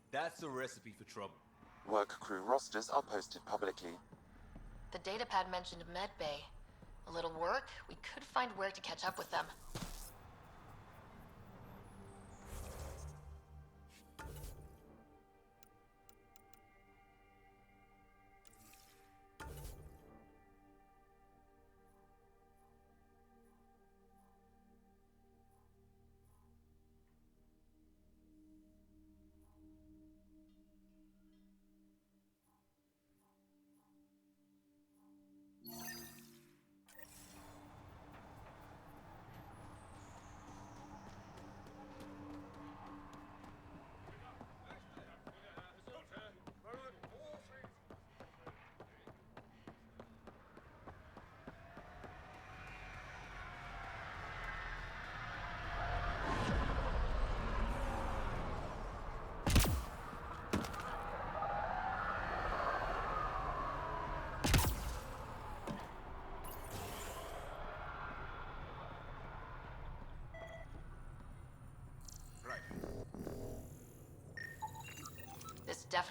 That's a recipe for trouble. Work crew rosters are posted publicly. The datapad mentioned Med Bay. A little work, we could find where to catch up with them.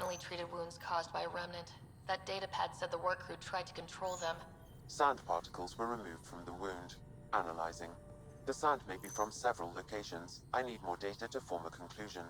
definitely treated wounds caused by a remnant. That datapad said the work crew tried to control them. Sand particles were removed from the wound. Analyzing. The sand may be from several locations. I need more data to form a conclusion.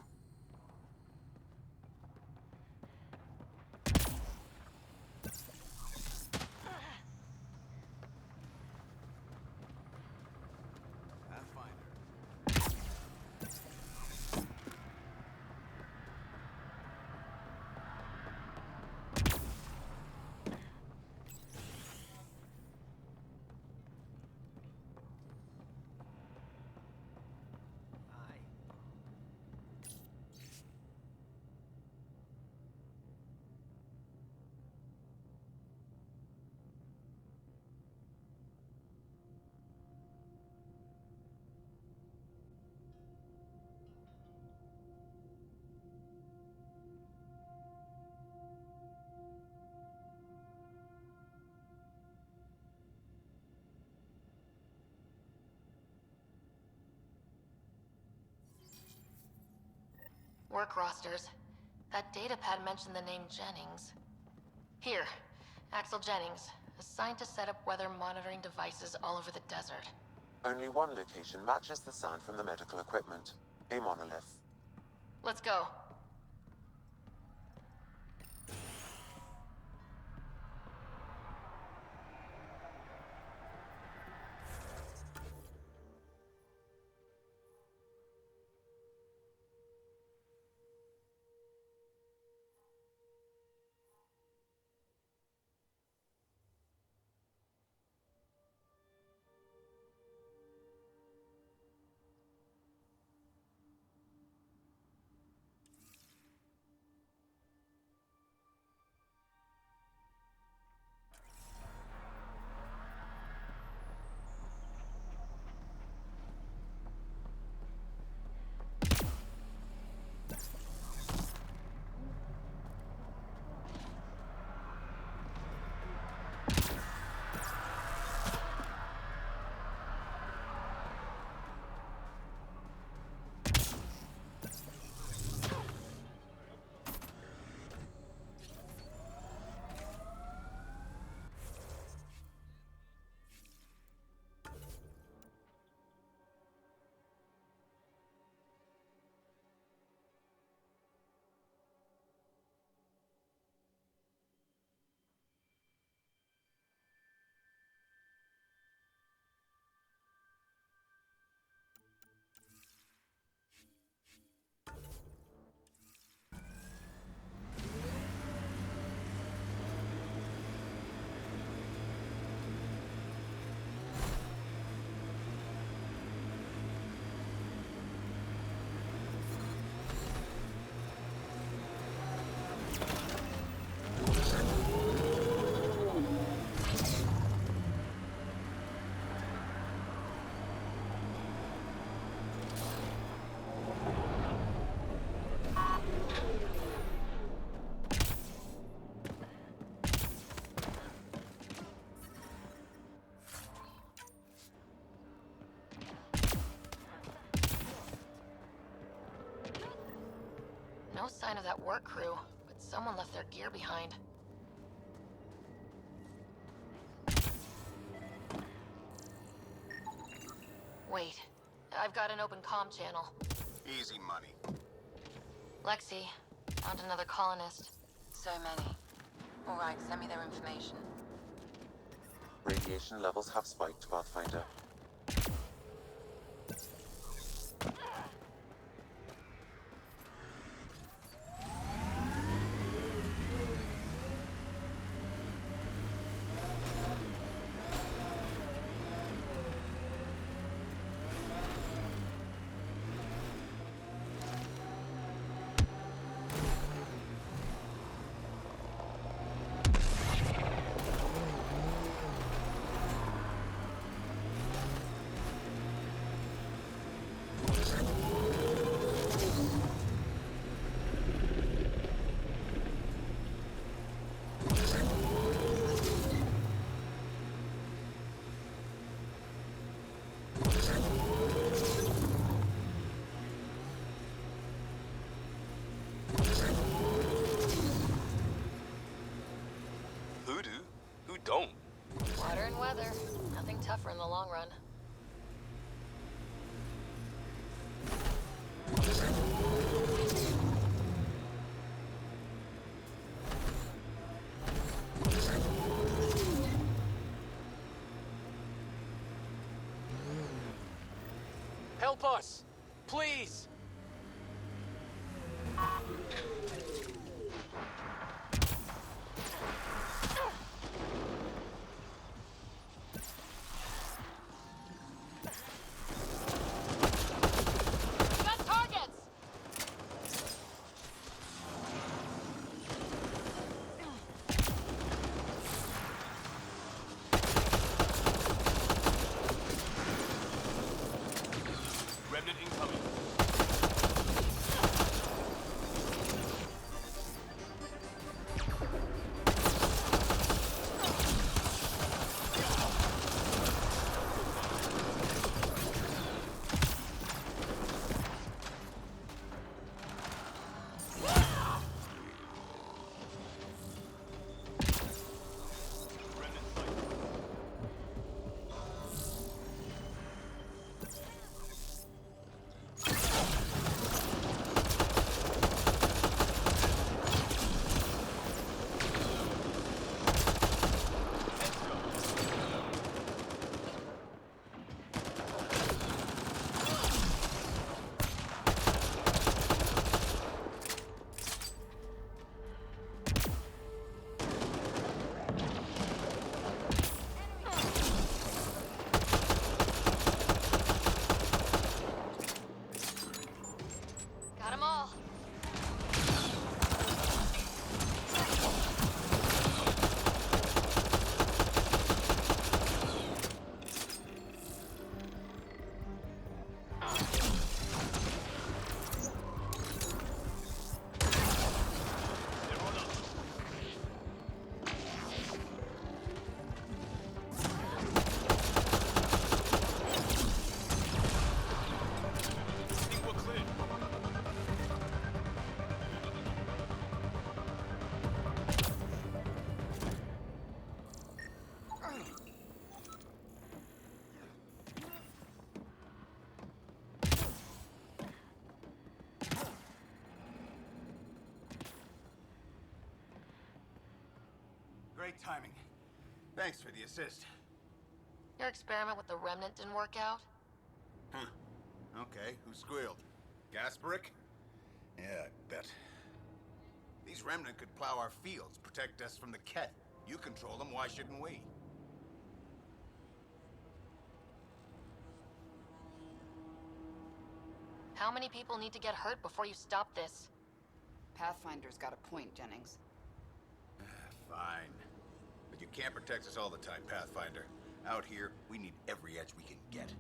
Work rosters. That datapad mentioned the name Jennings. Here, Axel Jennings, assigned to set up weather monitoring devices all over the desert. Only one location matches the sound from the medical equipment. A monolith. Let's go. No sign of that work crew, but someone left their gear behind. Wait, I've got an open comm channel. Easy money. Lexi, found another colonist. So many. All right, send me their information. Radiation levels have spiked, Pathfinder. don't. Water and weather. Nothing tougher in the long run. Help us! Please! Got targets! Remnant incoming. Got 'em all. Think we're clear. Great timing. Thanks for the assist. Your experiment with the remnant didn't work out? Huh. Okay, who squealed? Gasparic? Yeah, I bet. These remnant could plow our fields, protect us from the Ket. You control them, why shouldn't we? How many people need to get hurt before you stop this? Pathfinder's got a point, Jennings. Fine. But you can't protect us all the time, Pathfinder. Out here, we need every edge we can get.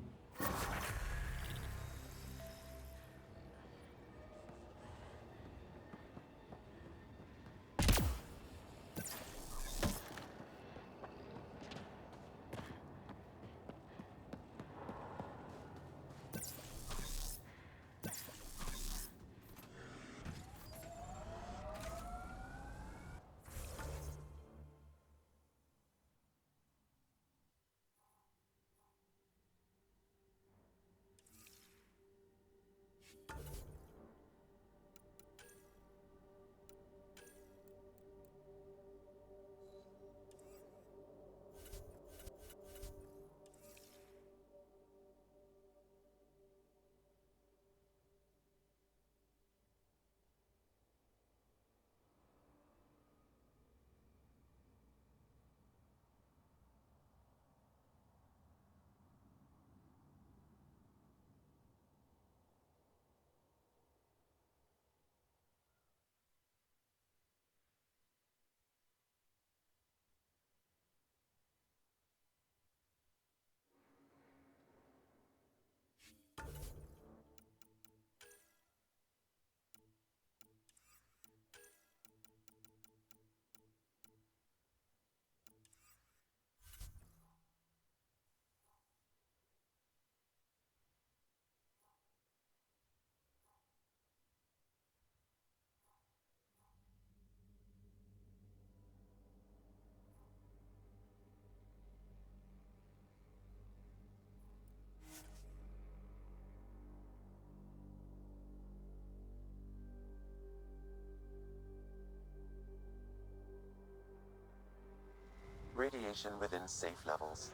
Radiation within safe levels.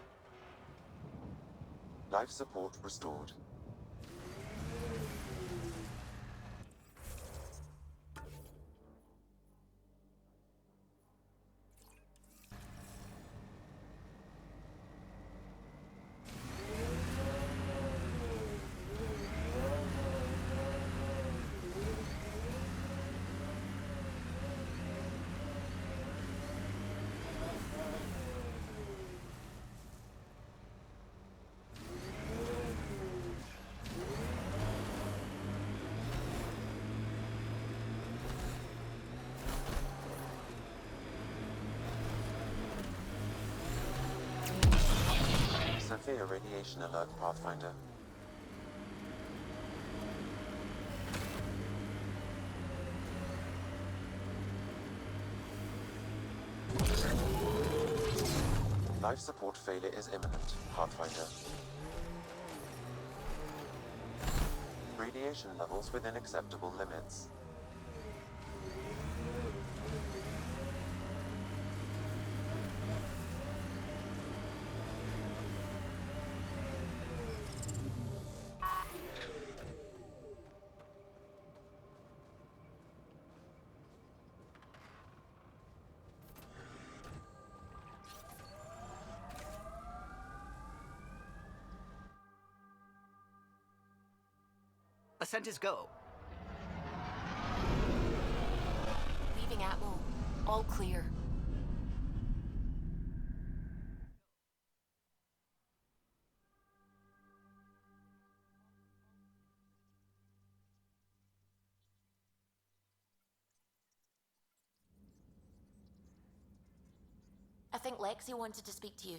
Life support restored. Severe radiation alert, Pathfinder. Life support failure is imminent, Pathfinder. Radiation levels within acceptable limits. Ascent is go. Leaving Atmo. All clear. I think Lexi wanted to speak to you.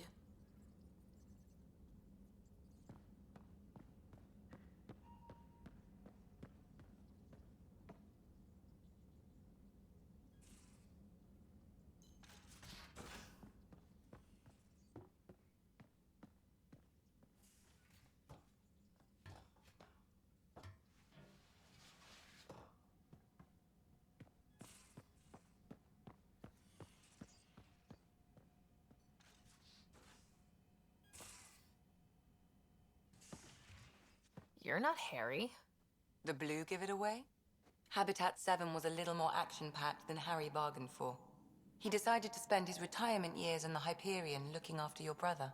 You're not Harry. The blue give it away? Habitat 7 was a little more action-packed than Harry bargained for. He decided to spend his retirement years in the Hyperion looking after your brother.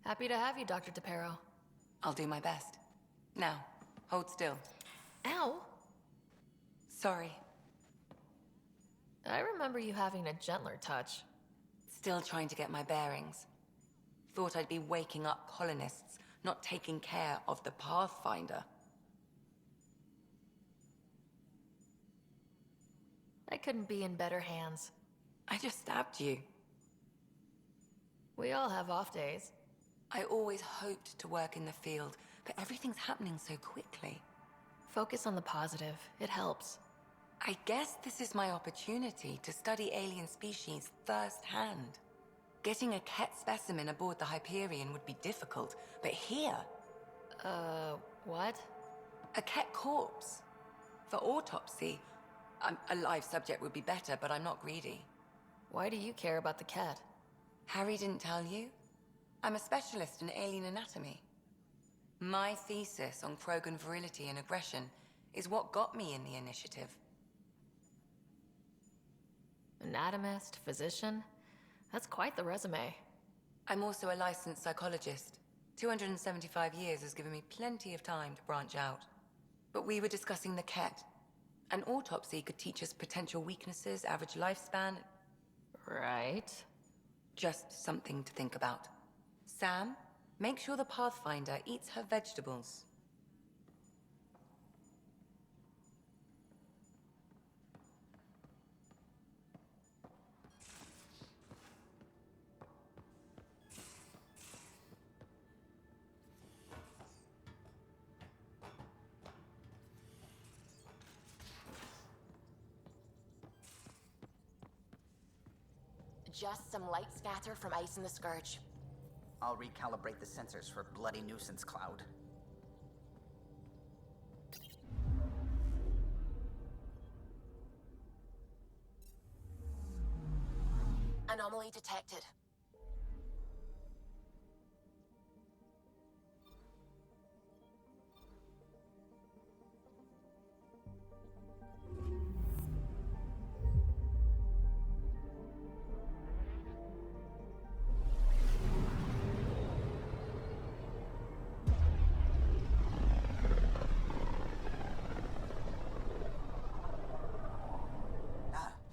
Happy to have you, Dr. DePero. I'll do my best. Now, hold still. Ow! Sorry. I remember you having a gentler touch. Still trying to get my bearings. Thought I'd be waking up colonists, not taking care of the Pathfinder. I couldn't be in better hands. I just stabbed you. We all have off days. I always hoped to work in the field, but everything's happening so quickly. Focus on the positive. It helps. I guess this is my opportunity to study alien species firsthand. Getting a Ket specimen aboard the Hyperion would be difficult, but here... what? A Ket corpse. For autopsy. A live subject would be better, but I'm not greedy. Why do you care about the Ket? Harry didn't tell you? I'm a specialist in alien anatomy. My thesis on Krogan virility and aggression is what got me in the initiative. Anatomist, physician? That's quite the resume. I'm also a licensed psychologist. 275 years has given me plenty of time to branch out. But we were discussing the Ket. An autopsy could teach us potential weaknesses, average lifespan. Right. Just something to think about. Sam, make sure the Pathfinder eats her vegetables. Just some light scatter from ice in the Scourge. I'll recalibrate the sensors for bloody nuisance cloud. Anomaly detected.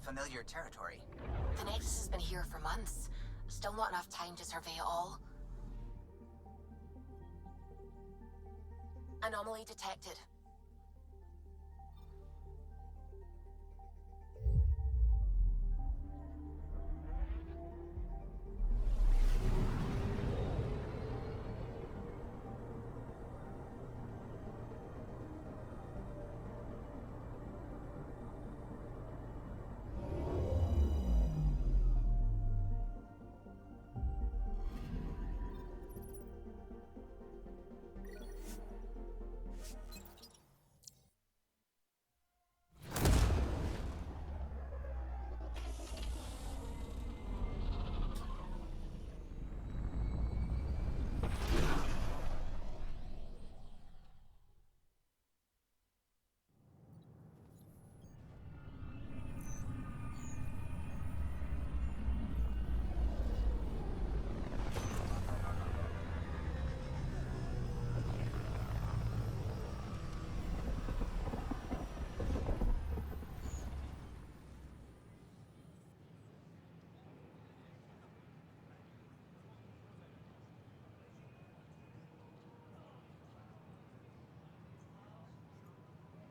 Familiar territory. The Nexus has been here for months. Still not enough time to survey it all. Anomaly detected.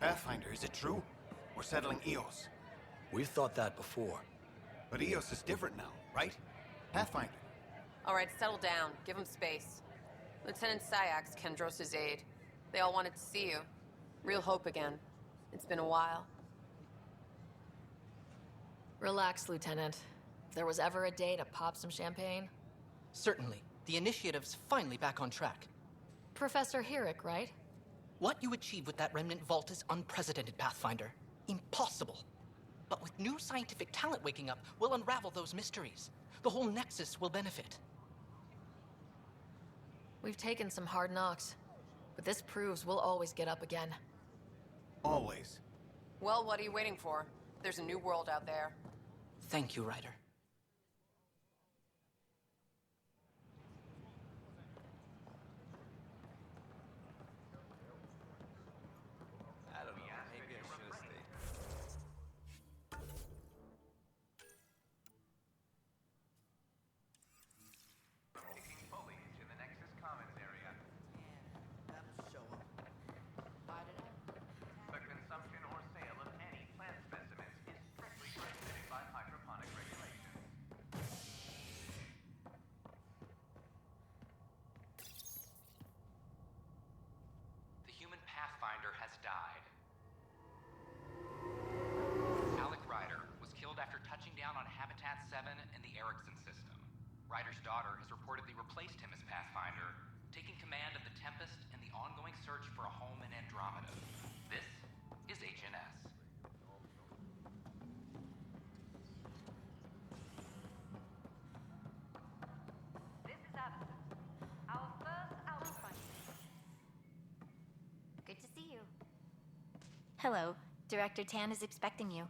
Pathfinder, is it true? We're settling Eos. We've thought that before. But Eos is different now, right? Pathfinder. All right, settle down. Give him space. Lieutenant Syax, Kendros' aide. They all wanted to see you. Real hope again. It's been a while. Relax, Lieutenant. If there was ever a day to pop some champagne. Certainly. The initiative's finally back on track. Professor Herrick, right? What you achieved with that remnant vault is unprecedented, Pathfinder. Impossible. But with new scientific talent waking up, we'll unravel those mysteries. The whole Nexus will benefit. We've taken some hard knocks, but this proves we'll always get up again. Always. Well, what are you waiting for? There's a new world out there. Thank you, Ryder. Pathfinder has died. Alec Ryder was killed after touching down on Habitat 7 in the Erickson system. Ryder's daughter has reportedly replaced him as Pathfinder, taking command of the Tempest and the ongoing search for a home in Andromeda. This is HNS. This is Addison. Our first outpoint. Good to see you. Hello. Director Tan is expecting you.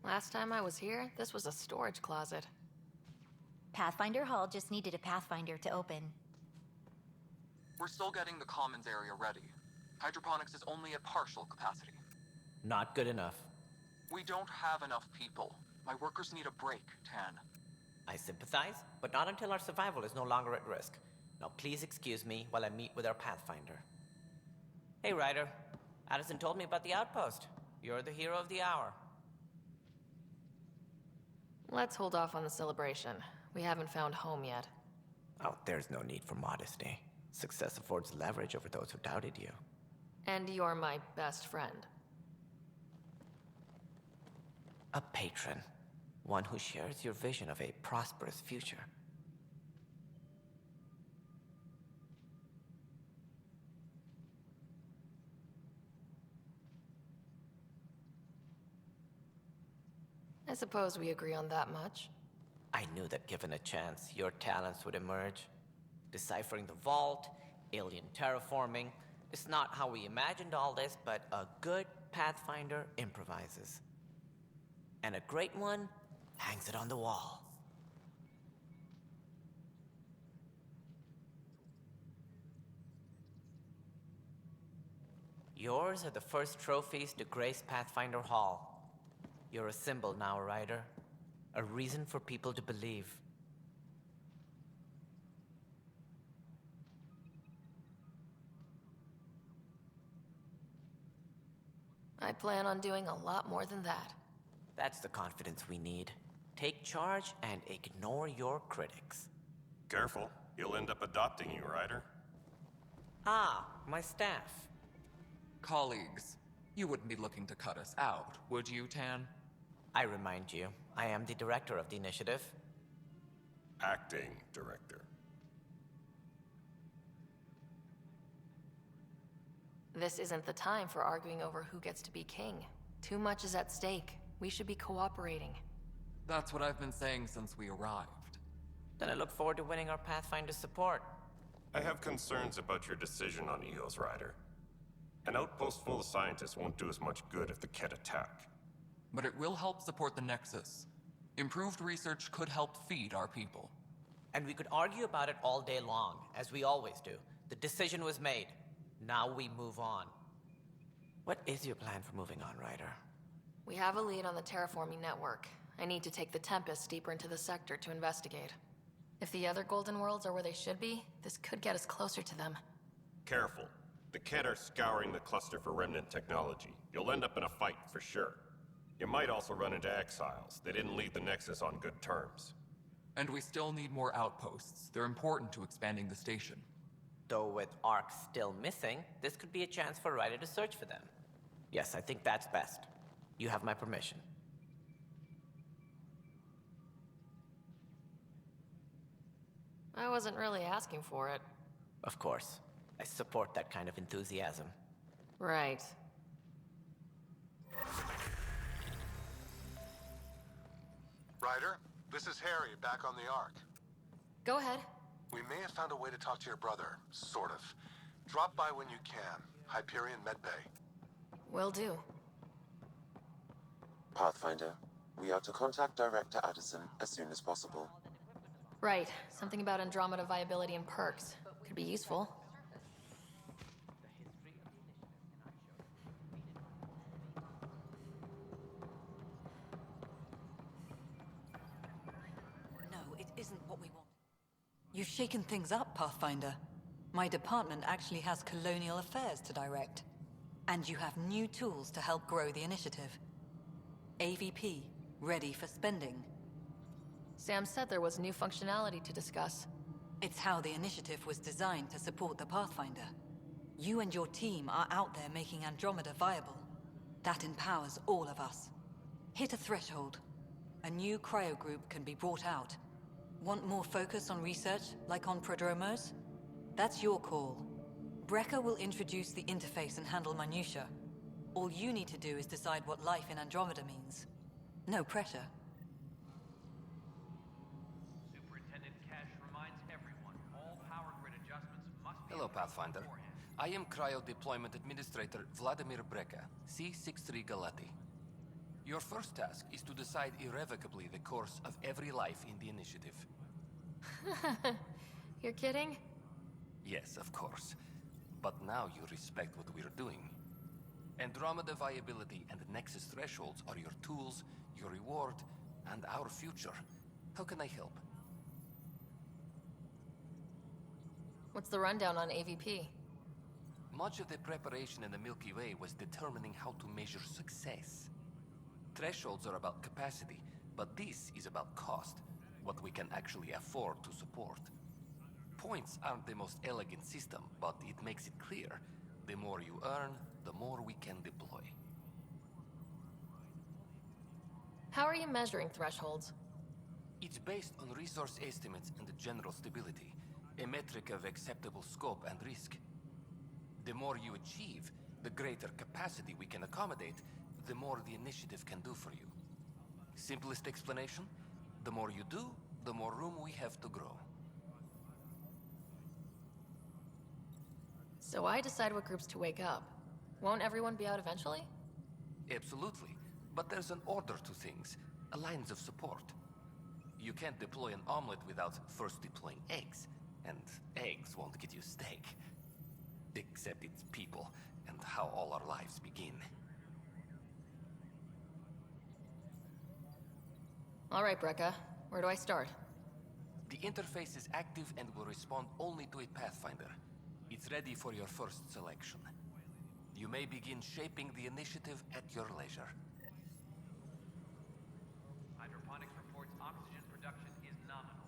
Last time I was here, this was a storage closet. Pathfinder Hall just needed a Pathfinder to open. We're still getting the commons area ready. Hydroponics is only at partial capacity. Not good enough. We don't have enough people. My workers need a break, Tan. I sympathize, but not until our survival is no longer at risk. Now please excuse me while I meet with our Pathfinder. Hey, Ryder. Addison told me about the outpost. You're the hero of the hour. Let's hold off on the celebration. We haven't found home yet. Oh, there's no need for modesty. Success affords leverage over those who doubted you. And you're my best friend. A patron. One who shares your vision of a prosperous future. I suppose we agree on that much. I knew that given a chance, your talents would emerge. Deciphering the vault, alien terraforming. It's not how we imagined all this, but a good Pathfinder improvises. And a great one hangs it on the wall. Yours are the first trophies to grace Pathfinder Hall. You're a symbol now, Ryder. A reason for people to believe. I plan on doing a lot more than that. That's the confidence we need. Take charge and ignore your critics. Careful, he'll end up adopting you, Ryder. Ah, my staff. Colleagues, you wouldn't be looking to cut us out, would you, Tan? I remind you, I am the director of the initiative. Acting director. This isn't the time for arguing over who gets to be king. Too much is at stake. We should be cooperating. That's what I've been saying since we arrived. Then I look forward to winning our Pathfinder support. I have concerns about your decision on EOS, Ryder. An outpost full of scientists won't do us much good if the Ket attack. But it will help support the Nexus. Improved research could help feed our people. And we could argue about it all day long, as we always do. The decision was made. Now we move on. What is your plan for moving on, Ryder? We have a lead on the terraforming network. I need to take the Tempest deeper into the sector to investigate. If the other Golden Worlds are where they should be, this could get us closer to them. Careful. The Ket are scouring the cluster for remnant technology. You'll end up in a fight for sure. You might also run into exiles. They didn't leave the Nexus on good terms. And we still need more outposts. They're important to expanding the station. Though with Ark still missing, this could be a chance for Ryder to search for them. Yes, I think that's best. You have my permission. I wasn't really asking for it. Of course. I support that kind of enthusiasm. Right. Ryder, this is Harry, back on the Ark. Go ahead. We may have found a way to talk to your brother, sort of. Drop by when you can. Hyperion Medbay. Will do. Pathfinder, we are to contact Director Addison as soon as possible. Right. Something about Andromeda viability and perks. Could be useful. No, it isn't what we want. You've shaken things up, Pathfinder. My department actually has colonial affairs to direct. And you have new tools to help grow the initiative. AVP, ready for spending. Sam said there was new functionality to discuss. It's how the initiative was designed to support the Pathfinder. You and your team are out there making Andromeda viable. That empowers all of us. Hit a threshold. A new cryo group can be brought out. Want more focus on research, like on Prodromos? That's your call. Brecker will introduce the interface and handle minutiae. All you need to do is decide what life in Andromeda means. No pressure. Superintendent Cash reminds everyone all power grid adjustments must be... Hello, Pathfinder. I am Cryo Deployment Administrator Vladimir Breca, C-63 Galati. Your first task is to decide irrevocably the course of every life in the initiative. You're kidding? Yes, of course. But now you respect what we're doing. Andromeda viability and Nexus thresholds are your tools, your reward, and our future. How can I help? What's the rundown on AVP? Much of the preparation in the Milky Way was determining how to measure success. Thresholds are about capacity, but this is about cost, what we can actually afford to support. Points aren't the most elegant system, but it makes it clear. The more you earn, the more we can deploy. How are you measuring thresholds? It's based on resource estimates and general stability, a metric of acceptable scope and risk. The more you achieve, the greater capacity we can accommodate, the more the initiative can do for you. Simplest explanation? The more you do, the more room we have to grow. So I decide what groups to wake up. Won't everyone be out eventually? Absolutely. But there's an order to things, lines of support. You can't deploy an omelet without first deploying eggs, and eggs won't get you steak. Except it's people, and how all our lives begin. All right, Brekka. Where do I start? The interface is active and will respond only to a Pathfinder. It's ready for your first selection. You may begin shaping the initiative at your leisure. Hydroponics reports oxygen production is nominal.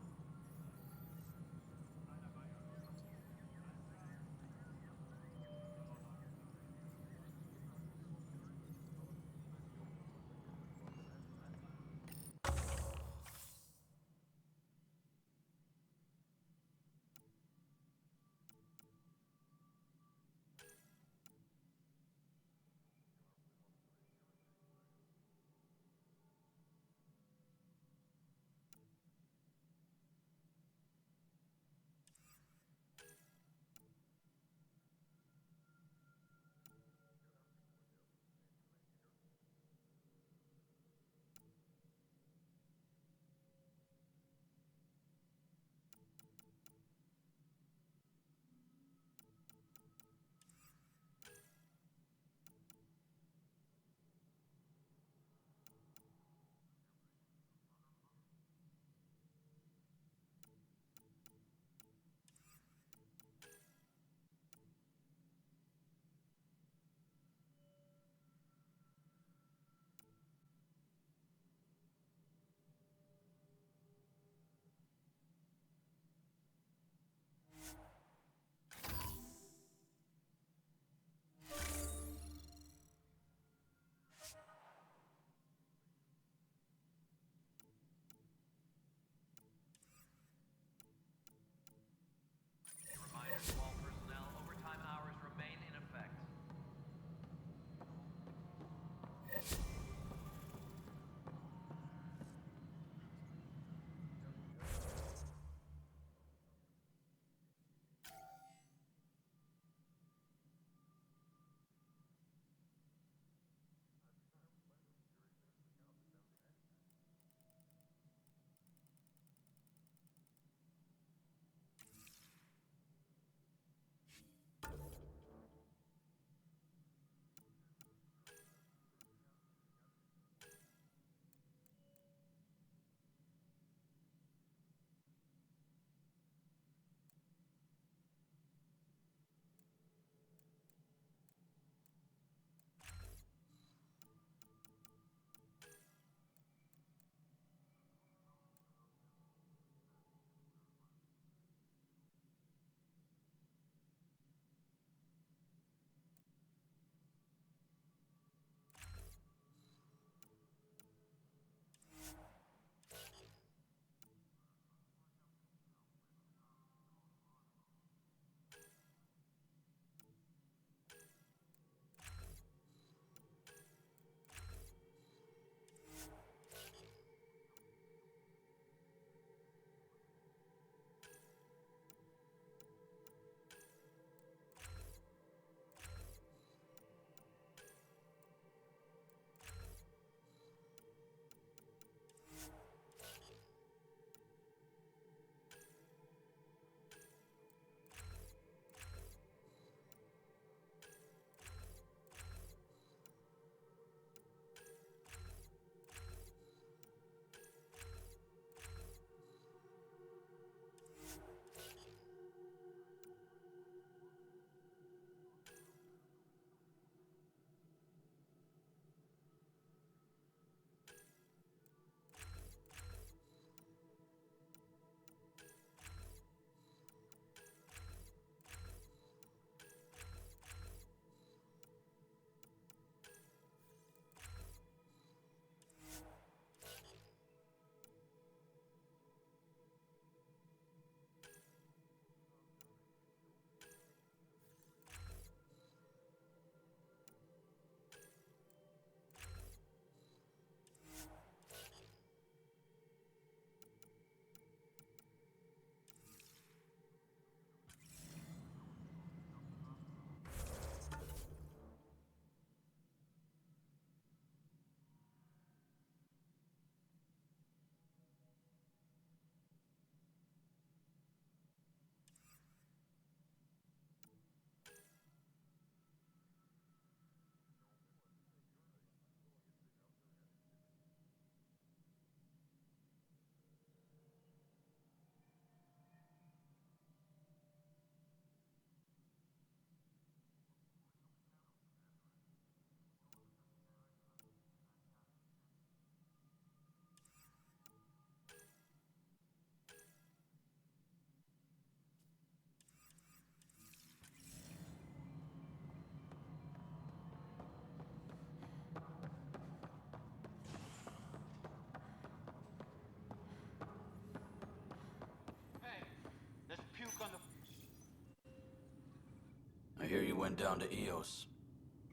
hear you went down to EOS.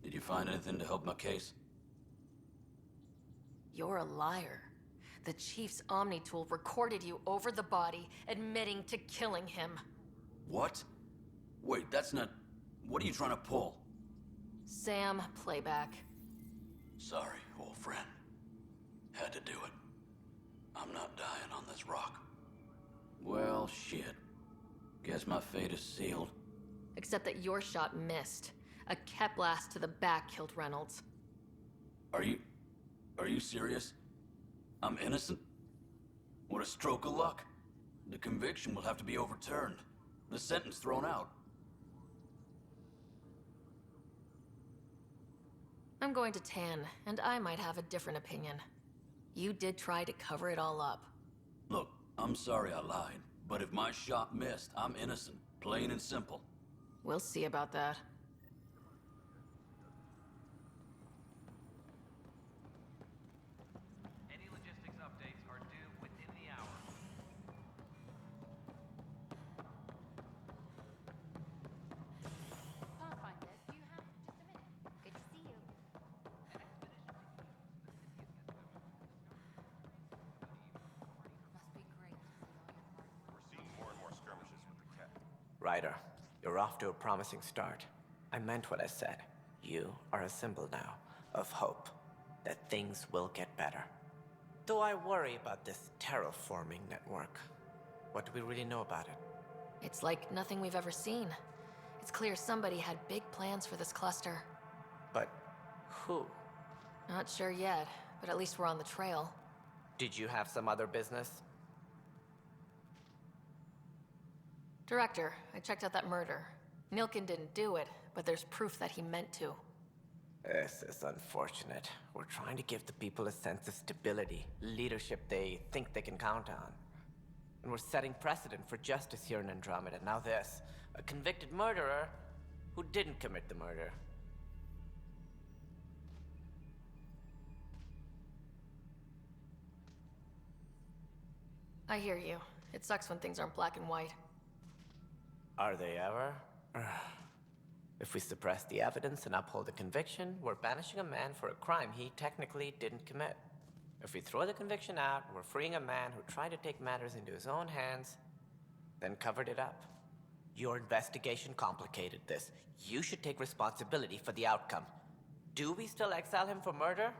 Did you find anything to help my case? You're a liar. The Chief's Omni tool recorded you over the body, admitting to killing him. What? Wait, that's not... What are you trying to pull? Sam, playback. Sorry, old friend. Had to do it. I'm not dying on this rock. Well, shit. Guess my fate is sealed. Except that your shot missed. A cat blast to the back killed Reynolds. Are you serious? I'm innocent? What a stroke of luck. The conviction will have to be overturned. The sentence thrown out. I'm going to Tan, and I might have a different opinion. You did try to cover it all up. Look, I'm sorry I lied, but if my shot missed, I'm innocent. Plain and simple. We'll see about that. Any logistics updates are due within the hour. Pathfinder, do you have just a minute? Good to see you. Must be great to see all your hard work. We're seeing more and more skirmishes with the Ket. Ryder, you're off to a promising start. I meant what I said. You are a symbol now of hope that things will get better. Though I worry about this terraforming network. What do we really know about it? It's like nothing we've ever seen. It's clear somebody had big plans for this cluster. But who? Not sure yet, but at least we're on the trail. Did you have some other business? Director, I checked out that murder. Nilkin didn't do it, but there's proof that he meant to. This is unfortunate. We're trying to give the people a sense of stability, leadership they think they can count on. And we're setting precedent for justice here in Andromeda. Now this, a convicted murderer who didn't commit the murder. I hear you. It sucks when things aren't black and white. Are they ever? If we suppress the evidence and uphold the conviction, we're banishing a man for a crime he technically didn't commit. If we throw the conviction out, we're freeing a man who tried to take matters into his own hands, then covered it up. Your investigation complicated this. You should take responsibility for the outcome. Do we still exile him for murder?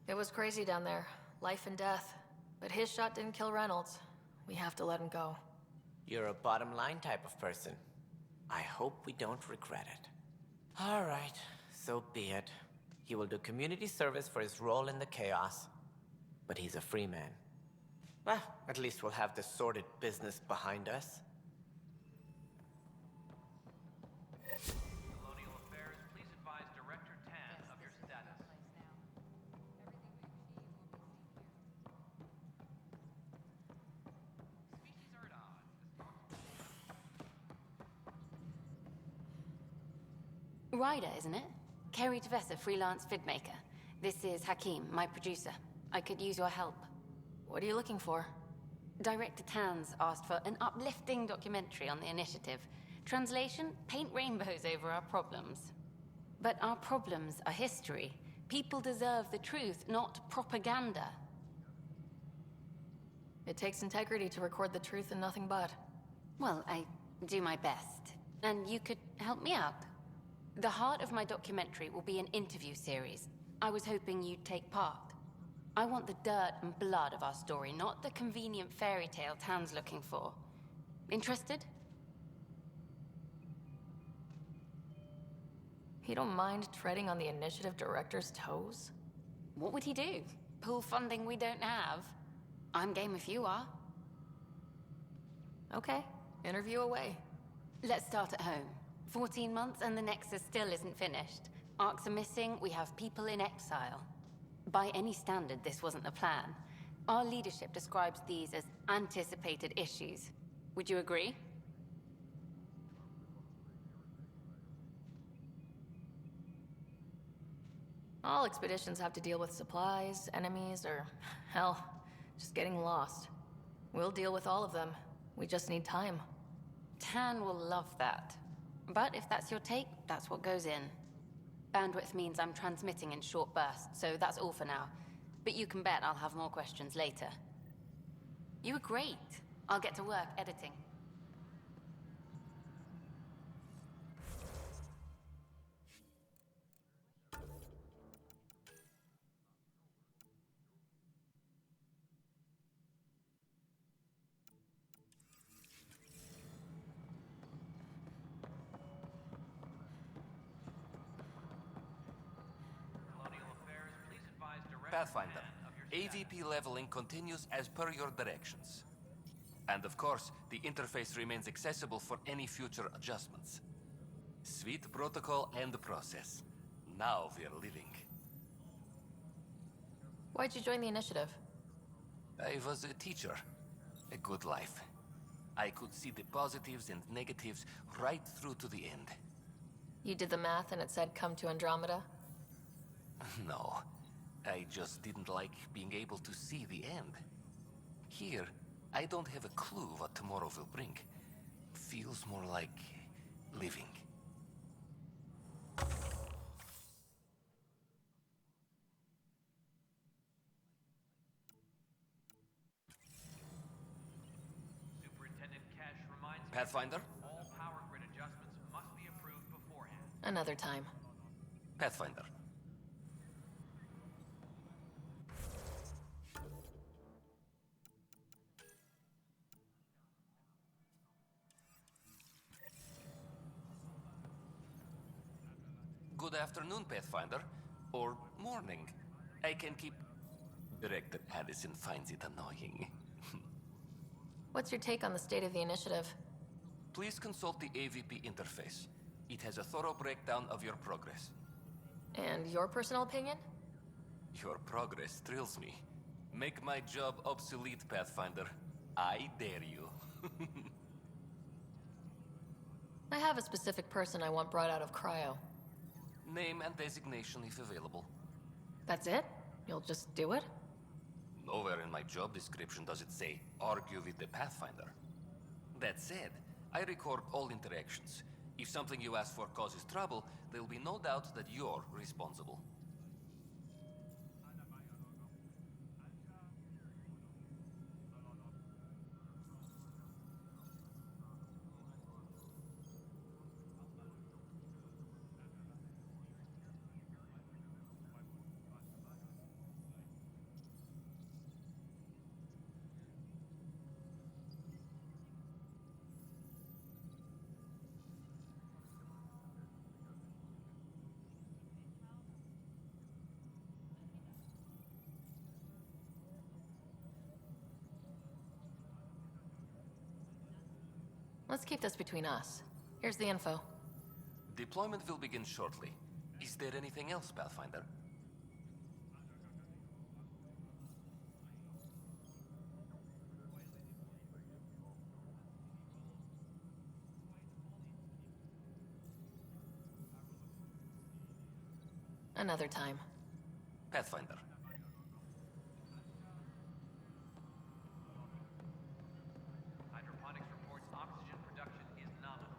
It was crazy down there. Life and death. But his shot didn't kill Reynolds. We have to let him go. You're a bottom line type of person. I hope we don't regret it. All right, so be it. He will do community service for his role in the chaos. But he's a free man. Well, at least we'll have this sordid business behind us. Colonial Affairs, please advise Director Tan of your status. Species are at odds. Ryder, isn't it? Kerry Tavessa, freelance vidmaker. This is Hakim, my producer. I could use your help. What are you looking for? Director Tan's asked for an uplifting documentary on the initiative. Translation, paint rainbows over our problems. But our problems are history. People deserve the truth, not propaganda. It takes integrity to record the truth and nothing but. Well, I do my best. And you could help me out. The heart of my documentary will be an interview series. I was hoping you'd take part. I want the dirt and blood of our story, not the convenient fairy tale Tan's looking for. Interested? You don't mind treading on the initiative director's toes? What would he do? Pull funding we don't have? I'm game if you are. Okay, interview away. Let's start at home. 14 months and the Nexus still isn't finished. Arcs are missing, we have people in exile. By any standard, this wasn't the plan. Our leadership describes these as anticipated issues. Would you agree? All expeditions have to deal with supplies, enemies, or, hell, just getting lost. We'll deal with all of them. We just need time. Tan will love that. But if that's your take, that's what goes in. Bandwidth means I'm transmitting in short bursts, so that's all for now. But you can bet I'll have more questions later. You were great. I'll get to work editing. Pathfinder, AVP leveling continues as per your directions. And of course, the interface remains accessible for any future adjustments. Sweet protocol and process. Now we're living. Why'd you join the initiative? I was a teacher. A good life. I could see the positives and negatives right through to the end. You did the math and it said come to Andromeda? No. I just didn't like being able to see the end. Here, I don't have a clue what tomorrow will bring. Feels more like living. Superintendent Cash reminds Pathfinder? me that all power grid adjustments must be approved beforehand. Another time. Pathfinder. Good afternoon, Pathfinder. Or morning. I can keep... Director Addison finds it annoying. What's your take on the state of the initiative? Please consult the AVP interface. It has a thorough breakdown of your progress. And your personal opinion? Your progress thrills me. Make my job obsolete, Pathfinder. I dare you. I have a specific person I want brought out of cryo. Name and designation if available. That's it? You'll just do it? Nowhere in my job description does it say, argue with the Pathfinder. That said, I record all interactions. If something you ask for causes trouble, there'll be no doubt that you're responsible. Let's keep this between us. Here's the info. Deployment will begin shortly. Is there anything else, Pathfinder? Another time. Pathfinder. Hydroponics reports oxygen production is nominal.